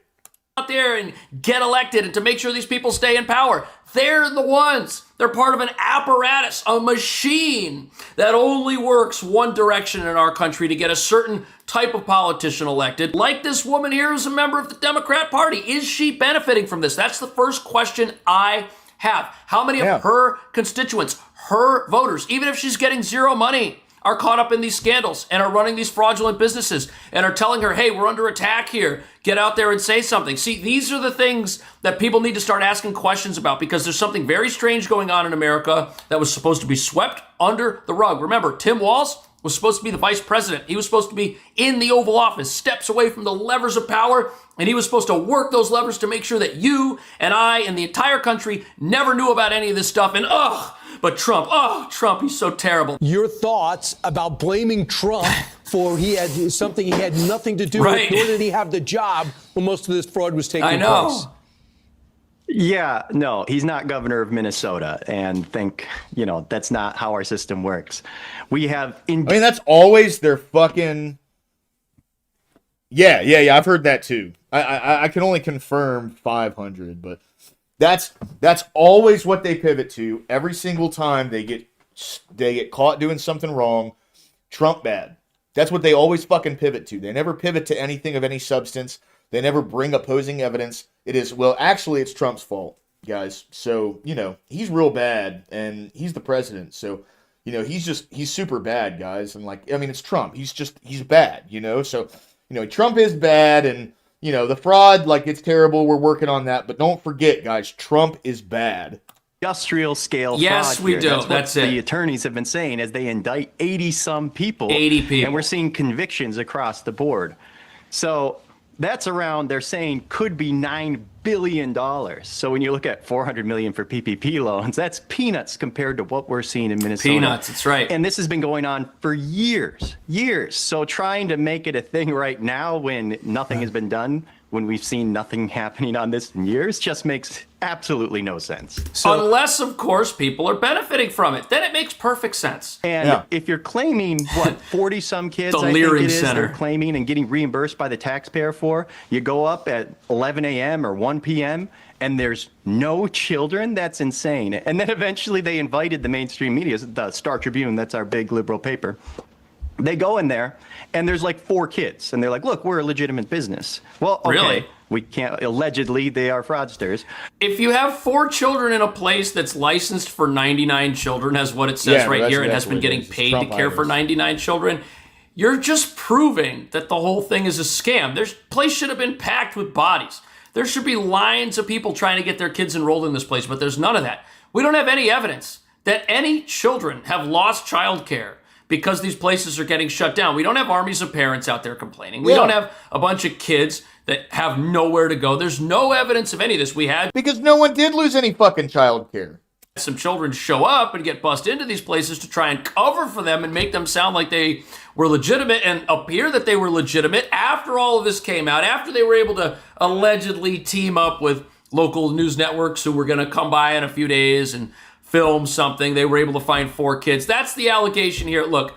Out there and get elected and to make sure these people stay in power. They're the ones. They're part of an apparatus, a machine that only works one direction in our country to get a certain type of politician elected. Like this woman here who's a member of the Democrat Party. Is she benefiting from this? That's the first question I have. How many of her constituents, her voters, even if she's getting 0 money, are caught up in these scandals and are running these fraudulent businesses and are telling her, hey, we're under attack here. Get out there and say something. See, these are the things that people need to start asking questions about, because there's something very strange going on in America that was supposed to be swept under the rug. Remember, Tim Walz was supposed to be the vice president. He was supposed to be in the Oval Office, steps away from the levers of power, and he was supposed to work those levers to make sure that you and I and the entire country never knew about any of this stuff. And but Trump, Trump, he's so terrible. Your thoughts about blaming Trump for he had something he had nothing to do with, nor did he have the job when most of this fraud was taking place. Yeah, no, he's not governor of Minnesota, and that's not how our system works. We have... I mean, that's always their fucking... Yeah, I've heard that too. I can only confirm 500, but that's always what they pivot to. Every single time they get caught doing something wrong, Trump bad. That's what they always fucking pivot to. They never pivot to anything of any substance. They never bring opposing evidence. It is, well, actually, it's Trump's fault, guys. So, he's real bad, and he's the president. So, he's super bad, guys. And, it's Trump. He's bad, So, Trump is bad, and, the fraud, it's terrible. We're working on that. But don't forget, guys, Trump is bad. Industrial scale yes, fraud we here. do. That's what the attorneys have been saying as they indict 80-some people. 80 people. And we're seeing convictions across the board. So that's around, they're saying, could be $9 billion. So when you look at $400 million for PPP loans, that's peanuts compared to what we're seeing in Minnesota. Peanuts, that's right. And this has been going on for years. So trying to make it a thing right now when nothing has been done, when we've seen nothing happening on this in years, just makes absolutely no sense. Unless, of course, people are benefiting from it. Then it makes perfect sense. And if you're claiming, 40-some kids, the I think Leering it is, Center. they're claiming and getting reimbursed by the taxpayer for, you go up at 11 a.m. or 1 p.m., and there's no children? That's insane. And then eventually they invited the mainstream media, the Star Tribune, that's our big liberal paper. They go in there, and there's 4 kids. And they're like, look, we're a legitimate business. Well, okay, really? We can't, allegedly, they are fraudsters. If you have 4 children in a place that's licensed for 99 children, as what it says right here, and has been getting paid to care for 99 children, you're just proving that the whole thing is a scam. This place should have been packed with bodies. There should be lines of people trying to get their kids enrolled in this place, but there's none of that. We don't have any evidence that any children have lost childcare because these places are getting shut down. We don't have armies of parents out there complaining. We don't have a bunch of kids that have nowhere to go. There's no evidence of any of this. We had... Because no one did lose any fucking childcare. Some children show up and get bussed into these places to try and cover for them and make them sound like they were legitimate and appear that they were legitimate after all of this came out, after they were able to allegedly team up with local news networks who were going to come by in a few days and film something. They were able to find 4 kids. That's the allegation here. Look,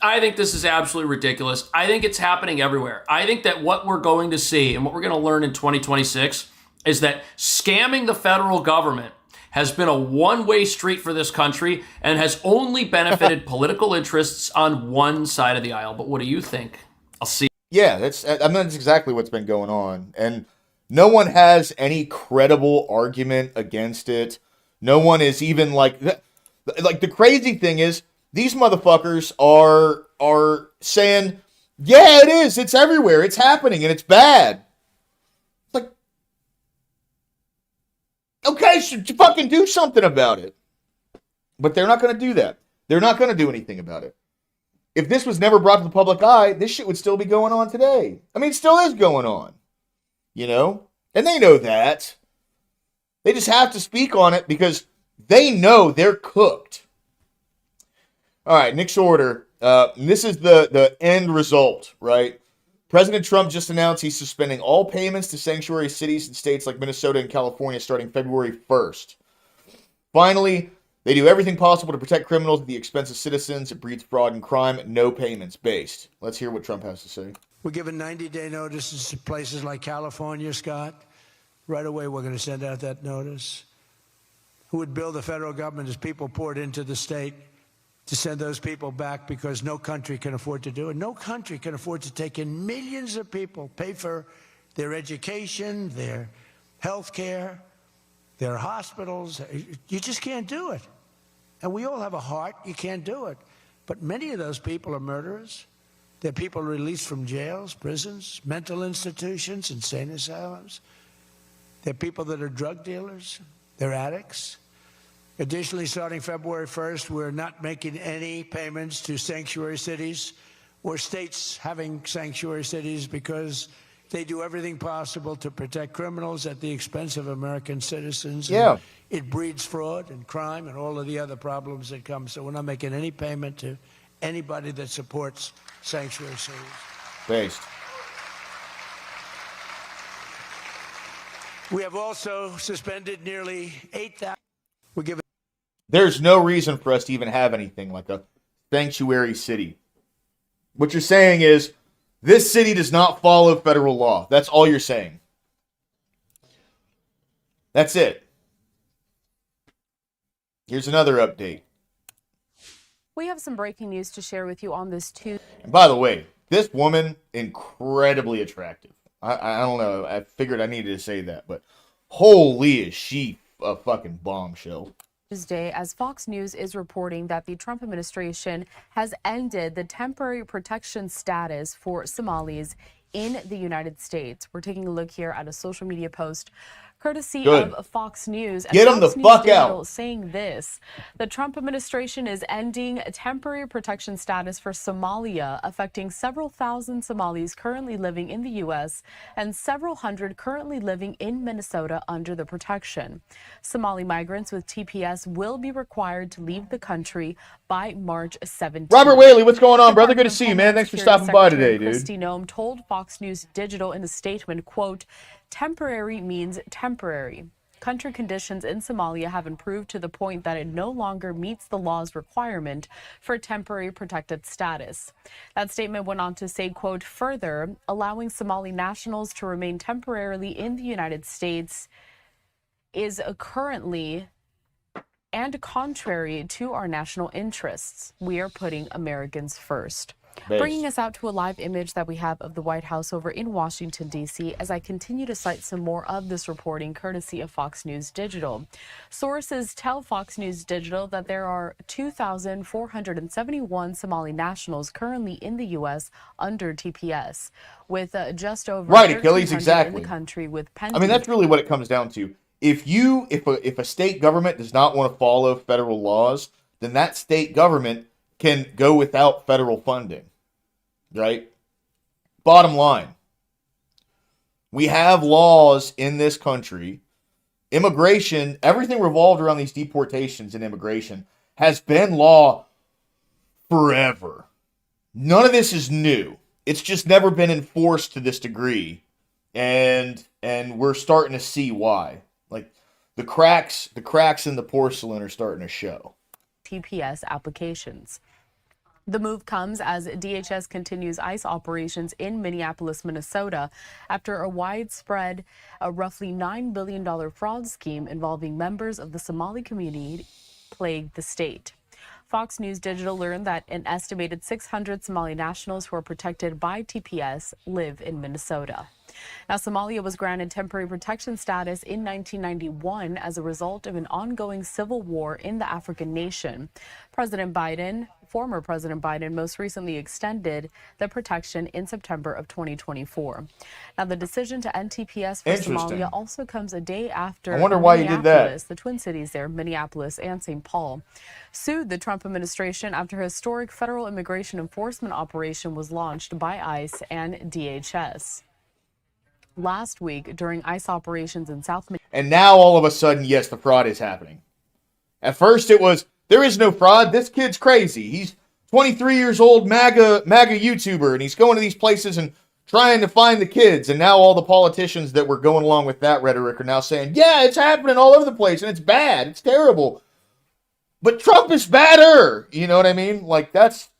I think this is absolutely ridiculous. I think it's happening everywhere. I think that what we're going to see and what we're going to learn in 2026 is that scamming the federal government has been a one-way street for this country and has only benefited political interests on one side of the aisle. But what do you think? I'll see. Yeah, that's exactly what's been going on. And no one has any credible argument against it. No one is even the crazy thing is these motherfuckers are saying, yeah, it is. It's everywhere. It's happening and it's bad. Okay, so fucking do something about it. But they're not going to do that. They're not going to do anything about it. If this was never brought to the public eye, this shit would still be going on today. I mean, it still is going on. And they know that. They just have to speak on it because they know they're cooked. All right, next order. This is the end result, right? President Trump just announced he's suspending all payments to sanctuary cities and states like Minnesota and California starting February 1st. Finally, they do everything possible to protect criminals at the expense of citizens. It breeds fraud and crime. No payments based. Let's hear what Trump has to say. We're giving 90-day notices to places like California, Scott. Right away, we're going to send out that notice. Who would bill the federal government as people poured into the state to send those people back because no country can afford to do it? No country can afford to take in millions of people, pay for their education, their health care, their hospitals. You just can't do it. And we all have a heart. You can't do it. But many of those people are murderers. They're people released from jails, prisons, mental institutions, insane asylums. They're people that are drug dealers. They're addicts. Additionally, starting February 1st, we're not making any payments to sanctuary cities or states having sanctuary cities because they do everything possible to protect criminals at the expense of American citizens. Yeah. And it breeds fraud and crime and all of the other problems that come. So we're not making any payment to anybody that supports sanctuary cities. Based. We have also suspended nearly 8,000. We're giving. There's no reason for us to even have anything like a sanctuary city. What you're saying is this city does not follow federal law. That's all you're saying. That's it. Here's another update. We have some breaking news to share with you on this Tuesday. And by the way, this woman, incredibly attractive. I don't know. I figured I needed to say that, but holy is she a fucking bombshell. Tuesday, as Fox News is reporting that the Trump administration has ended the temporary protection status for Somalis in the United States. We're taking a look here at a social media post courtesy of Fox News. Get them the fuck out. Saying this, the Trump administration is ending temporary protection status for Somalia, affecting several thousand Somalis currently living in the U.S. and several hundred currently living in Minnesota under the protection. Somali migrants with TPS will be required to leave the country by March 17th. Robert Whaley, what's going on, brother? Good to see you, man. Thanks for stopping by today, dude. Kristi Noem told Fox News Digital in a statement, quote, "Temporary means temporary. Country conditions in Somalia have improved to the point that it no longer meets the law's requirement for temporary protected status." That statement went on to say, quote, "Further, allowing Somali nationals to remain temporarily in the United States is currently and contrary to our national interests. We are putting Americans first." Bringing us out to a live image that we have of the White House over in Washington, D.C., as I continue to cite some more of this reporting courtesy of Fox News Digital. Sources tell Fox News Digital that there are 2,471 Somali nationals currently in the U.S. under TPS, with just over Achilles, exactly. in the country with pending. I mean, that's really what it comes down to. If a state government does not want to follow federal laws, then that state government can go without federal funding, right? Bottom line, we have laws in this country. Immigration, everything revolved around these deportations and immigration has been law forever. None of this is new. It's just never been enforced to this degree, and we're starting to see why. Like the cracks in the porcelain are starting to show. TPS applications. The move comes as DHS continues ICE operations in Minneapolis, Minnesota, after a widespread, roughly $9 billion fraud scheme involving members of the Somali community plagued the state. Fox News Digital learned that an estimated 600 Somali nationals who are protected by TPS live in Minnesota. Now, Somalia was granted temporary protection status in 1991 as a result of an ongoing civil war in the African nation. Former President Biden most recently extended the protection in September of 2024. Now, the decision to end TPS for Somalia also comes a day after I wonder why you did that. The Twin Cities there, Minneapolis and St. Paul, sued the Trump administration after a historic federal immigration enforcement operation was launched by ICE and DHS. Last week, during ICE operations in South Minneapolis. And now all of a sudden, yes, the fraud is happening. At first it was, there is no fraud. This kid's crazy. He's 23 years old, MAGA YouTuber, and he's going to these places and trying to find the kids. And now all the politicians that were going along with that rhetoric are now saying, yeah, it's happening all over the place, and it's bad. It's terrible. But Trump is badder. You know what I mean? Like, that's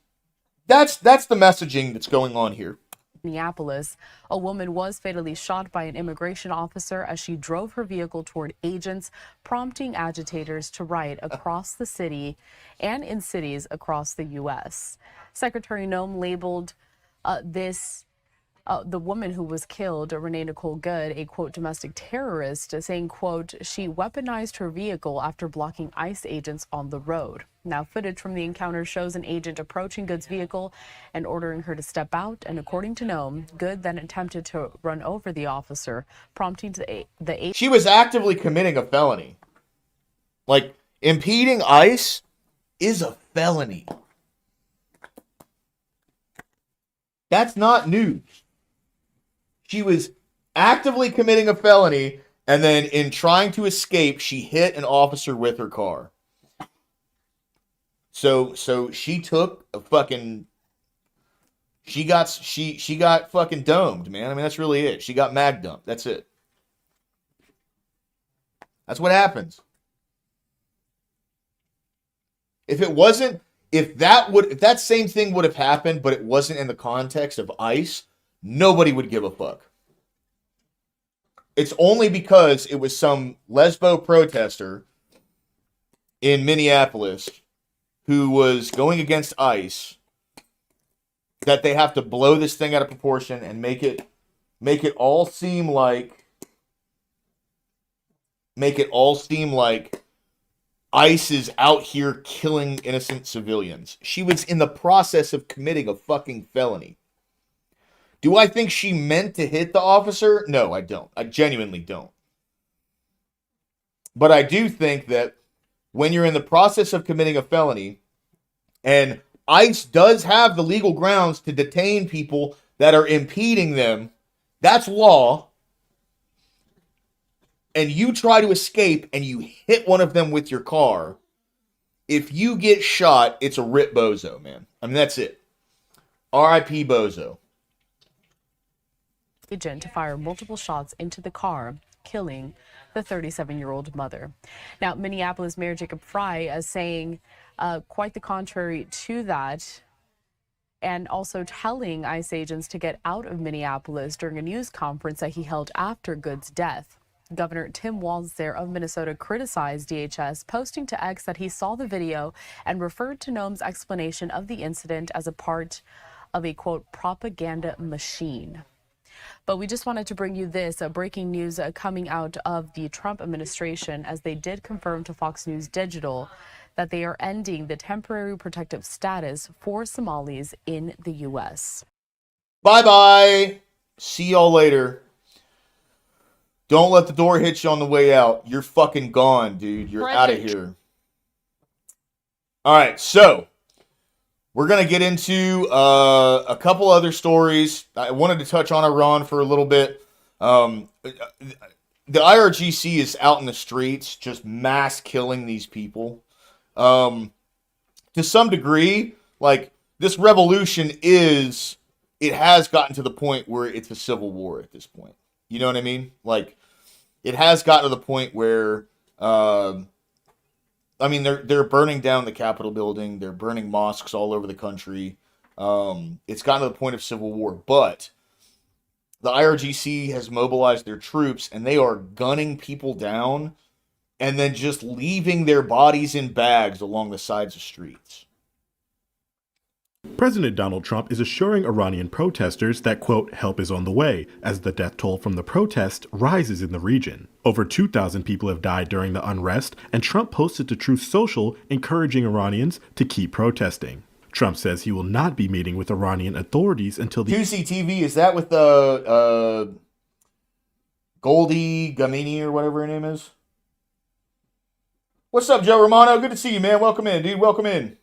the messaging that's going on here. Minneapolis, a woman was fatally shot by an immigration officer as she drove her vehicle toward agents, prompting agitators to riot across the city and in cities across the U.S. Secretary Noem labeled this the woman who was killed, Renee Nicole Good, a, quote, domestic terrorist, saying, quote, she weaponized her vehicle after blocking ICE agents on the road. Now, footage from the encounter shows an agent approaching Good's vehicle and ordering her to step out. And according to Noam, Good then attempted to run over the officer, prompting the agent. She was actively committing a felony. Like, impeding ICE is a felony. That's not news. She was actively committing a felony, and then in trying to escape, she hit an officer with her car. So she took a fucking... She got fucking domed, man. I mean, that's really it. She got mag dumped. That's it. That's what happens. If that same thing would have happened, but it wasn't in the context of ICE, nobody would give a fuck. It's only because it was some lesbo protester in Minneapolis who was going against ICE that they have to blow this thing out of proportion and make it all seem like ICE is out here killing innocent civilians. She was in the process of committing a fucking felony. Do I think she meant to hit the officer? No, I don't. I genuinely don't. But I do think that when you're in the process of committing a felony, and ICE does have the legal grounds to detain people that are impeding them, that's law, and you try to escape and you hit one of them with your car, if you get shot, it's a rip bozo, man. I mean, that's it. R.I.P. bozo. Agent to fire multiple shots into the car, killing the 37-year-old mother. Now, Minneapolis Mayor Jacob Fry is saying quite the contrary to that, and also telling ICE agents to get out of Minneapolis during a news conference that he held after Good's death. Governor Tim Walz there of Minnesota criticized DHS, posting to X that he saw the video and referred to Noam's explanation of the incident as a part of a, quote, propaganda machine. But we just wanted to bring you this breaking news coming out of the Trump administration, as they did confirm to Fox News Digital that they are ending the temporary protective status for Somalis in the U.S. Bye-bye. See y'all later. Don't let the door hit you on the way out. You're fucking gone, dude. You're out of here. All right, so we're going to get into a couple other stories. I wanted to touch on Iran for a little bit. The IRGC is out in the streets just mass killing these people. To some degree, like, this revolution it has gotten to the point where it's a civil war at this point. You know what I mean? Like, it has gotten to the point where, they're burning down the Capitol building. They're burning mosques all over the country. It's gotten to the point of civil war. But the IRGC has mobilized their troops, and they are gunning people down and then just leaving their bodies in bags along the sides of streets. President Donald Trump is assuring Iranian protesters that, quote, help is on the way as the death toll from the protest rises in the region. Over 2,000 people have died during the unrest, and Trump posted to Truth Social encouraging Iranians to keep protesting. Trump says he will not be meeting with Iranian authorities until the... 2CTV, is that with the Goldie Gamini or whatever her name is? What's up, Joe Romano? Good to see you, man. Welcome in, dude. Welcome in.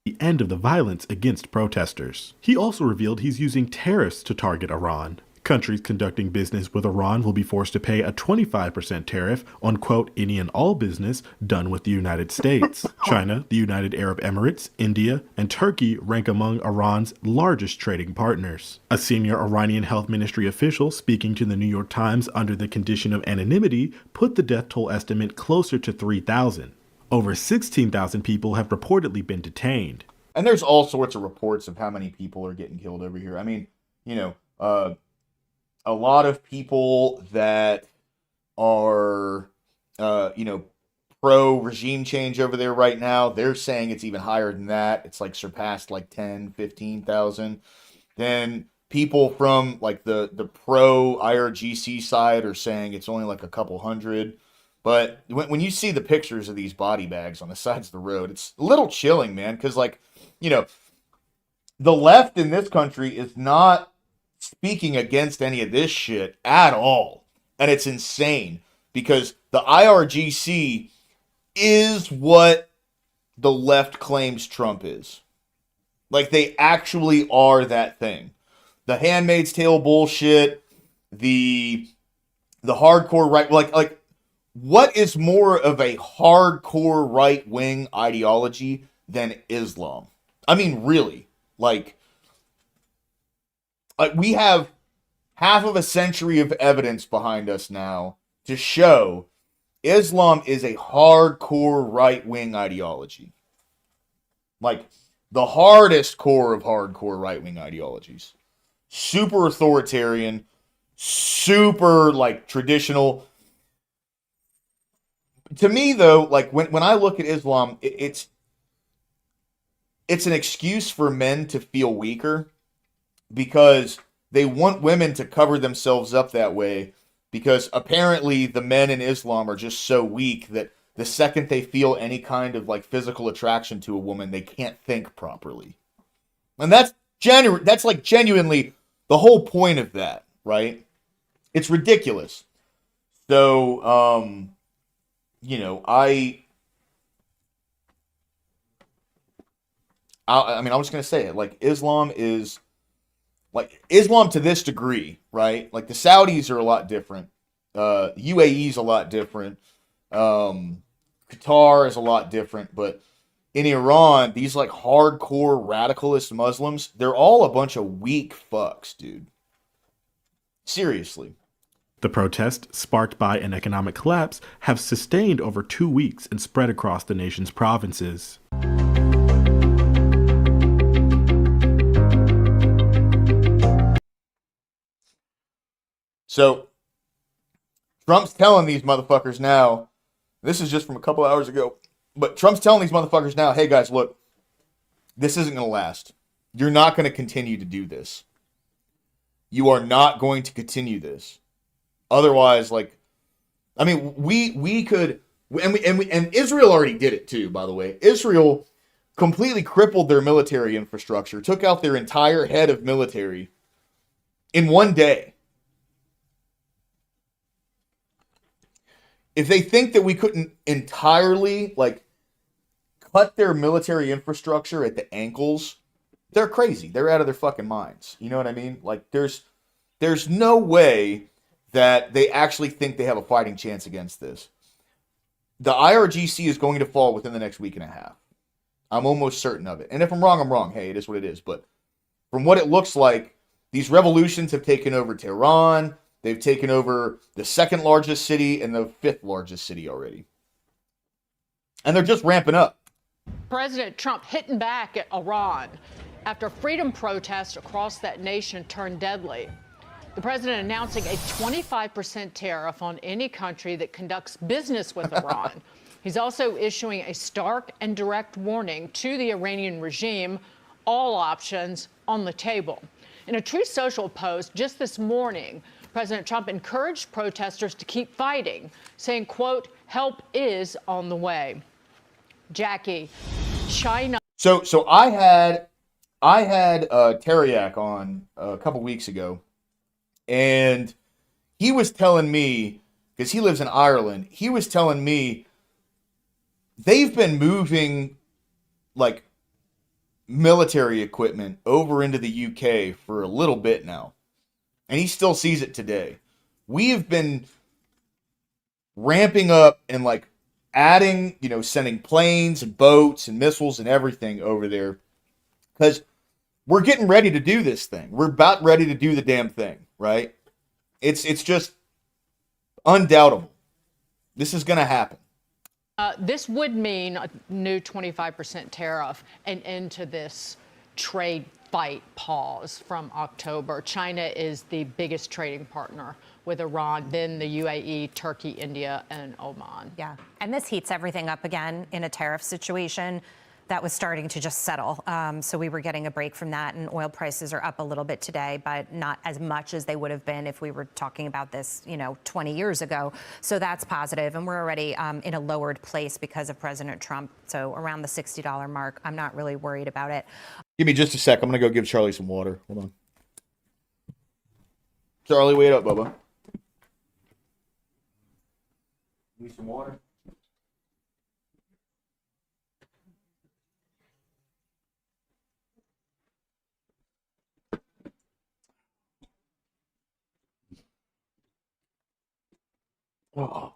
The end of the violence against protesters. He also revealed he's using tariffs to target Iran. Countries conducting business with Iran will be forced to pay a 25% tariff on, quote, any and all business done with the United States. China, the United Arab Emirates, India, and Turkey rank among Iran's largest trading partners. A senior Iranian health ministry official speaking to the New York Times under the condition of anonymity put the death toll estimate closer to 3,000. Over 16,000 people have reportedly been detained. And there's all sorts of reports of how many people are getting killed over here. I mean, a lot of people that are, pro-regime change over there right now, they're saying it's even higher than that. It's like surpassed like 10, 15,000. Then people from like the pro IRGC side are saying it's only like a couple hundred. But when you see the pictures of these body bags on the sides of the road, it's a little chilling, man. Because, like, you know, the left in this country is not speaking against any of this shit at all. And it's insane because the IRGC is what the left claims Trump is. Like, they actually are that thing. The Handmaid's Tale bullshit, the hardcore right, like what is more of a hardcore right-wing ideology than Islam? I mean, really, like we have half of a century of evidence behind us now to show Islam is a hardcore right-wing ideology. Like, the hardest core of hardcore right-wing ideologies. Super authoritarian, super, like, traditional. To me, though, like, when I look at Islam, it's an excuse for men to feel weaker because they want women to cover themselves up that way because apparently the men in Islam are just so weak that the second they feel any kind of, like, physical attraction to a woman, they can't think properly. And that's like genuinely the whole point of that, right? It's ridiculous. So, you know, I mean, I'm just going to say it. Like, Islam to this degree, right? Like, the Saudis are a lot different. UAE is a lot different. Qatar is a lot different. But in Iran, these, like, hardcore radicalist Muslims, they're all a bunch of weak fucks, dude. Seriously. The protests, sparked by an economic collapse, have sustained over 2 weeks and spread across the nation's provinces. So, Trump's telling these motherfuckers now, this is just from a couple hours ago, but Trump's telling these motherfuckers now, hey guys, look, this isn't going to last. You're not going to continue to do this. You are not going to continue this. Otherwise, like, I mean, we could, and Israel already did it too, by the way. Israel completely crippled their military infrastructure, took out their entire head of military in one day. If they think that we couldn't entirely, like, cut their military infrastructure at the ankles, they're crazy. They're out of their fucking minds. You know what I mean? Like, there's no way that they actually think they have a fighting chance against this. The IRGC is going to fall within the next week and a half. I'm almost certain of it. And if I'm wrong, I'm wrong. Hey, it is what it is. But from what it looks like, these revolutions have taken over Tehran. They've taken over the second largest city and the fifth largest city already. And they're just ramping up. President Trump hitting back at Iran after freedom protests across that nation turned deadly. The president announcing a 25% tariff on any country that conducts business with Iran. He's also issuing a stark and direct warning to the Iranian regime, all options on the table. In a Truth Social post just this morning, President Trump encouraged protesters to keep fighting, saying, quote, help is on the way. Jackie, China. So I had Teriak on a couple weeks ago. And he was telling me, because he lives in Ireland, he was telling me they've been moving, like, military equipment over into the UK for a little bit now. And he still sees it today. We have been ramping up and, like, adding, you know, sending planes and boats and missiles and everything over there. Because we're getting ready to do this thing. We're about ready to do the damn thing, right? It's just undoubtable. This is going to happen. This would mean a new 25% tariff and end to this trade fight pause from October. China is the biggest trading partner with Iran, then the UAE, Turkey, India, and Oman. Yeah, and this heats everything up again in a tariff situation. that was starting to just settle. So we were getting a break from that, and oil prices are up a little bit today, but not as much as they would have been if we were talking about this, 20 years ago. So that's positive, and we're already in a lowered place because of President Trump. So around the $60 mark, I'm not really worried about it. Give me just a sec. I'm going to go give Charlie some water. Hold on. Charlie, wait up, Bubba. Need some water? Oh.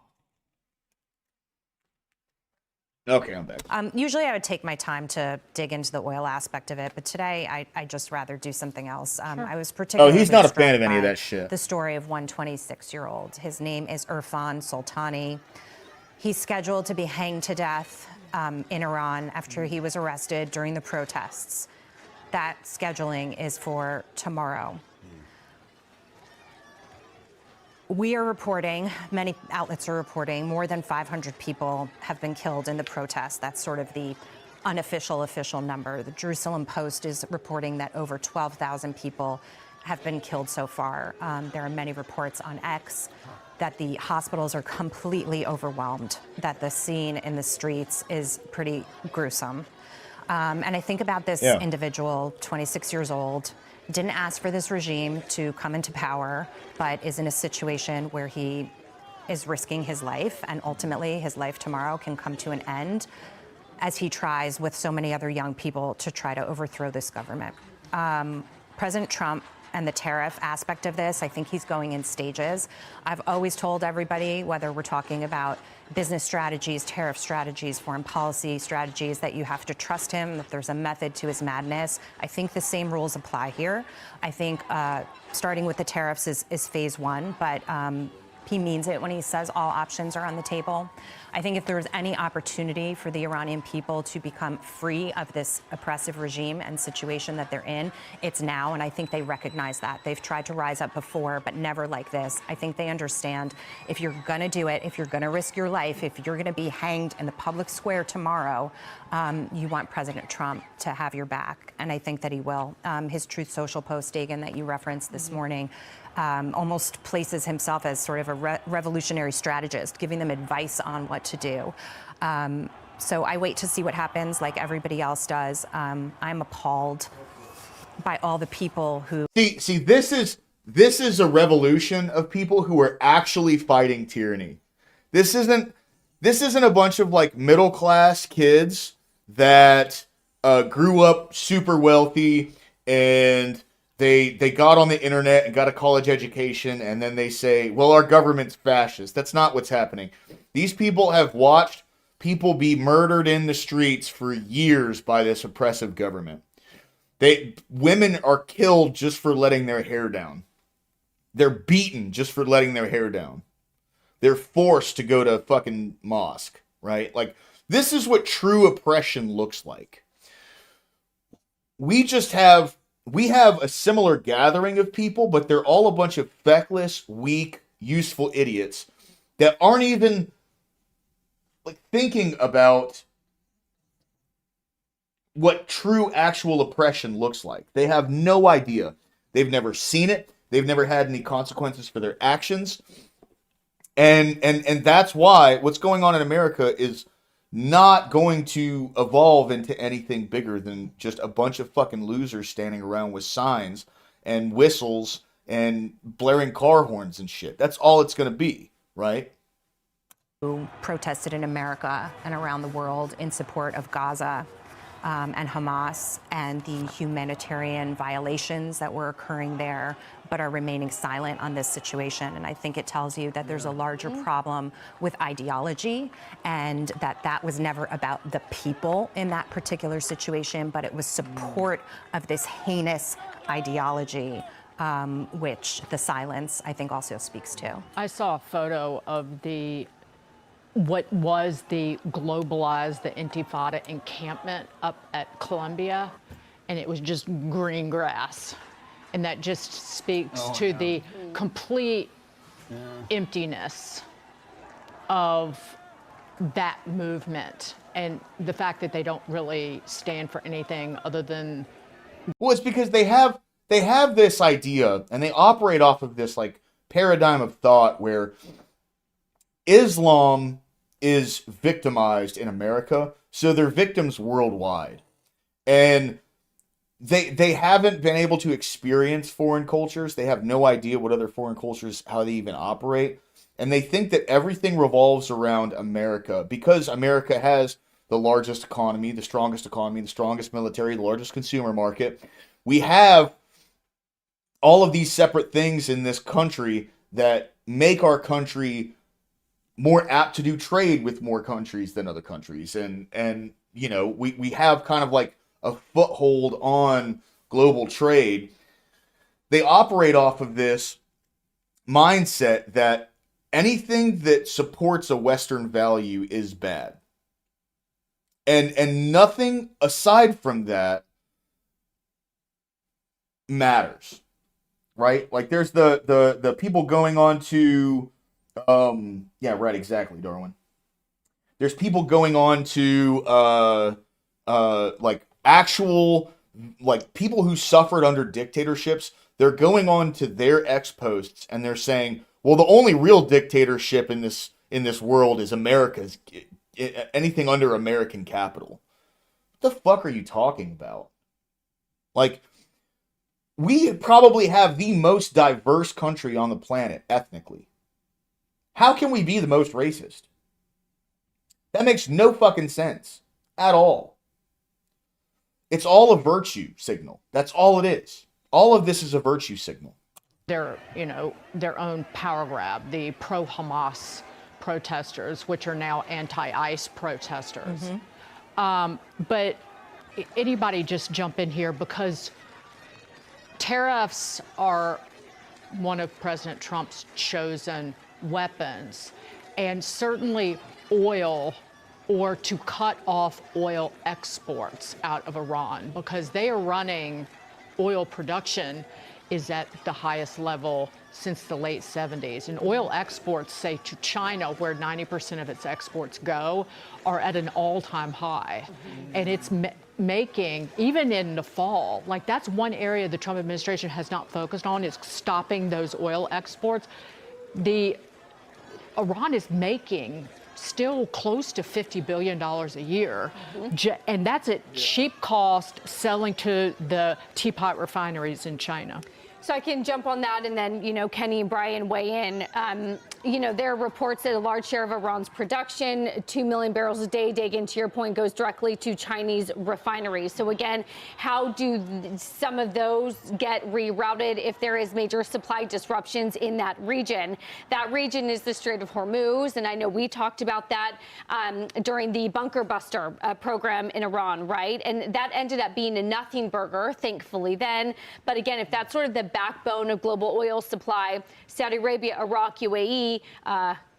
Okay, I'm back. Usually I would take my time to dig into the oil aspect of it, but today I just rather do something else. I was particularly he's not a fan struck of any of by that shit. The story of one 26-year-old. His name is Irfan Soltani. He's scheduled to be hanged to death in Iran after he was arrested during the protests. That scheduling is for tomorrow. We are reporting, many outlets are reporting, more than 500 people have been killed in the protests. That's sort of the unofficial official number. The Jerusalem Post is reporting that over 12,000 people have been killed so far. There are many reports on X that the hospitals are completely overwhelmed, that the scene in the streets is pretty gruesome. And I think about this individual, 26 years old, didn't ask for this regime to come into power, but is in a situation where he is risking his life, and ultimately his life tomorrow can come to an end as he tries with so many other young people to try to overthrow this government. President Trump and the tariff aspect of this, I think he's going in stages. I've always told everybody, whether we're talking about business strategies, tariff strategies, foreign policy strategies, that you have to trust him, that there's a method to his madness. I think the same rules apply here. I think starting with the tariffs is phase one, but he means it when he says all options are on the table. I think if there's any opportunity for the Iranian people to become free of this oppressive regime and situation that they're in, it's now, and I think they recognize that. They've tried to rise up before, but never like this. I think they understand if you're gonna do it, if you're gonna risk your life, if you're gonna be hanged in the public square tomorrow, you want President Trump to have your back, and I think that he will. His Truth Social post, Dagan, that you referenced this morning, almost places himself as sort of a revolutionary strategist, giving them advice on what to do. So I wait to see what happens, like everybody else does. I'm appalled by all the people who see. This is a revolution of people who are actually fighting tyranny. This isn't a bunch of like middle class kids that grew up super wealthy and they got on the internet and got a college education, and then they say, well, our government's fascist. That's not what's happening. These people have watched people be murdered in the streets for years by this oppressive government. Women are killed just for letting their hair down. They're beaten just for letting their hair down. They're forced to go to a fucking mosque, right? Like, this is what true oppression looks like. We have a similar gathering of people, but they're all a bunch of feckless, weak, useful idiots that aren't even like thinking about what true actual oppression looks like. They have no idea. They've never seen it. They've never had any consequences for their actions. And that's why what's going on in America is not going to evolve into anything bigger than just a bunch of fucking losers standing around with signs and whistles and blaring car horns and shit. That's all it's going to be, right? Who protested in America and around the world in support of Gaza and Hamas and the humanitarian violations that were occurring there, but are remaining silent on this situation. And I think it tells you that there's a larger problem with ideology, and that was never about the people in that particular situation, but it was support of this heinous ideology, which the silence, I think, also speaks to. I saw a photo of what was the globalized, the Intifada encampment up at Columbia, and it was just green grass. And that just speaks to the complete emptiness of that movement and the fact that they don't really stand for anything other than. Well, it's because they have this idea and they operate off of this like paradigm of thought where Islam is victimized in America, so they're victims worldwide. And they haven't been able to experience foreign cultures. They have no idea what other foreign cultures, how they even operate. And they think that everything revolves around America because America has the largest economy, the strongest military, the largest consumer market. We have all of these separate things in this country that make our country more apt to do trade with more countries than other countries. And you know, we have kind of like a foothold on global trade. They operate off of this mindset that anything that supports a Western value is bad. And nothing aside from that matters. Right? Like there's the people going on to yeah, right, exactly, Darwin. There's people going on to like actual like people who suffered under dictatorships. They're going on to their ex posts and they're saying, well, the only real dictatorship in this world is America's, anything under American capital. What the fuck are you talking about? Like, we probably have the most diverse country on the planet ethnically. How can we be the most racist? That makes no fucking sense at all. It's all a virtue signal. That's all it is. All of this is a virtue signal. Their own power grab, the pro-Hamas protesters, which are now anti-ICE protesters. But anybody just jump in here because tariffs are one of President Trump's chosen weapons, and certainly oil, or to cut off oil exports out of Iran, because they are running oil production is at the highest level since the late 70s. And oil exports, say to China, where 90% of its exports go, are at an all-time high. And it's making, even in the fall, like that's one area the Trump administration has not focused on, is stopping those oil exports. Iran is making still close to $50 billion a year. And that's at cheap cost selling to the teapot refineries in China. So I can jump on that, and then, Kenny and Brian weigh in. There are reports that a large share of Iran's production, 2 million barrels a day, Dagan, to your point, goes directly to Chinese refineries. So again, how do some of those get rerouted if there is major supply disruptions in that region? That region is the Strait of Hormuz, and I know we talked about that during the bunker buster program in Iran, right? And that ended up being a nothing burger, thankfully then. But again, if that's sort of the backbone of global oil supply, Saudi Arabia, Iraq, UAE,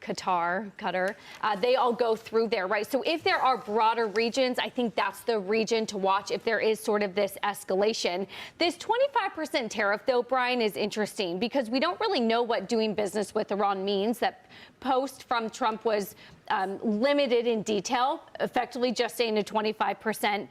Qatar, they all go through there, right? So if there are broader regions, I think that's the region to watch if there is sort of this escalation. This 25% tariff, though, Brian, is interesting because we don't really know what doing business with Iran means. That post from Trump was limited in detail, effectively just saying a 25%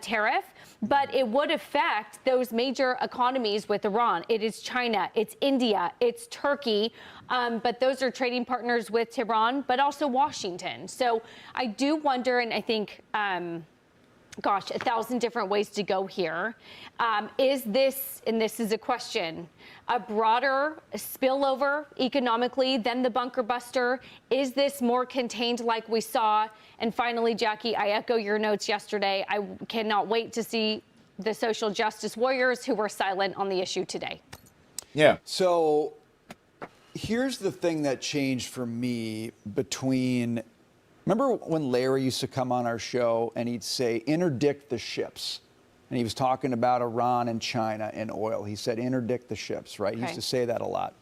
tariff. But it would affect those major economies with Iran. It is China, it's India, it's Turkey. But those are trading partners with Tehran, but also Washington. So I do wonder, and I think, 1,000 different ways to go here. Is this, and this is a question, a broader spillover economically than the bunker buster? Is this more contained like we saw? And finally, Jackie, I echo your notes yesterday. I cannot wait to see the social justice warriors who were silent on the issue today. Yeah. So here's the thing that changed for me between, remember when Larry used to come on our show and he'd say, interdict the ships? And he was talking about Iran and China and oil. He said, interdict the ships, right? Okay. He used to say that a lot.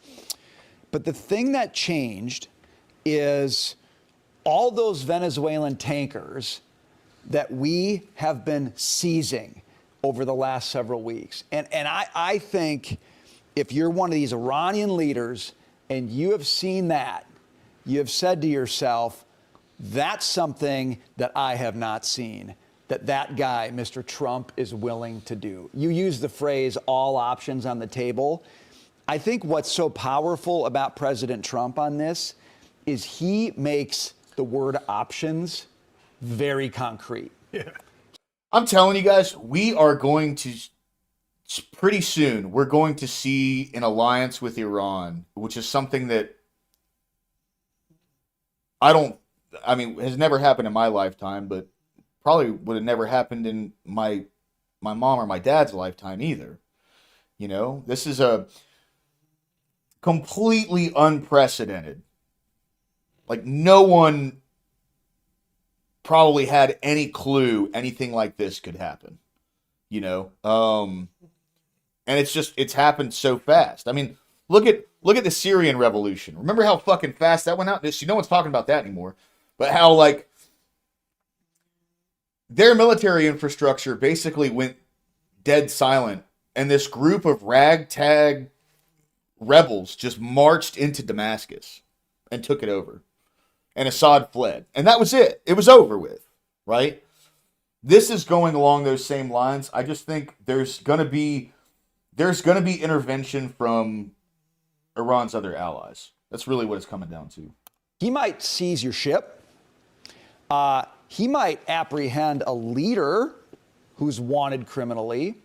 But the thing that changed is all those Venezuelan tankers that we have been seizing over the last several weeks. And I think if you're one of these Iranian leaders and you have seen that, you have said to yourself, That's something that I have not seen that guy, Mr. Trump, is willing to do. You use the phrase all options on the table. I think what's so powerful about President Trump on this is he makes the word options very concrete. Yeah. I'm telling you guys, we are going to, pretty soon, we're going to see an alliance with Iran, which is something that has never happened in my lifetime, but probably would have never happened in my mom or my dad's lifetime either. You know, this is a completely unprecedented. Like, no one probably had any clue anything like this could happen. You know? And it's happened so fast. I mean, look at the Syrian revolution. Remember how fucking fast that went out? No one's talking about that anymore. But how, like, their military infrastructure basically went dead silent, and this group of ragtag rebels just marched into Damascus and took it over. And Assad fled. And that was it. It was over with, right? This is going along those same lines. I just think there's going to be intervention from Iran's other allies. That's really what it's coming down to. He might seize your ship. He might apprehend a leader who's wanted criminally.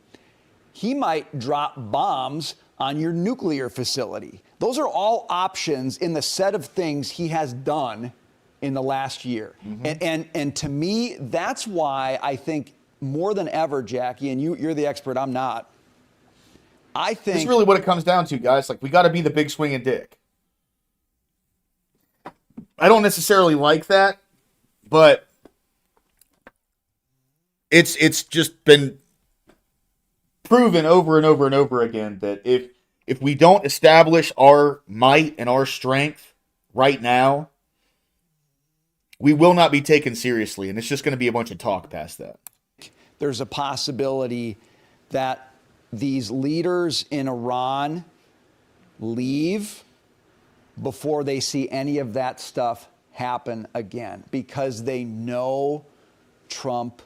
He might drop bombs on your nuclear facility. Those are all options in the set of things he has done in the last year. Mm-hmm. And to me, that's why I think more than ever, Jackie, and you're the expert, I'm not. I think it's really what it comes down to, guys. Like, we got to be the big swinging dick. I don't necessarily like that, but it's just been proven over and over and over again that if we don't establish our might and our strength right now, we will not be taken seriously, and it's just going to be a bunch of talk past that. There's a possibility that these leaders in Iran leave before they see any of that stuff happen again, because they know Trump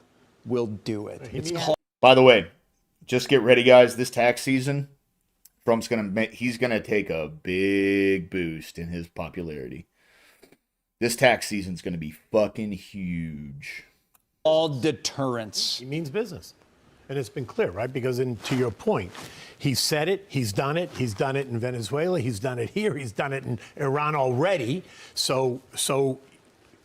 will do it. By the way, just get ready, guys. This tax season, Trump's he's gonna take a big boost in his popularity. This tax season's gonna be fucking huge. All deterrence. He means business. And it's been clear, right? Because to your point, he said it, he's done it in Venezuela, he's done it here, he's done it in Iran already. So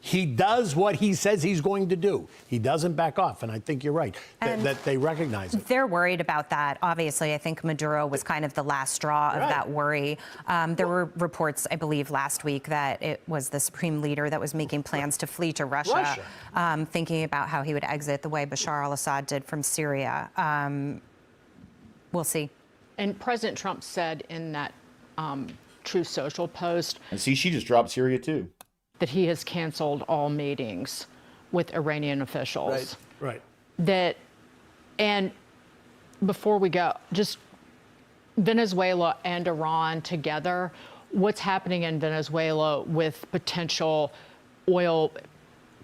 he does what he says he's going to do. He doesn't back off, and I think you're right, that they recognize it. They're worried about that. Obviously, I think Maduro was kind of the last straw of that worry. There were reports, I believe, last week that it was the supreme leader that was making plans to flee to Russia. Thinking about how he would exit the way Bashar al-Assad did from Syria. We'll see. And President Trump said in that Truth Social post... And see, she just dropped Syria, too. ...that he has canceled all meetings with Iranian officials. Right. And before we go, just Venezuela and Iran together, what's happening in Venezuela with potential oil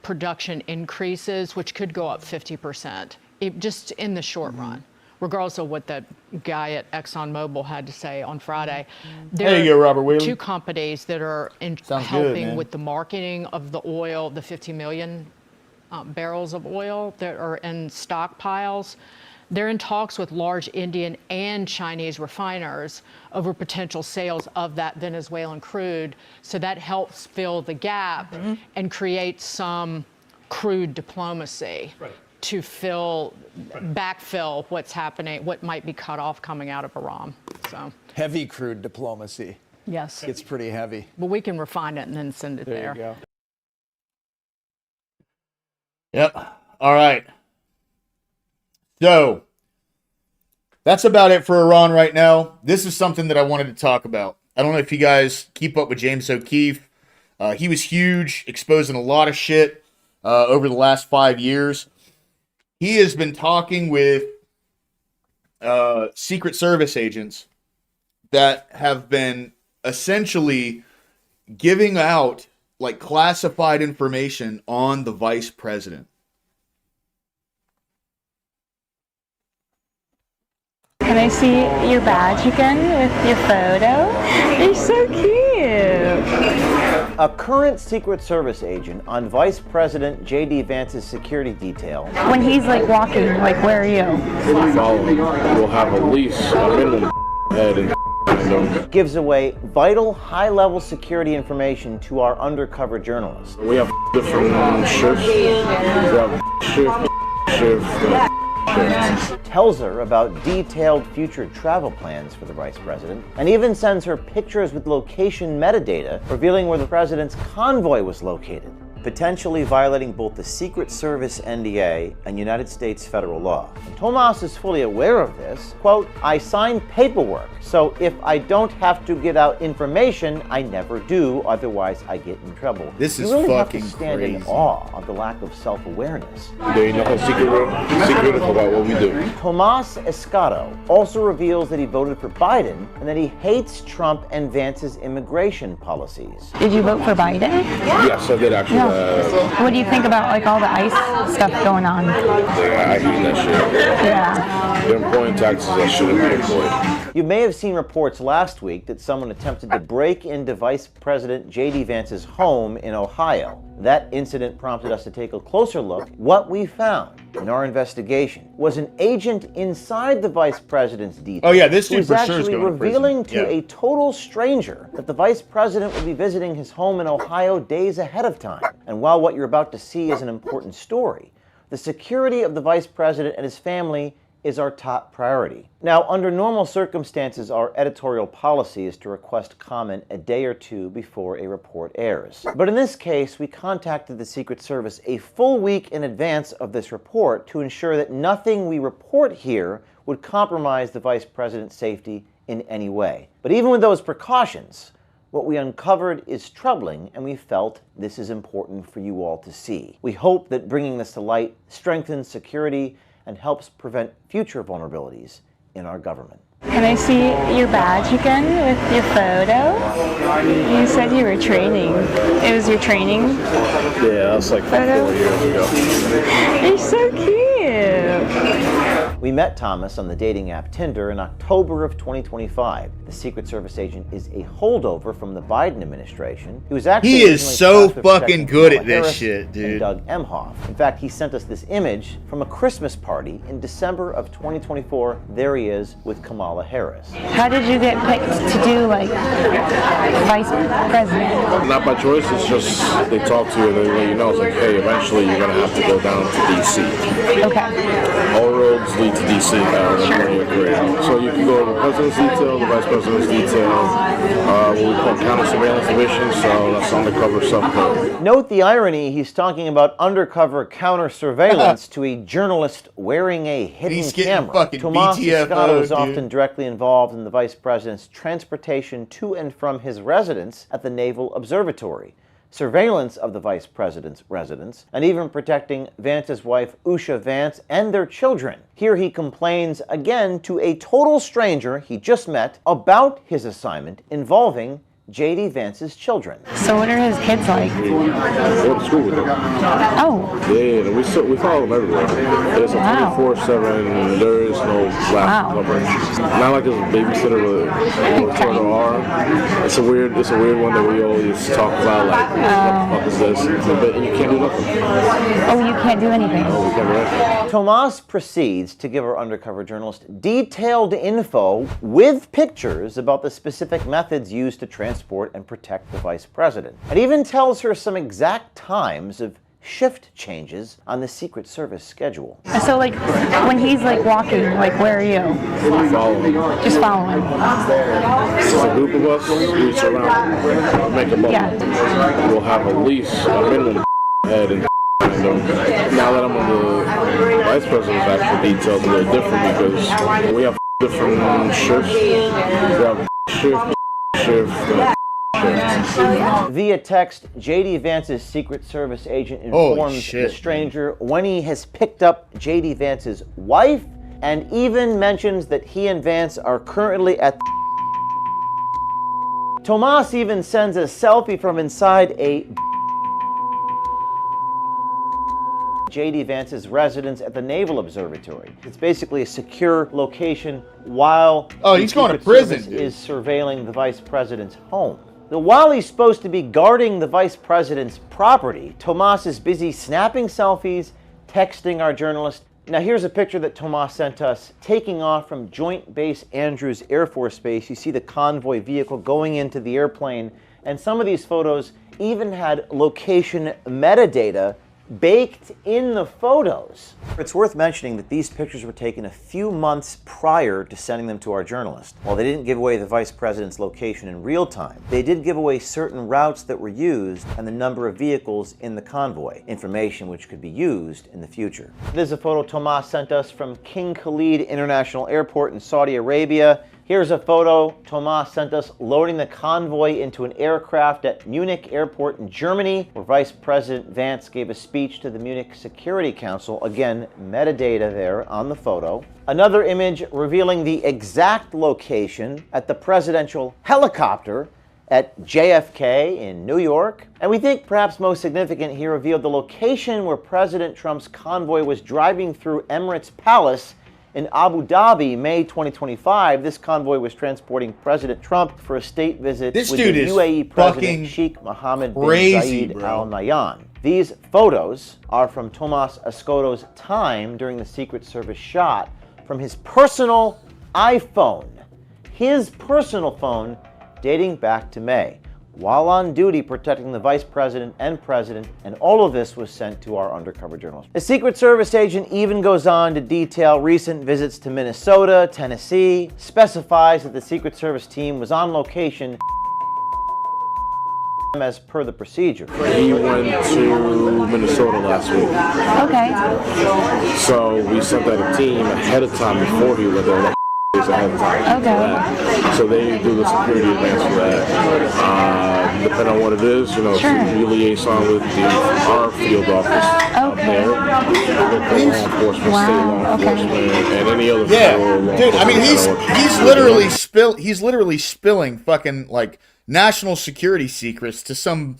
production increases, which could go up 50%, just in the short run, regardless of what the guy at ExxonMobil had to say on Friday. There you go, Robert Whaley. Two companies that are helping with the marketing of the oil, the 50 million barrels of oil that are in stockpiles. They're in talks with large Indian and Chinese refiners over potential sales of that Venezuelan crude. So that helps fill the gap and create some crude diplomacy to backfill what's happening, what might be cut off coming out of Iran. So heavy crude diplomacy. Yes. It's pretty heavy. But we can refine it and then send it there. You go. Yep. All right. So that's about it for Iran right now. This is something that I wanted to talk about. I don't know if you guys keep up with James O'Keefe. He was huge, exposing a lot of shit over the last 5 years. He has been talking with Secret Service agents that have been essentially giving out like classified information on the vice president. Can I see your badge again with your photo? You're so cute. A current Secret Service agent on Vice President J.D. Vance's security detail. When he's like walking, like where are you? Following, we'll have at least a minimum head and gives away vital high-level security information to our undercover journalists. We have different shifts. We have shift. Tells her about detailed future travel plans for the vice president, and even sends her pictures with location metadata revealing where the president's convoy was located, potentially violating both the Secret Service NDA and United States federal law. And Tomas is fully aware of this. Quote, I signed paperwork, so if I don't have to get out information, I never do, otherwise I get in trouble. This is you really fucking have to stand crazy. in awe of the lack of self-awareness. There ain't nothing secret about what we do. Tomas Escato also reveals that he voted for Biden and that he hates Trump and Vance's immigration policies. Did you vote for Biden? Yes, I did actually. No. What do you think about like all the ICE stuff going on? Yeah, I hate that shit. Yeah. They're employing taxes that shouldn't be employed. You may have seen reports last week that someone attempted to break into Vice President J.D. Vance's home in Ohio. That incident prompted us to take a closer look. What we found in our investigation was an agent inside the vice president's detail. Oh yeah, this dude who's for sure is actually going revealing to prison. to a total stranger that the vice president will be visiting his home in Ohio days ahead of time. And while what you're about to see is an important story, the security of the vice president and his family is our top priority. Now, under normal circumstances, our editorial policy is to request comment a day or two before a report airs. But in this case, we contacted the Secret Service a full week in advance of this report to ensure that nothing we report here would compromise the vice president's safety in any way. But even with those precautions, what we uncovered is troubling, and we felt this is important for you all to see. We hope that bringing this to light strengthens security and helps prevent future vulnerabilities in our government. Can I see your badge again with your photo? You said you were training. It was your training? Yeah, that's like 4 years ago. You're so cute. We met Thomas on the dating app Tinder in October of 2025. The Secret Service agent is a holdover from the Biden administration. He was actually He is so tasked with fucking protecting good at Kamala this Harris shit, dude. and Doug Emhoff. In fact, he sent us this image from a Christmas party in December of 2024. There he is with Kamala Harris. How did you get picked to do like vice president? Not by choice, it's just they talk to you and they let you know. It's like, hey, eventually you're going to have to go down to D.C. Okay. All roads lead to D.C. now, that's where you're great. So you can go to the president's detail, the vice president's detail, what we call counter surveillance division, so that's undercover stuff. Note the irony, he's talking about undercover counter surveillance to a journalist wearing a hidden He's getting camera. fucking Tomas BTFO'd, Escato is dude. often directly involved in the vice president's transportation to and from his residence at the Naval Observatory, surveillance of the vice president's residence, and even protecting Vance's wife Usha Vance and their children. Here he complains again to a total stranger he just met about his assignment involving J.D. Vance's children. So what are his kids like? We go to school with them. Oh. Yeah, we follow them everywhere. There's a 24/7, there is no black coverage. Not like it's a babysitter with a R. It's a weird one that we always talk about, like, what the fuck is this? But you can't do nothing. Oh, you can't do anything. No, we can't do anything. Tomas proceeds to give our undercover journalist detailed info with pictures about the specific methods used to transport and protect the vice president. It even tells her some exact times of shift changes on the Secret Service schedule. So like when he's like walking, like where are you? Following. Just following. It's a group of us, we surround, make a bubble. Yeah. We'll have at least a minimum head and now that I'm on the vice president's actual details, a little different because we have different shifts. We have shift. Via text, J.D. Vance's Secret Service agent informs the stranger when he has picked up J.D. Vance's wife and even mentions that he and Vance are currently at Tomas even sends a selfie from inside a J.D. Vance's residence at the Naval Observatory. It's basically a secure location while he's going to prison, dude. is surveilling the vice president's home. Now, while he's supposed to be guarding the vice president's property, Tomas is busy snapping selfies, texting our journalist. Now, here's a picture that Tomas sent us taking off from Joint Base Andrews Air Force Base. You see the convoy vehicle going into the airplane, and some of these photos even had location metadata baked in the photos. It's worth mentioning that these pictures were taken a few months prior to sending them to our journalist. While they didn't give away the vice president's location in real time, they did give away certain routes that were used and the number of vehicles in the convoy, information which could be used in the future. This is a photo Tomas sent us from King Khalid International Airport in Saudi Arabia. Here's a photo Tomas sent us loading the convoy into an aircraft at Munich Airport in Germany, where Vice President Vance gave a speech to the Munich Security Council. Again, metadata there on the photo. Another image revealing the exact location at the presidential helicopter at JFK in New York. And we think perhaps most significant, he revealed the location where President Trump's convoy was driving through Emirates Palace in Abu Dhabi, May 2025. This convoy was transporting President Trump for a state visit with the UAE President Sheikh Mohammed bin Zayed Al Nahyan. These photos are from Tomas Escoto's time during the Secret Service shot from his personal iPhone. His personal phone dating back to May, while on duty protecting the vice president and president, and all of this was sent to our undercover journalist. The Secret Service agent even goes on to detail recent visits to Minnesota, Tennessee, specifies that the Secret Service team was on location as per the procedure. He went to Minnesota last week. Okay. So we sent out a team ahead of time before he went there. Ahead of time. Okay. So they do the security advance for that. Depending on what it is, you know, we liaison with our field office out there, local law enforcement, state law enforcement, and any other federal law dude. I mean, he's literally spilling fucking like national security secrets to some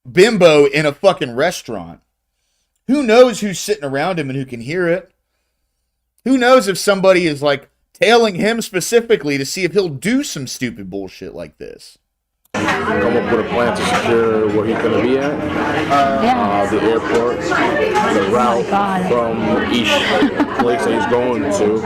bimbo in a fucking restaurant. Who knows who's sitting around him and who can hear it? Who knows if somebody is like tailing him specifically to see if he'll do some stupid bullshit like this. Come up with a plan to secure where he's going to be at, the airport, the route from each place that he's going to.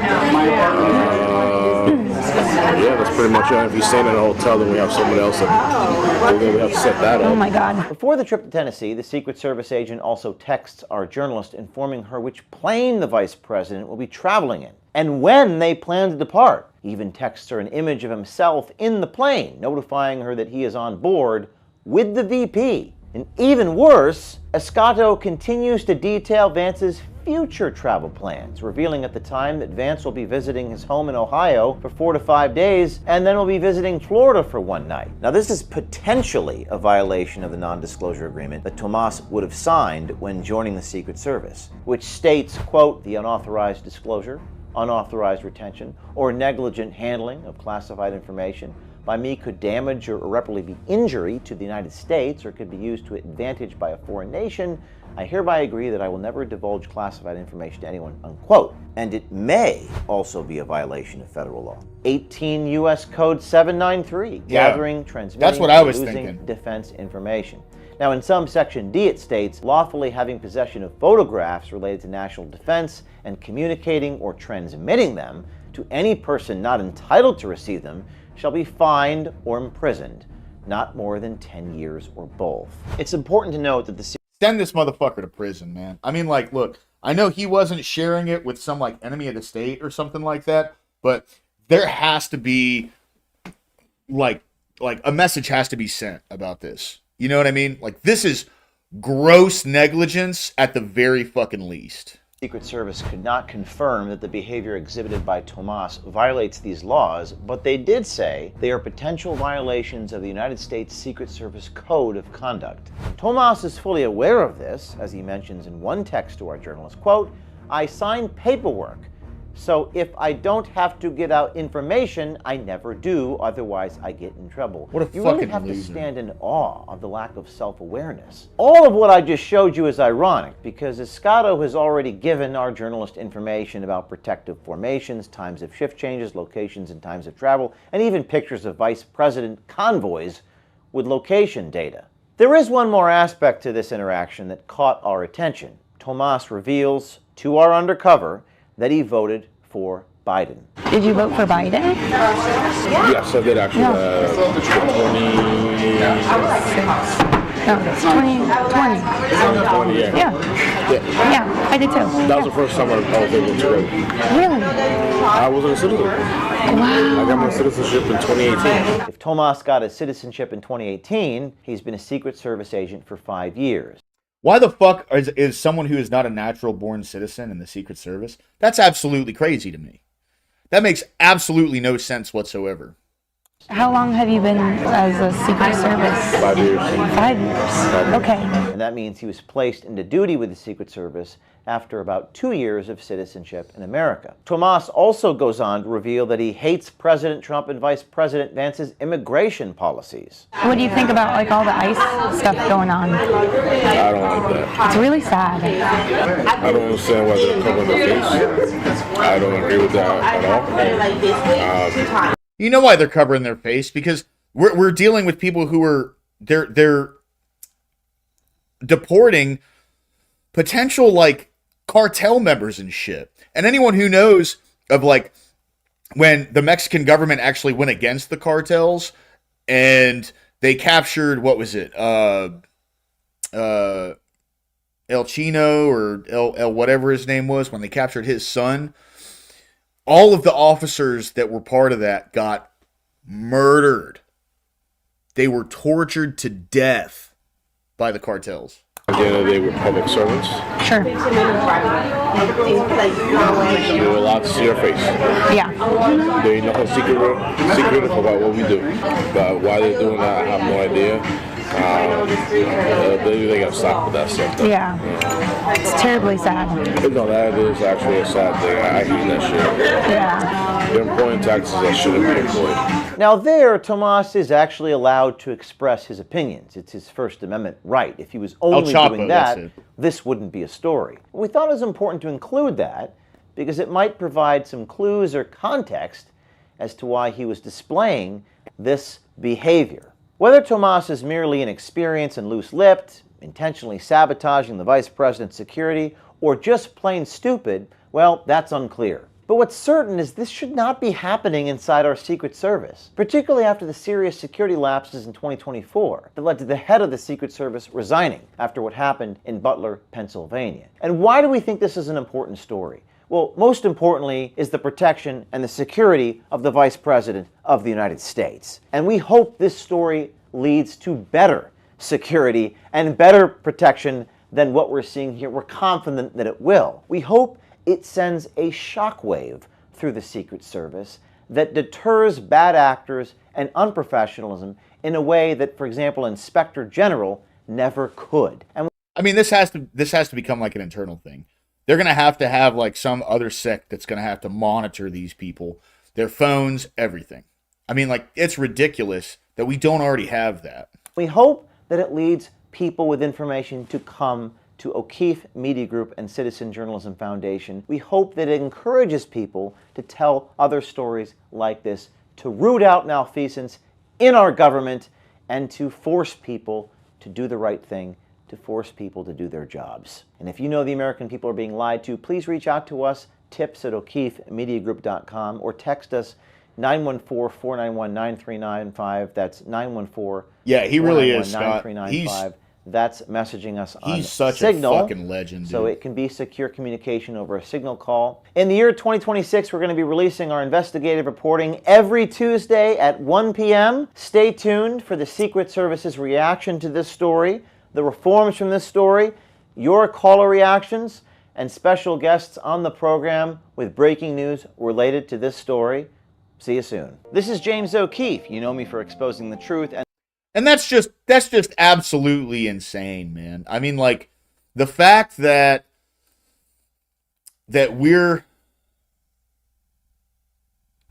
Yeah, that's pretty much it. If he's staying in a hotel, then we have someone else that we have to set that up. Oh my God. Before the trip to Tennessee, the Secret Service agent also texts our journalist informing her which plane the vice president will be traveling in and when they plan to depart. He even texts her an image of himself in the plane, notifying her that he is on board with the VP. And even worse, Escoto continues to detail Vance's future travel plans, revealing at the time that Vance will be visiting his home in Ohio for 4 to 5 days, and then will be visiting Florida for one night. Now, this is potentially a violation of the non-disclosure agreement that Tomas would have signed when joining the Secret Service, which states, quote, the unauthorized disclosure, unauthorized retention, or negligent handling of classified information by me could damage or irreparably be injury to the United States or could be used to advantage by a foreign nation. I hereby agree that I will never divulge classified information to anyone, unquote. And it may also be a violation of federal law. 18 U.S. Code 793, gathering, transmitting, that's what I was using thinking. Defense information. Now, in some Section D, it states, lawfully having possession of photographs related to national defense and communicating or transmitting them to any person not entitled to receive them shall be fined or imprisoned, not more than 10 years or both. It's important to note that the send this motherfucker to prison, man. I mean, like, look, I know he wasn't sharing it with some, like, enemy of the state or something like that, but there has to be, like a message has to be sent about this. You know what I mean? Like, this is gross negligence at the very fucking least. Secret Service could not confirm that the behavior exhibited by Tomas violates these laws, but they did say they are potential violations of the United States Secret Service Code of Conduct. Tomas is fully aware of this, as he mentions in one text to our journalist, quote, I signed paperwork So if I don't have to get out information, I never do, otherwise I get in trouble. What a you fucking really have loser. to stand in awe of the lack of self-awareness. All of what I just showed you is ironic, because Escato has already given our journalist information about protective formations, times of shift changes, locations and times of travel, and even pictures of vice president convoys with location data. There is one more aspect to this interaction that caught our attention. Tomas reveals to our undercover that he voted for Biden. Did you vote for Biden? Yes, I did actually. No, it's 2020. 2020, yeah. Yeah, I did too. That was the first time I was able to vote. Really? I wasn't a citizen. Wow. I got my citizenship in 2018. If Tomas got his citizenship in 2018, he's been a Secret Service agent for 5 years. Why the fuck is someone who is not a natural-born citizen in the Secret Service? That's absolutely crazy to me. That makes absolutely no sense whatsoever. How long have you been as a Secret Service? 5 years. 5 years. Okay. And that means he was placed into duty with the Secret Service after about 2 years of citizenship in America. Tomas also goes on to reveal that he hates President Trump and Vice President Vance's immigration policies. What do you think about like all the ICE stuff going on? I don't like that. It's really sad. I don't understand why they're covering their face. I don't agree with that at all. You know why they're covering their face? Because we're dealing with people who are they're deporting potential like cartel members and shit. And anyone who knows of like when the Mexican government actually went against the cartels and they captured, what was it? El Chino or El whatever his name was, when they captured his son. All of the officers that were part of that got murdered. They were tortured to death by the cartels. At the end of the day, we're public servants. Sure. You're allowed to see our face. Yeah. There ain't no secret about what we do. But why they're doing that, I have no idea. They gotta stop with that stuff. Though. Yeah. It's terribly sad. No, that is actually a sad thing. I hate that shit. Yeah. They're employing taxes that shouldn't be employed. Now there, Tomas is actually allowed to express his opinions. It's his First Amendment right. If he was only doing that, this wouldn't be a story. We thought it was important to include that because it might provide some clues or context as to why he was displaying this behavior. Whether Tomas is merely inexperienced and loose-lipped, intentionally sabotaging the vice president's security, or just plain stupid, well, that's unclear. But what's certain is this should not be happening inside our Secret Service, particularly after the serious security lapses in 2024 that led to the head of the Secret Service resigning after what happened in Butler, Pennsylvania. And why do we think this is an important story? Well, most importantly is the protection and the security of the Vice President of the United States. And we hope this story leads to better security and better protection than what we're seeing here. We're confident that it will. We hope it sends a shockwave through the Secret Service that deters bad actors and unprofessionalism in a way that, for example, Inspector General never could. And I mean, this has to become like an internal thing. They're going to have like some other sect that's going to have to monitor these people, their phones, everything. I mean, like, it's ridiculous that we don't already have that. We hope that it leads people with information to come to O'Keefe Media Group and Citizen Journalism Foundation. We hope that it encourages people to tell other stories like this, to root out malfeasance in our government, and to force people to do the right thing, to force people to do their jobs. And if you know the American people are being lied to, please reach out to us, tips@o'keefemediagroup.com, or text us 914-491-9395. That's 914. Yeah, he really is, Scott. That's messaging us on He's such Signal, a fucking legend, dude. So it can be secure communication over a Signal call. In the year 2026, we're going to be releasing our investigative reporting every Tuesday at 1 p.m. Stay tuned for the Secret Service's reaction to this story, the reforms from this story, your caller reactions, and special guests on the program with breaking news related to this story. See you soon. This is James O'Keefe. You know me for exposing the truth. And that's just absolutely insane, man. I mean, like, the fact that we're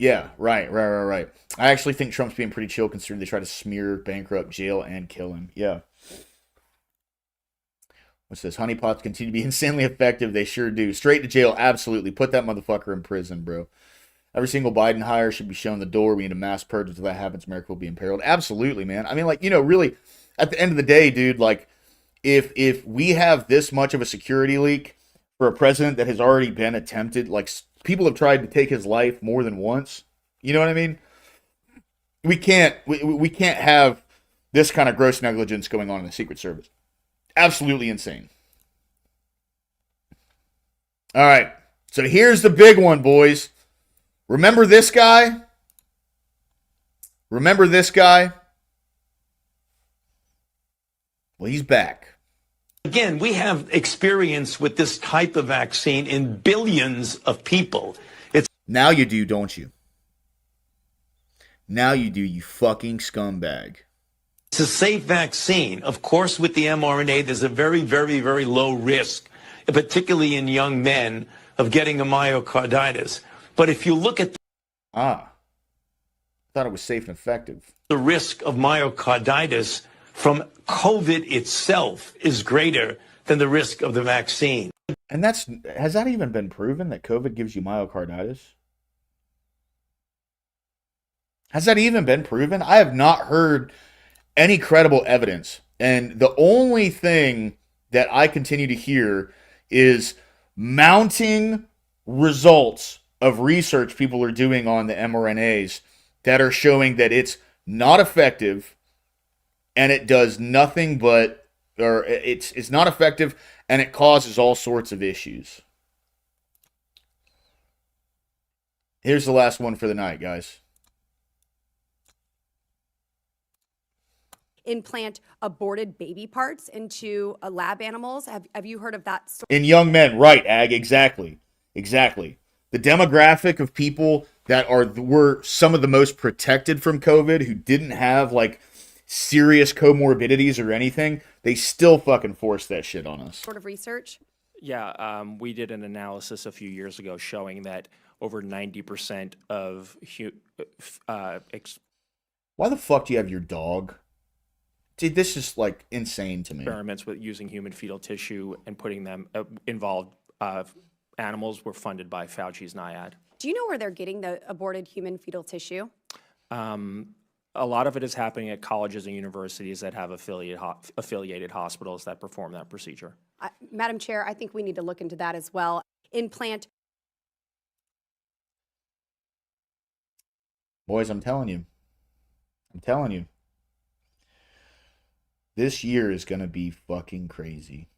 Yeah, right. I actually think Trump's being pretty chill considering they try to smear, bankrupt, jail, and kill him. Yeah. What's this? Honeypots continue to be insanely effective. They sure do. Straight to jail, absolutely. Put that motherfucker in prison, bro. Every single Biden hire should be shown the door. We need a mass purge until that happens. America will be imperiled. Absolutely, man. I mean, like, really, at the end of the day, dude, like, if we have this much of a security leak for a president that has already been attempted, like, people have tried to take his life more than once. You know what I mean? We can't have this kind of gross negligence going on in the Secret Service. Absolutely insane. All right. So here's the big one, boys. Remember this guy? Well, he's back. Again, we have experience with this type of vaccine in billions of people. Now you do, don't you? Now you do, you fucking scumbag. It's a safe vaccine. Of course, with the mRNA, there's a very, very, very low risk, particularly in young men, of getting a myocarditis. But if you look at thought it was safe and effective. The risk of myocarditis from COVID itself is greater than the risk of the vaccine. And has that even been proven that COVID gives you myocarditis? Has that even been proven? I have not heard any credible evidence. And the only thing that I continue to hear is mounting results of research people are doing on the mRNAs that are showing that it's not effective and it does nothing but, or it's not effective and it causes all sorts of issues. Here's the last one for the night, guys. Implant aborted baby parts into lab animals. Have you heard of that story? In young men, right, Ag, exactly. The demographic of people that were some of the most protected from COVID, who didn't have like serious comorbidities or anything, they still fucking forced that shit on us. Sort of research? Yeah, we did an analysis a few years ago showing that over 90% of why the fuck do you have your dog? Dude, this is like insane to me. Experiments with using human fetal tissue and putting them involved animals were funded by Fauci's NIAID. Do you know where they're getting the aborted human fetal tissue? A lot of it is happening at colleges and universities that have affiliated hospitals that perform that procedure. Madam Chair, I think we need to look into that as well. Implant. Boys, I'm telling you. This year is going to be fucking crazy.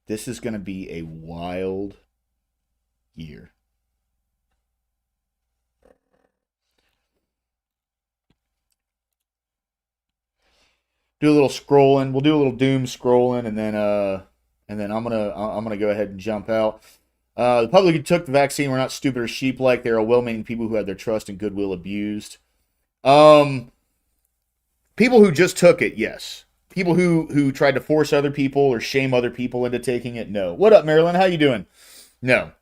This is going to be a wild year. Do a little scrolling. We'll do a little doom scrolling, and then I'm gonna go ahead and jump out. The public who took the vaccine were not stupid or sheep-like. They are well-meaning people who had their trust and goodwill abused. People who just took it, yes. People who tried to force other people or shame other people into taking it, no. What up, Marilyn? How you doing? No.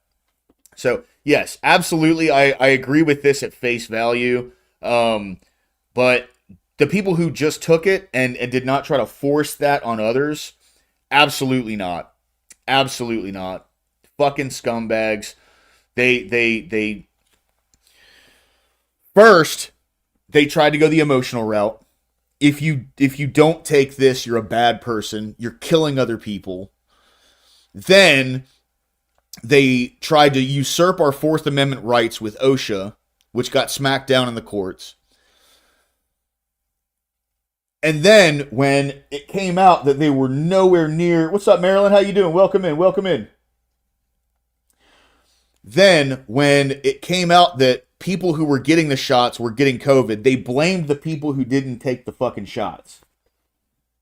So, yes, absolutely, I agree with this at face value. But the people who just took it and did not try to force that on others, absolutely not. Absolutely not. Fucking scumbags. They first, they tried to go the emotional route. If you don't take this, you're a bad person. You're killing other people. Then they tried to usurp our Fourth Amendment rights with OSHA, which got smacked down in the courts. And then when it came out that they were nowhere near... What's up, Marilyn? How you doing? Welcome in. Then when it came out that people who were getting the shots were getting COVID, they blamed the people who didn't take the fucking shots.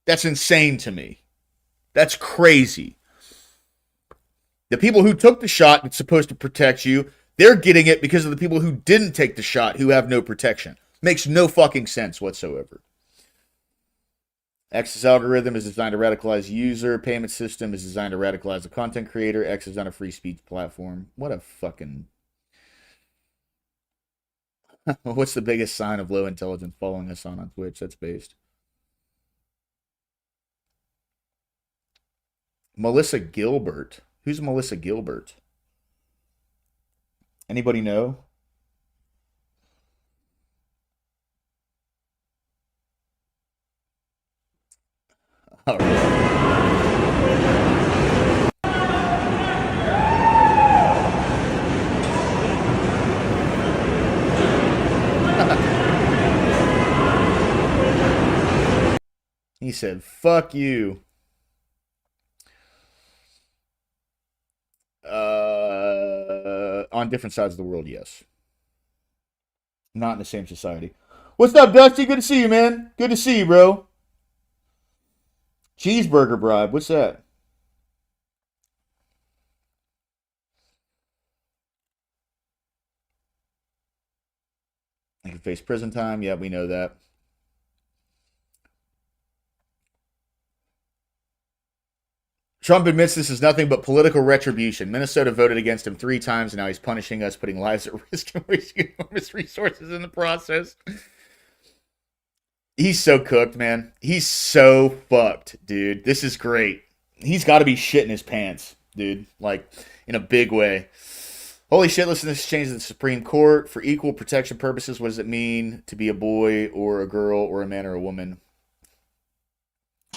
That's insane to me. That's crazy. The people who took the shot that's supposed to protect you, they're getting it because of the people who didn't take the shot who have no protection. Makes no fucking sense whatsoever. X's algorithm is designed to radicalize the user. Payment system is designed to radicalize the content creator. X is on a free speech platform. What a fucking... What's the biggest sign of low intelligence following us on Twitch? That's based. Melissa Gilbert. Who's Melissa Gilbert? Anybody know? All right. He said, fuck you. On different sides of the world, yes. Not in the same society. What's up, Dusty? Good to see you, man. Good to see you, bro. Cheeseburger bribe. What's that? I can face prison time. Yeah, we know that. Trump admits this is nothing but political retribution. Minnesota voted against him 3 times, and now he's punishing us, putting lives at risk and wasting enormous resources in the process. He's so cooked, man. He's so fucked, dude. This is great. He's got to be shitting his pants, dude. Like, in a big way. Holy shit, listen to this change to the Supreme Court. For equal protection purposes, what does it mean to be a boy or a girl or a man or a woman?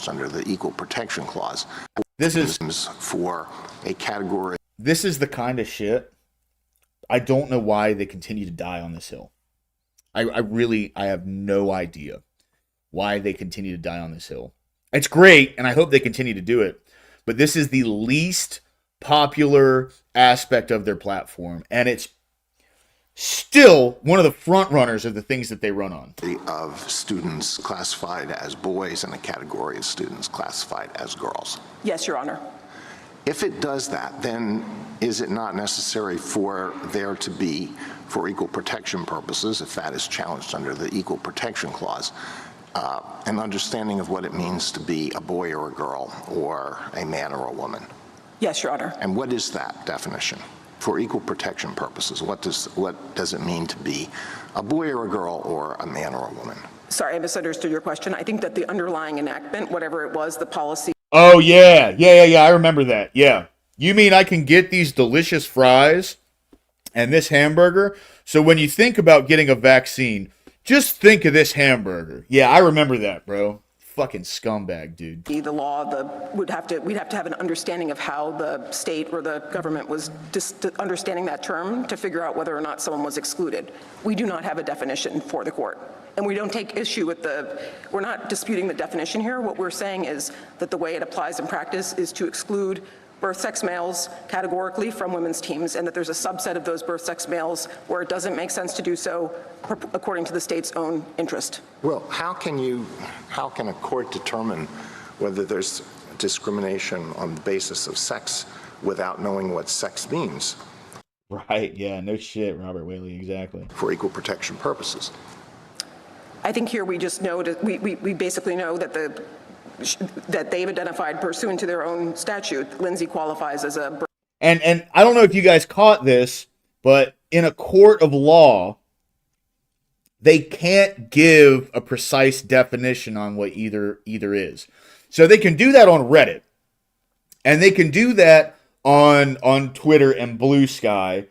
Under the Equal Protection Clause. This is for a category. This is the kind of shit. I don't know why they continue to die on this hill. I have no idea why they continue to die on this hill. It's great, and I hope they continue to do it. But this is the least popular aspect of their platform, and it's still one of the front runners of the things that they run on. Of students classified as boys and a category of students classified as girls. Yes, Your Honor. If it does that, then is it not necessary for there to be, for equal protection purposes, if that is challenged under the Equal Protection Clause, an understanding of what it means to be a boy or a girl or a man or a woman? Yes, Your Honor. And what is that definition? For equal protection purposes, what does it mean to be a boy or a girl or a man or a woman? Sorry, I misunderstood your question. I think that the underlying enactment, whatever it was, the policy. Oh, yeah. I remember that. Yeah. You mean I can get these delicious fries and this hamburger? So when you think about getting a vaccine, just think of this hamburger. Yeah, I remember that, bro. Fucking scumbag, dude. The law, we'd have to have an understanding of how the state or the government was understanding that term to figure out whether or not someone was excluded. We do not have a definition for the court. And we don't take issue with we're not disputing the definition here. What we're saying is that the way it applies in practice is to exclude birth-sex males categorically from women's teams, and that there's a subset of those birth-sex males where it doesn't make sense to do so according to the state's own interest. Well, how can a court determine whether there's discrimination on the basis of sex without knowing what sex means? Right, yeah, no shit, Robert Whaley, exactly. For equal protection purposes. I think here we just know, we basically know that that they've identified pursuant to their own statute, Lindsay qualifies as a... And I don't know if you guys caught this, but in a court of law, they can't give a precise definition on what either is. So they can do that on Reddit, and they can do that on Twitter and Blue Sky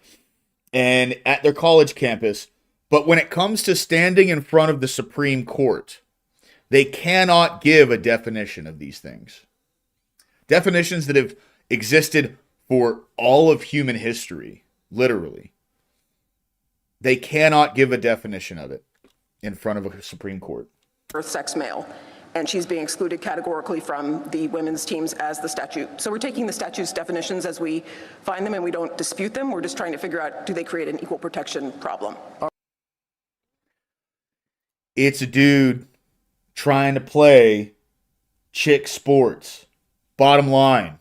and at their college campus. But when it comes to standing in front of the Supreme Court, they cannot give a definition of these things. Definitions that have existed for all of human history, literally. They cannot give a definition of it in front of a Supreme Court. Birth-sex male, and she's being excluded categorically from the women's teams as the statute. So we're taking the statute's definitions as we find them, and we don't dispute them. We're just trying to figure out, do they create an equal protection problem? It's a dude trying to play chick sports. Bottom line.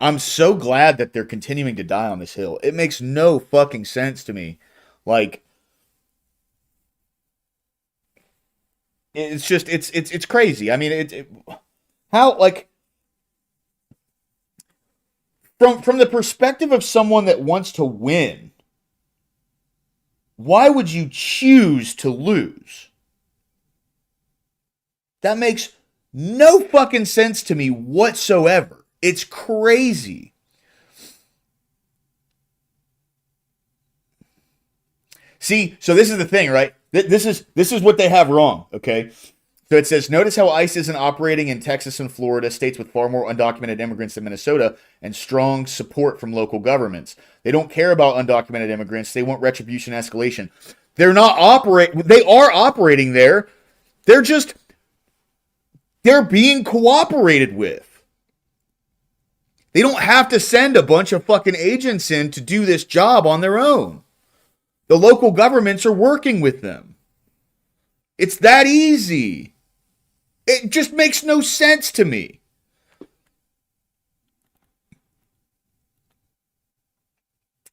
I'm so glad that they're continuing to die on this hill. It makes no fucking sense to me. Like, it's just, it's crazy. I mean, how, like, from the perspective of someone that wants to win, why would you choose to lose? That makes no fucking sense to me whatsoever. It's crazy. See, so this is the thing, right? This is what they have wrong, okay? So it says, notice how ICE isn't operating in Texas and Florida, states with far more undocumented immigrants than Minnesota, and strong support from local governments. They don't care about undocumented immigrants. They want retribution escalation. They are operating there. They're being cooperated with. They don't have to send a bunch of fucking agents in to do this job on their own. The local governments are working with them. It's that easy. It just makes no sense to me.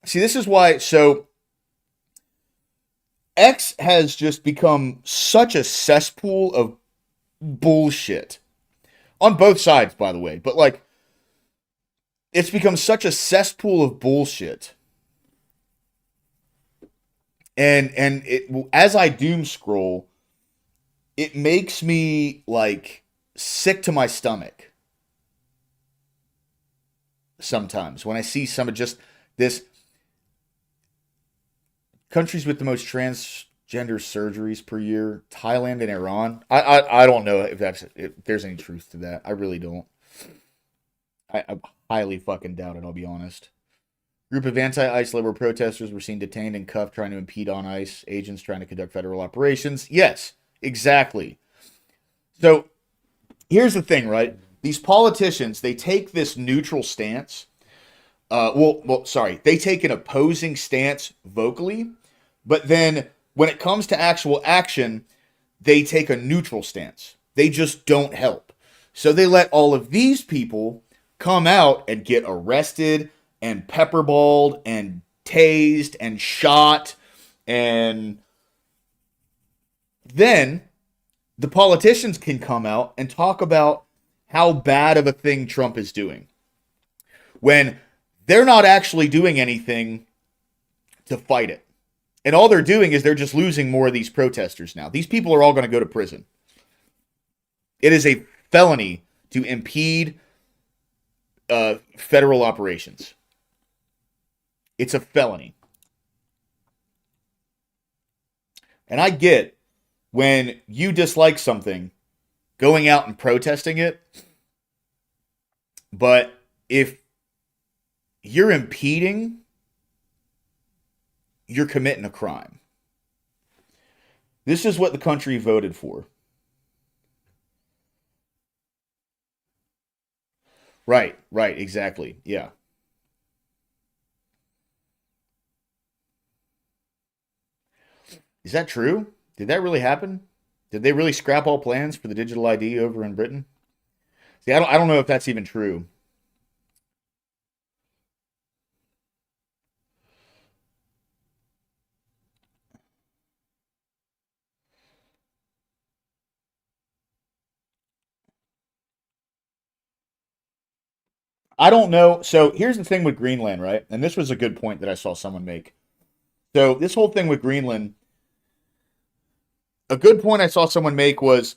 See, this is why, so X has just become such a cesspool of bullshit. On both sides, by the way. But, like, it's become such a cesspool of bullshit. And as I doom scroll, it makes me, like, sick to my stomach sometimes when I see some of just this countries with the most transgender surgeries per year, Thailand and Iran. I don't know if there's any truth to that. I really don't. I highly fucking doubt it, I'll be honest. Group of anti-ICE liberal protesters were seen detained and cuffed trying to impede on ICE agents trying to conduct federal operations. Yes, exactly. So here's the thing, right? These politicians, they take this neutral stance. They take an opposing stance vocally, but then when it comes to actual action, they take a neutral stance. They just don't help. So they let all of these people come out and get arrested and pepperballed and tased and shot, and then the politicians can come out and talk about how bad of a thing Trump is doing when they're not actually doing anything to fight it. And all they're doing is they're just losing more of these protesters now. These people are all going to go to prison. It is a felony to impede federal operations. It's a felony. And I get when you dislike something, going out and protesting it. But if you're impeding, you're committing a crime. This is what the country voted for. Right, exactly. Yeah. Is that true? Did that really happen? Did they really scrap all plans for the digital ID over in Britain? See, I don't know if that's even true. I don't know. So here's the thing with Greenland, right? And this was a good point that I saw someone make. So this whole thing with Greenland, a good point I saw someone make was,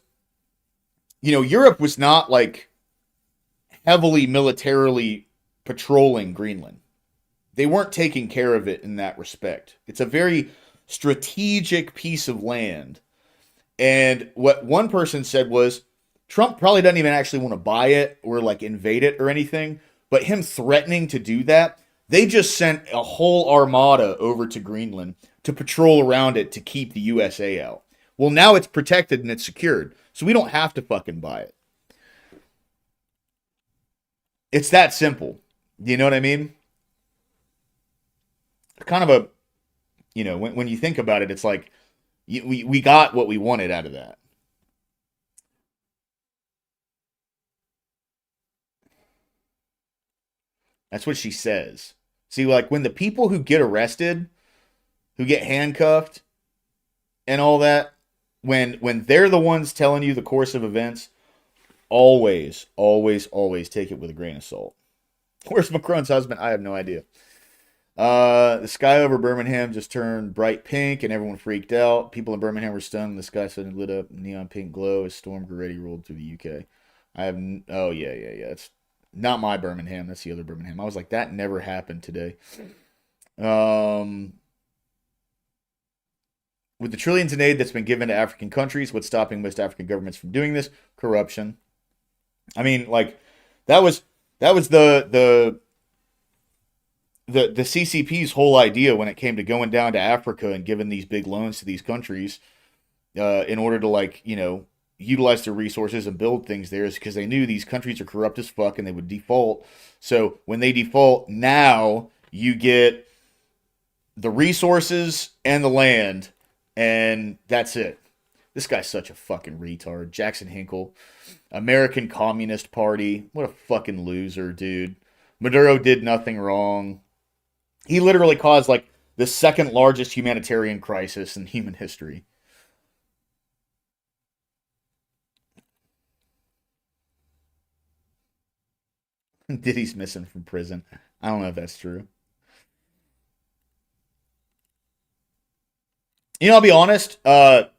Europe was not like heavily militarily patrolling Greenland. They weren't taking care of it in that respect. It's a very strategic piece of land. And what one person said was, Trump probably doesn't even actually want to buy it or like invade it or anything, but him threatening to do that, they just sent a whole armada over to Greenland to patrol around it to keep the USA out. Well, now it's protected and it's secured, so we don't have to fucking buy it. It's that simple. You know what I mean? Kind of a, when you think about it, it's like we got what we wanted out of that. That's what she says. See, like when the people who get arrested, who get handcuffed and all that, when they're the ones telling you the course of events, always take it with a grain of salt. Where's Macron's husband? I have no idea. The sky over Birmingham just turned bright pink and everyone freaked out. People in Birmingham were stunned. The sky suddenly lit up neon pink glow as storm Goretti rolled through the UK. Oh, yeah. It's not my Birmingham. That's the other Birmingham. I was like, that never happened today. With the trillions in aid that's been given to African countries, what's stopping most African governments from doing this? Corruption. I mean, like, that was the CCP's whole idea when it came to going down to Africa and giving these big loans to these countries in order to, like, you know, utilize their resources and build things there, is because they knew these countries are corrupt as fuck and they would default. So when they default, now you get the resources and the land, and that's it. This guy's such a fucking retard. Jackson Hinkle, American Communist Party. What a fucking loser, dude. Maduro did nothing wrong. He literally caused, like, the second largest humanitarian crisis in human history. Diddy's missing from prison. I don't know if that's true. You know, I'll be honest. I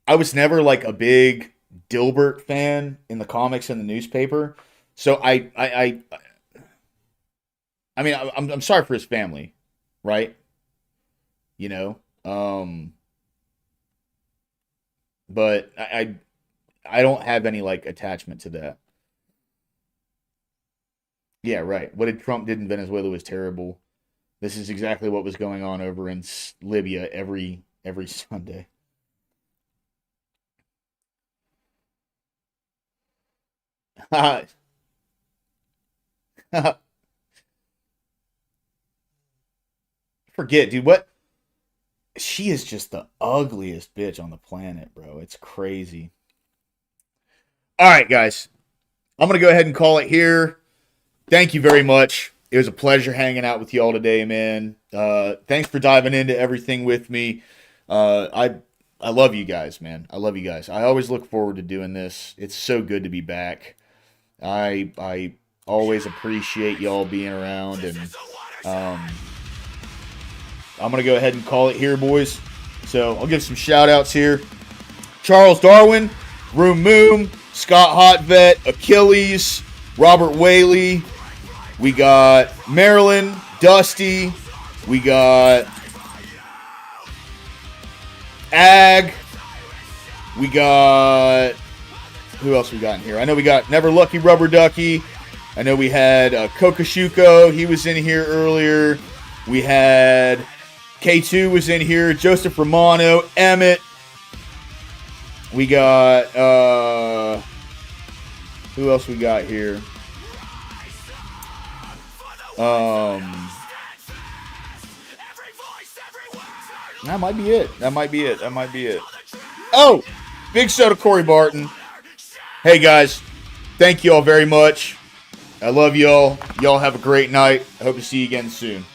was never, like, a big Dilbert fan in the comics and the newspaper. So I mean, I'm sorry for his family, right? You know, but I don't have any, like, attachment to that. Yeah, right. What Trump did in Venezuela was terrible. This is exactly what was going on over in Libya every Sunday. Forget, dude. What? She is just the ugliest bitch on the planet, bro. It's crazy. All right, guys. I'm going to go ahead and call it here. Thank you very much. It was a pleasure hanging out with y'all today, man. Thanks for diving into everything with me. I love you guys, man. I love you guys. I always look forward to doing this. It's so good to be back. I always appreciate y'all being around, and I'm going to go ahead and call it here, boys. So I'll give some shout-outs here. Charles Darwin, Room Moom, Scott Hotvet, Achilles, Robert Whaley. We got Marilyn, Dusty. We got Ag. We got... Who else we got in here? I know we got Never Lucky Rubber Ducky. I know we had Kokoshuko. He was in here earlier. We had K2 was in here. Joseph Romano. Emmett. We got... who else we got here? That might be it. That might be it. Oh! Big shout to Corey Barton. Hey, guys. Thank you all very much. I love y'all. Y'all have a great night. I hope to see you again soon.